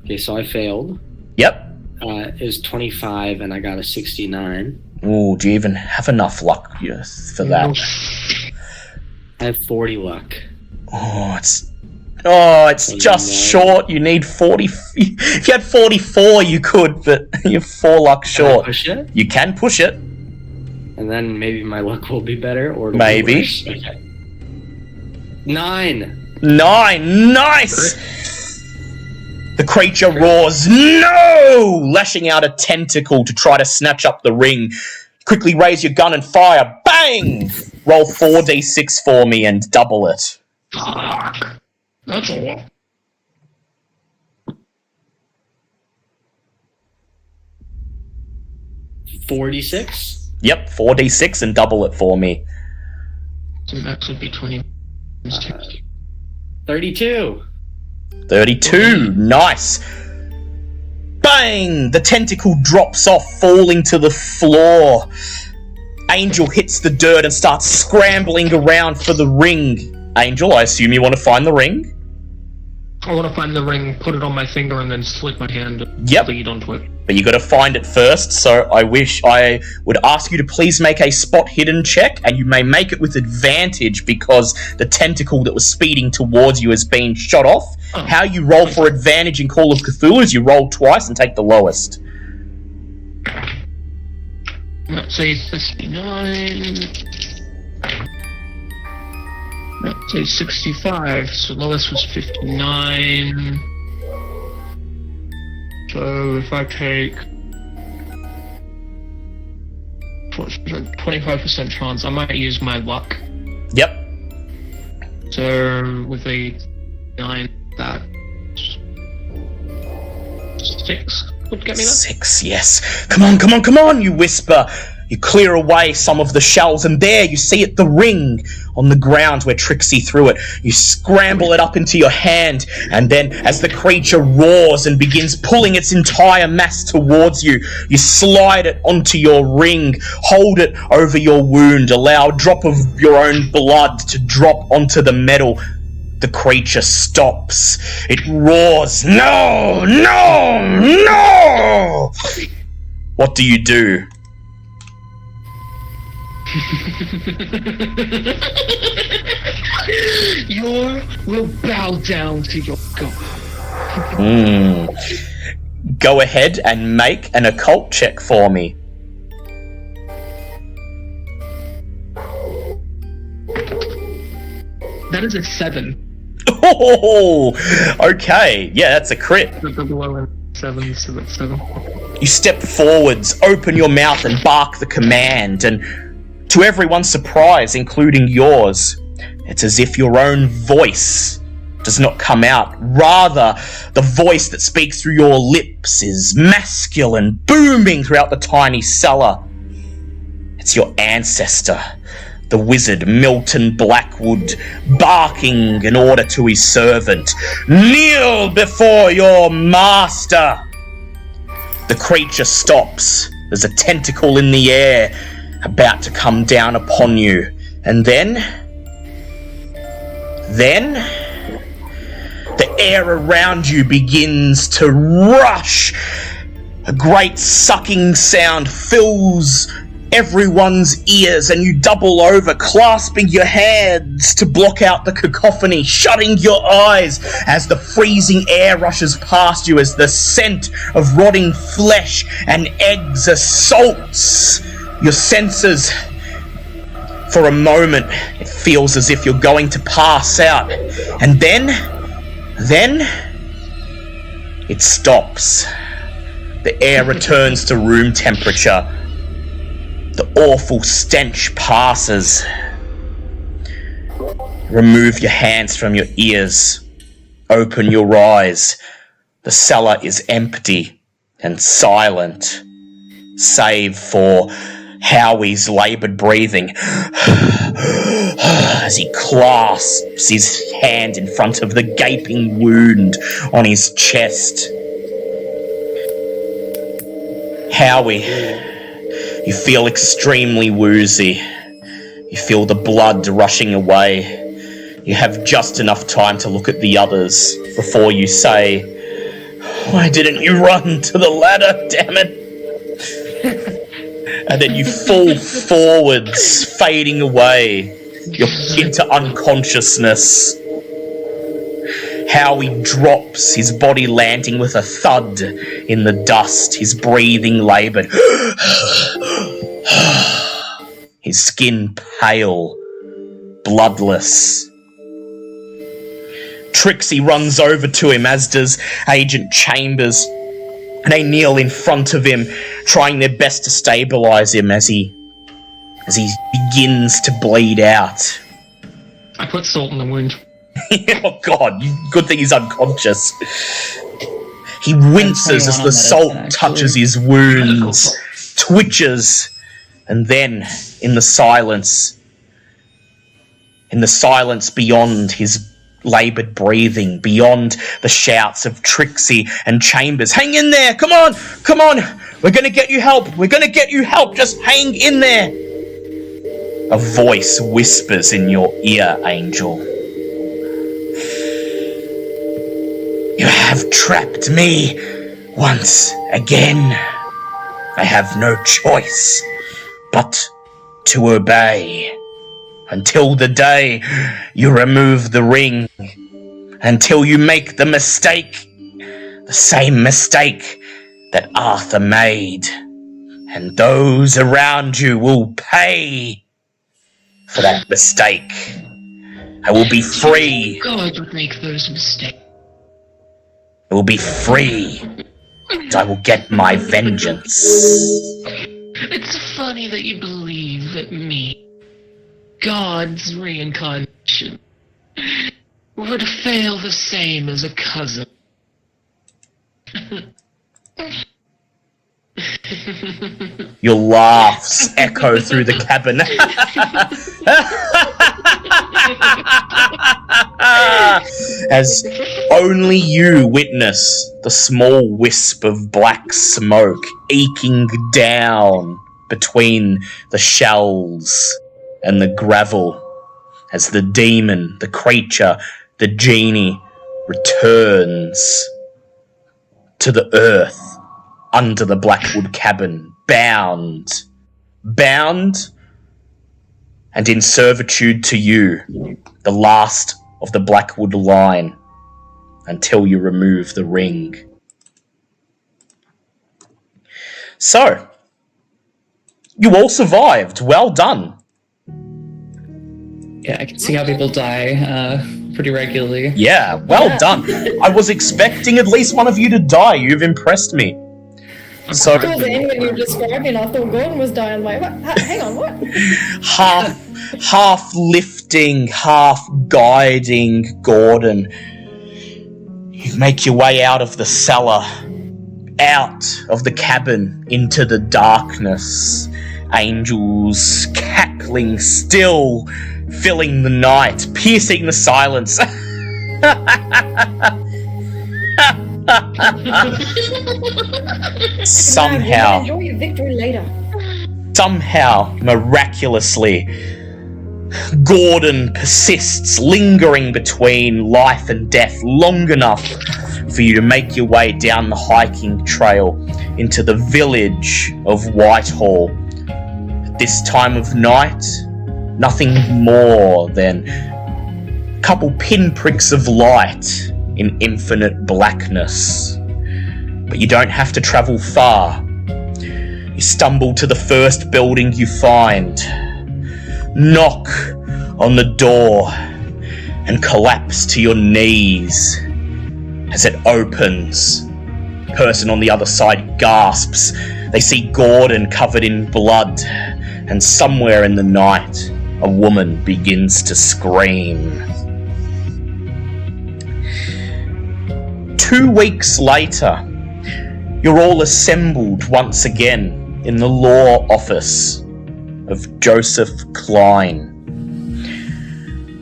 Speaker 6: Okay, so I failed.
Speaker 1: Yep.
Speaker 6: It was 25, and I got a 69.
Speaker 1: Ooh, do you even have enough luck for that?
Speaker 6: I have 40 luck.
Speaker 1: It's just short. You need 40. If you had 44, you could, but you're 4 luck short.
Speaker 6: Can I push it?
Speaker 1: You can push it.
Speaker 6: And then maybe my luck will be better, or it'll
Speaker 1: Maybe.
Speaker 6: be worse. Okay. 9.
Speaker 1: 9. Nice. The creature roars, "No!" lashing out a tentacle to try to snatch up the ring. Quickly raise your gun and fire. Bang! Roll 4d6 for me and double it.
Speaker 3: Fuck. That's a lot.
Speaker 6: $46.
Speaker 1: Yep, 4d6 and double it for me.
Speaker 3: So max would be 20.
Speaker 6: 32.
Speaker 1: 32. Nice. Bang! The tentacle drops off, falling to the floor. Angel hits the dirt and starts scrambling around for the ring. Angel, I assume you want to find the ring?
Speaker 3: I want to find the ring, put it on my finger, and then slip my hand and bleed onto it.
Speaker 1: But you got to find it first, so I would ask you to please make a spot hidden check, and you may make it with advantage because the tentacle that was speeding towards you has been shot off. Oh. How you roll for advantage in Call of Cthulhu is you roll twice and take the lowest.
Speaker 3: Let's say 59. Let's say 65, so lowest was 59. So if I take 25% chance, I might use my luck.
Speaker 1: Yep.
Speaker 3: So with a 9, that's 6 would get me that.
Speaker 1: 6, yes. Come on, you whisper. You clear away some of the shells, and there you see it, the ring on the ground where Trixie threw it. You scramble it up into your hand, and then as the creature roars and begins pulling its entire mass towards you, you slide it onto your ring, hold it over your wound, allow a drop of your own blood to drop onto the metal. The creature stops. It roars, "No! No! No!" What do you do?
Speaker 3: You will bow down to your god.
Speaker 1: Go ahead and make an occult check for me.
Speaker 3: That is a 7.
Speaker 1: Oh, okay. Yeah, that's a crit.
Speaker 3: The below and 7, so that's 7.
Speaker 1: You step forwards, open your mouth and bark the command, and to everyone's surprise, including yours, it's as if your own voice does not come out. Rather, the voice that speaks through your lips is masculine, booming throughout the tiny cellar. It's your ancestor, the wizard Milton Blackwood, barking an order to his servant. "Kneel before your master!" The creature stops. There's a tentacle in the air, about to come down upon you. And then the air around you begins to rush. A great sucking sound fills everyone's ears, and you double over, clasping your hands to block out the cacophony, shutting your eyes as the freezing air rushes past you, as the scent of rotting flesh and eggs assaults your senses. For a moment, it feels as if you're going to pass out. And then it stops. The air returns to room temperature. The awful stench passes. Remove your hands from your ears. Open your eyes. The cellar is empty and silent, save for Howie's laboured breathing as he clasps his hand in front of the gaping wound on his chest. Howie, you feel extremely woozy. You feel the blood rushing away. You have just enough time to look at the others before you say, "Why didn't you run to the ladder, damn it?" And then you fall forwards, fading away. You're into unconsciousness. Howie drops, his body landing with a thud in the dust, his breathing laboured. His skin pale, bloodless. Trixie runs over to him, as does Agent Chambers. They kneel in front of him, trying their best to stabilise him as he begins to bleed out.
Speaker 3: I put salt in the wound.
Speaker 1: Oh God, good thing he's unconscious. He winces as the salt touches his wounds, twitches, and then in the silence beyond his laboured breathing beyond the shouts of Trixie and Chambers. Hang in there! Come on! Come on! We're going to get you help! We're going to get you help! Just hang in there! A voice whispers in your ear, Angel. You have trapped me once again. I have no choice but to obey. Until the day you remove the ring. Until you make the mistake. The same mistake that Arthur made. And those around you will pay for that mistake. I will be free.
Speaker 3: God would make those mistakes.
Speaker 1: I will be free. And I will get my vengeance.
Speaker 3: It's funny that you believe that me, God's reincarnation, would fail the same as a cousin.
Speaker 1: Your laughs echo through the cabin. As only you witness the small wisp of black smoke eking down between the shells and the gravel as the demon, the creature, the genie returns to the earth under the Blackwood cabin, bound and in servitude to you, the last of the Blackwood line, until you remove the ring. So, you all survived. Well done.
Speaker 2: Yeah, I can see how people die pretty regularly.
Speaker 1: Yeah, well done. I was expecting at least one of you to die. You've impressed me. So,
Speaker 4: Because then when you were describing, I thought Gordon was dying. Like, what? Hang on, what?
Speaker 1: half lifting, half guiding Gordon, you make your way out of the cellar, out of the cabin, into the darkness. Angels cackling still, filling the night, piercing the silence. Somehow,
Speaker 4: Enjoy your victory later.
Speaker 1: Somehow, miraculously, Gordon persists, lingering between life and death long enough for you to make your way down the hiking trail into the village of Whitehall. At this time of night, nothing more than a couple pinpricks of light in infinite blackness. But you don't have to travel far. You stumble to the first building you find, knock on the door, and collapse to your knees. As it opens, the person on the other side gasps. They see Gordon covered in blood, and somewhere in the night, a woman begins to scream. 2 weeks later, you're all assembled once again in the law office of Joseph Klein.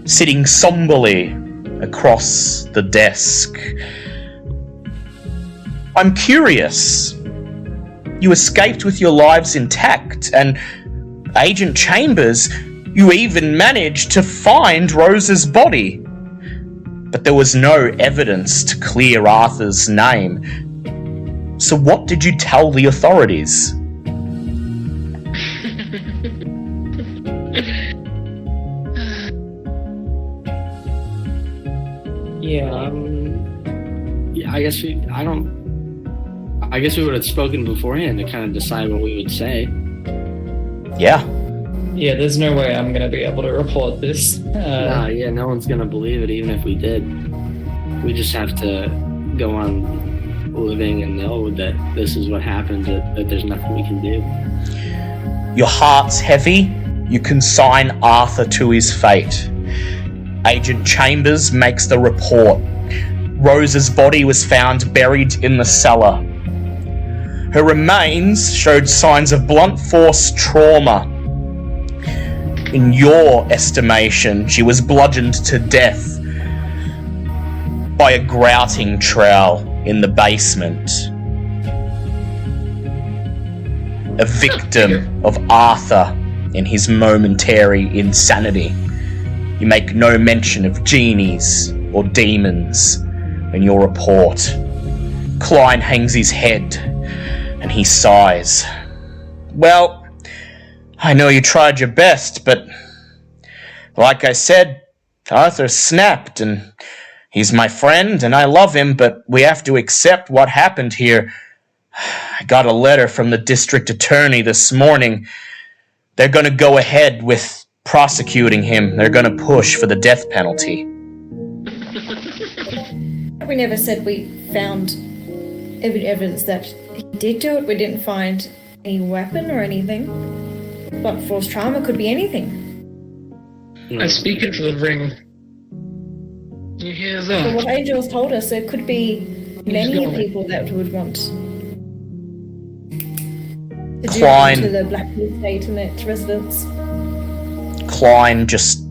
Speaker 1: Sitting somberly across the desk. I'm curious. You escaped with your lives intact, and Agent Chambers, you even managed to find Rose's body. But there was no evidence to clear Arthur's name. So what did you tell the authorities?
Speaker 6: I guess we would have spoken beforehand to kind of decide what we would say.
Speaker 1: Yeah.
Speaker 2: Yeah, there's no way I'm gonna be able to report this.
Speaker 6: No one's gonna believe it, even if we did. We just have to go on living and know that this is what happened, that there's nothing we can do.
Speaker 1: Your heart's heavy. You consign Arthur to his fate. Agent Chambers makes the report. Rose's body was found buried in the cellar. Her remains showed signs of blunt force trauma. In your estimation, she was bludgeoned to death by a grouting trowel in the basement. A victim of Arthur in his momentary insanity. You make no mention of genies or demons in your report. Klein hangs his head and he sighs. Well, I know you tried your best, but like I said, Arthur snapped, and he's my friend and I love him, but we have to accept what happened here. I got a letter from the district attorney this morning. They're going to go ahead with prosecuting him. They're going to push for the death penalty.
Speaker 4: We never said we found any evidence that he did do it. We didn't find any weapon or anything. But forced trauma could be anything.
Speaker 3: I speak into the ring. You hear
Speaker 4: So
Speaker 3: that?
Speaker 4: what Angel's told us, there could be many people that would want to do
Speaker 1: Klein.
Speaker 4: to the Blackwood estate and its residents.
Speaker 1: Klein just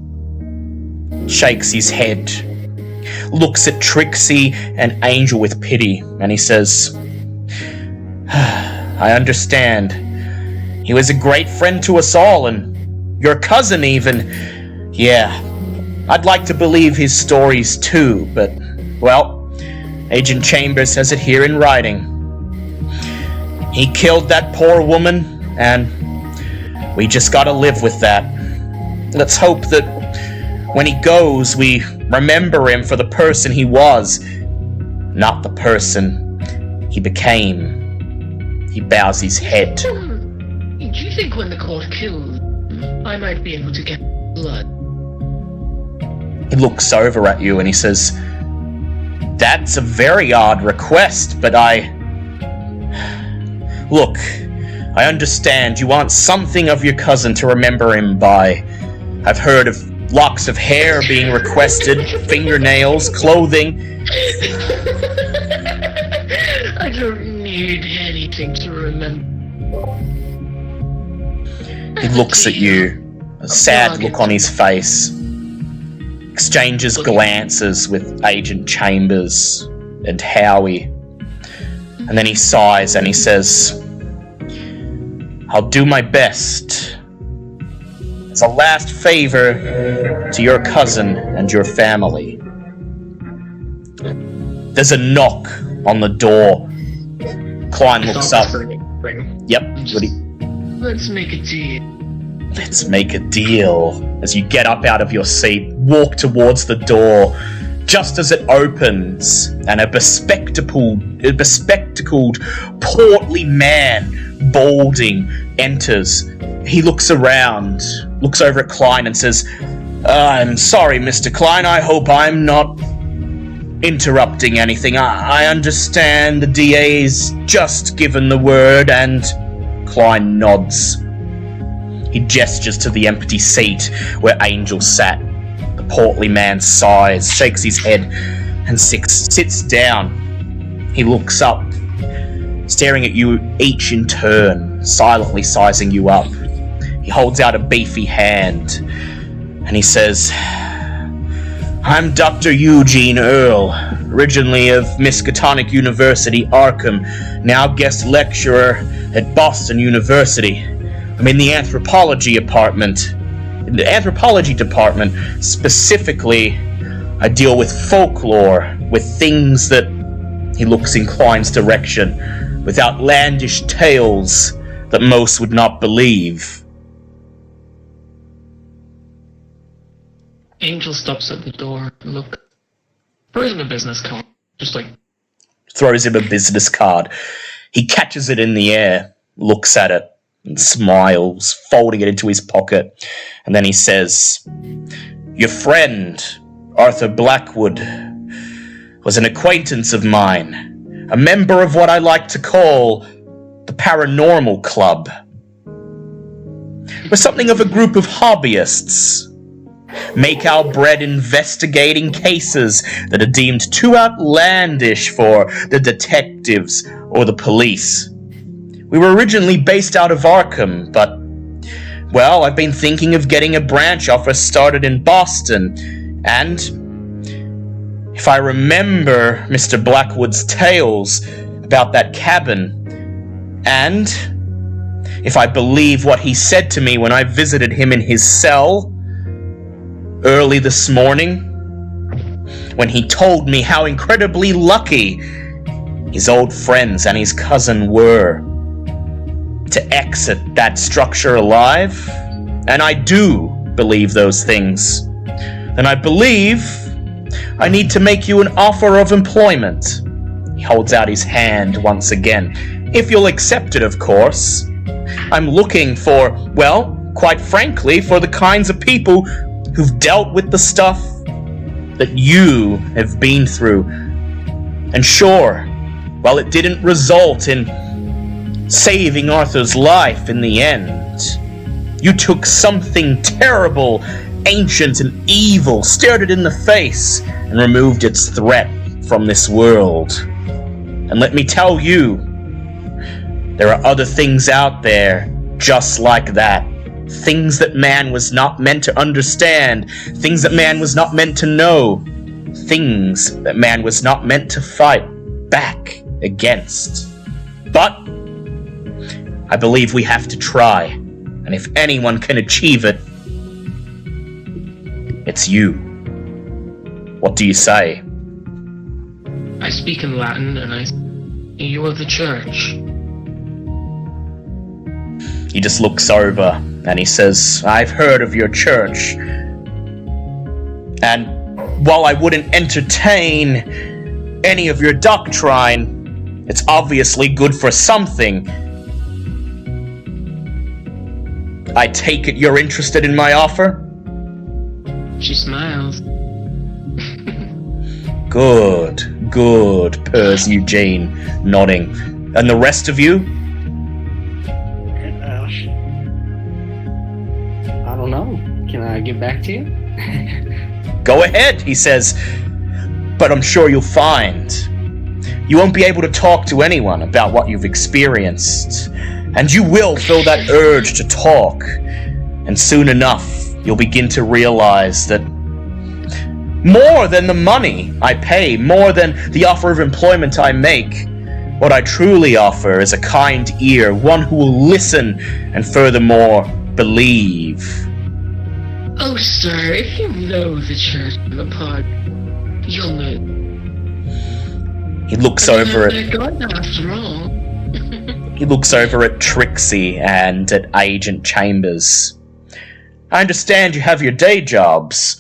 Speaker 1: shakes his head, looks at Trixie and Angel with pity, and he says, I understand. He was a great friend to us all, and your cousin even. Yeah, I'd like to believe his stories too, but, well, Agent Chambers has it here in writing. He killed that poor woman, and we just gotta live with that. Let's hope that when he goes, we remember him for the person he was, not the person he became. He bows his head.
Speaker 3: Do you think when the court kills, I might be able to get blood?
Speaker 1: He looks over at you and he says, That's a very odd request, but Look, I understand you want something of your cousin to remember him by. I've heard of locks of hair being requested, fingernails, clothing.
Speaker 3: I don't need anything to remember.
Speaker 1: He looks at you, a sad look on his face, exchanges glances with Agent Chambers and Howie, and then he sighs and he says, I'll do my best. As a last favor to your cousin and your family. There's a knock on the door. Klein looks up. Yep.
Speaker 3: Let's make a deal.
Speaker 1: Let's make a deal. As you get up out of your seat, walk towards the door, just as it opens, and a bespectacled, portly man, balding, enters. He looks around, looks over at Klein and says, I'm sorry, Mr. Klein, I hope I'm not interrupting anything. I understand the DA's just given the word, and Klein nods. He gestures to the empty seat where Angel sat. The portly man sighs, shakes his head, and sits down. He looks up, staring at you each in turn, silently sizing you up. He holds out a beefy hand, and he says, I'm Dr. Eugene Earle, originally of Miskatonic University, Arkham, now guest lecturer at Boston University. I'm in the anthropology department. In the anthropology department, specifically, I deal with folklore, with things that, he looks in Klein's direction, with outlandish tales that most would not believe.
Speaker 3: Angel stops at the door and look. Throws him a business card. Just like.
Speaker 1: Throws him a business card. He catches it in the air, looks at it, and smiles, folding it into his pocket. And then he says, Your friend, Arthur Blackwood, was an acquaintance of mine, a member of what I like to call the Paranormal Club. We're something of a group of hobbyists. Make our bread investigating cases that are deemed too outlandish for the detectives or the police. We were originally based out of Arkham, but, well, I've been thinking of getting a branch office started in Boston, and if I remember Mr. Blackwood's tales about that cabin, and if I believe what he said to me when I visited him in his cell early this morning, when he told me how incredibly lucky his old friends and his cousin were to exit that structure alive, and I do believe those things, then I believe I need to make you an offer of employment. He holds out his hand once again. If you'll accept it, of course. I'm looking for, well, quite frankly, for the kinds of people who've dealt with the stuff that you have been through. And sure, while it didn't result in saving Arthur's life in the end, you took something terrible, ancient and evil, stared it in the face, and removed its threat from this world. And let me tell you, there are other things out there just like that. Things that man was not meant to understand. Things that man was not meant to know. Things that man was not meant to fight back against. But I believe we have to try. And if anyone can achieve it, it's you. What do you say?
Speaker 3: I speak in Latin, and you are the church.
Speaker 1: He just looks over and he says, I've heard of your church. And while I wouldn't entertain any of your doctrine, it's obviously good for something. I take it you're interested in my offer?
Speaker 3: She smiles.
Speaker 1: Good, purrs Eugene, nodding. And the rest of you?
Speaker 6: I don't know. Can I get back to you?
Speaker 1: Go ahead, he says. But I'm sure you'll find you won't be able to talk to anyone about what you've experienced. And you will feel that urge to talk. And soon enough, you'll begin to realize that more than the money I pay, more than the offer of employment I make, what I truly offer is a kind ear, one who will listen and furthermore believe.
Speaker 3: Oh, sir, if you know the church and the pod, you'll know.
Speaker 1: He looks over at...
Speaker 3: God, after all.
Speaker 1: He looks over at Trixie and at Agent Chambers. I understand you have your day jobs.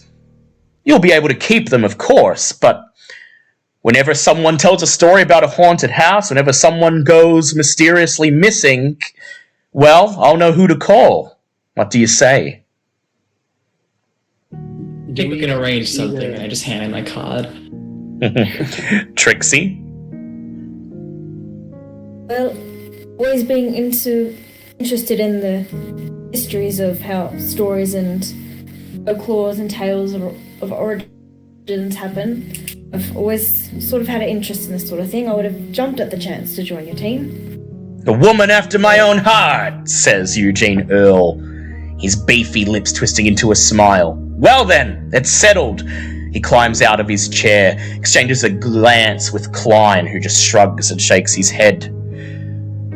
Speaker 1: You'll be able to keep them, of course, but whenever someone tells a story about a haunted house, whenever someone goes mysteriously missing, well, I'll know who to call. What do you say?
Speaker 2: I think we can arrange something, and I just hand him my card.
Speaker 1: Trixie?
Speaker 4: Well, always being interested in the histories of how stories and folklores and tales of origins happen. I've always sort of had an interest in this sort of thing. I would have jumped at the chance to join your team.
Speaker 1: A woman after my own heart, says Eugene Earle, his beefy lips twisting into a smile. Well then, it's settled. He climbs out of his chair, exchanges a glance with Klein, who just shrugs and shakes his head.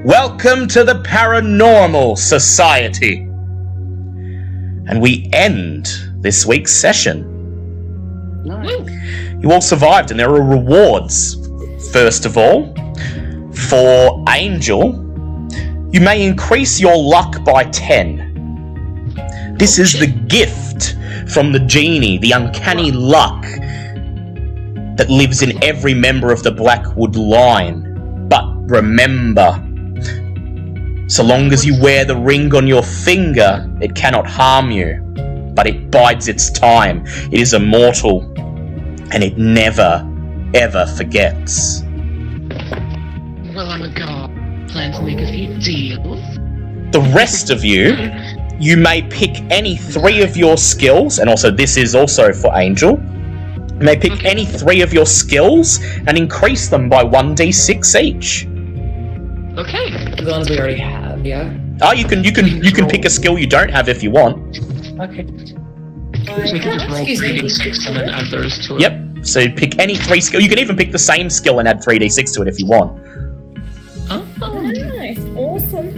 Speaker 1: Welcome to the Paranormal Society. And we end this week's session.
Speaker 6: Nice.
Speaker 1: You all survived, and there are rewards. First of all, for Angel, you may increase your luck by 10. This is the gift from the genie, the uncanny luck that lives in every member of the Blackwood line. But remember, so long as you wear the ring on your finger, it cannot harm you. But it bides its time. It is immortal. And it never, ever forgets.
Speaker 3: Well, I'm a god. Plan to make a few deals.
Speaker 1: The rest of you, you may pick any 3 of your skills, and also this is also for Angel. You may pick any 3 of your skills and increase them by 1d6 each.
Speaker 3: Okay.
Speaker 2: The ones we already have, yeah?
Speaker 1: Oh, you can pick a skill you don't have if you want.
Speaker 2: Okay.
Speaker 3: So we can just roll 3d6 and then add those to it.
Speaker 1: Yep. So pick any 3 skill. You can even pick the same skill and add 3d6 to it if you want.
Speaker 3: Oh.
Speaker 4: Nice. Awesome.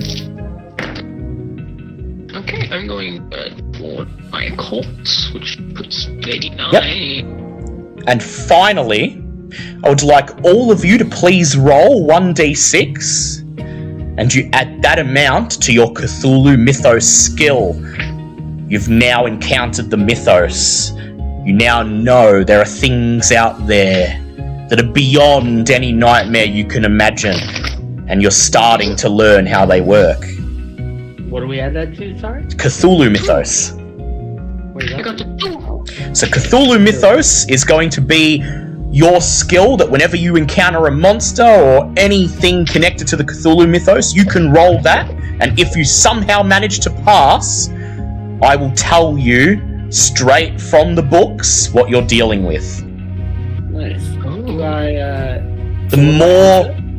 Speaker 3: Okay, I'm going for my occult, which puts 89.
Speaker 1: Yep. And finally, I would like all of you to please roll 1d6, and you add that amount to your Cthulhu Mythos skill. You've now encountered the Mythos. You now know there are things out there that are beyond any nightmare you can imagine, and you're starting to learn how they work.
Speaker 6: What do we add that to, sorry?
Speaker 1: Cthulhu Mythos.
Speaker 6: What is
Speaker 3: I
Speaker 6: that?
Speaker 3: got the
Speaker 1: So Cthulhu Mythos is going to be your skill that whenever you encounter a monster or anything connected to the Cthulhu Mythos, you can roll that, and if you somehow manage to pass, I will tell you straight from the books what you're dealing with.
Speaker 6: Nice. Do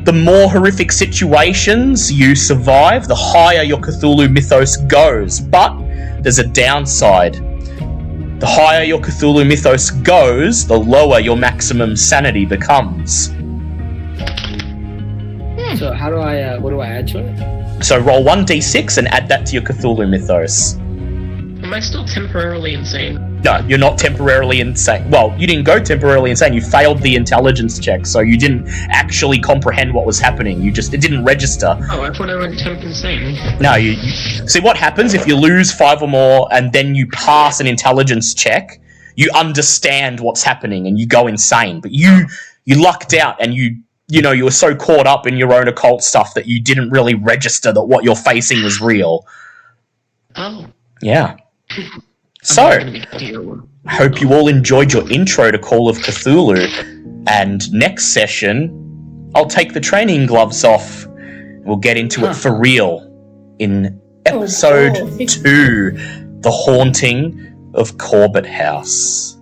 Speaker 1: The more horrific situations you survive, the higher your Cthulhu Mythos goes. But there's a downside. The higher your Cthulhu Mythos goes, the lower your maximum sanity becomes.
Speaker 6: So how do I, what do I add to it?
Speaker 1: So roll 1d6 and add that to your Cthulhu Mythos.
Speaker 3: Am I still temporarily insane?
Speaker 1: No, you're not temporarily insane. Well, you didn't go temporarily insane. You failed the intelligence check, so you didn't actually comprehend what was happening. It didn't register.
Speaker 3: Oh, I thought I went temp insane.
Speaker 1: No, you see what happens if you lose 5 or more and then you pass an intelligence check. You understand what's happening and you go insane. But you lucked out and you were so caught up in your own occult stuff that you didn't really register that what you're facing was real.
Speaker 3: Oh.
Speaker 1: Yeah. So, I hope you all enjoyed your intro to Call of Cthulhu, and next session, I'll take the training gloves off. We'll get into it for real in episode 2, The Haunting of Corbett House.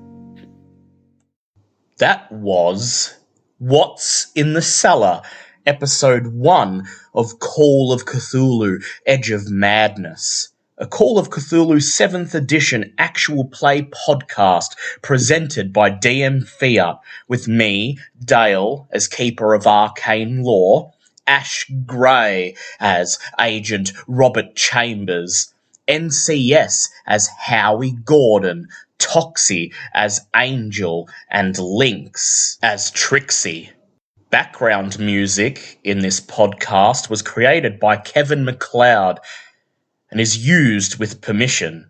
Speaker 1: That was What's in the Cellar, episode 1 of Call of Cthulhu, Edge of Madness. A Call of Cthulhu 7th edition actual play podcast presented by DM Fiat with me, Dale, as Keeper of Arcane Lore, Ash Gray as Agent Robert Chambers, NCS as Howie Gordon, Toxie as Angel, and Lynx as Trixie. Background music in this podcast was created by Kevin MacLeod and is used with permission.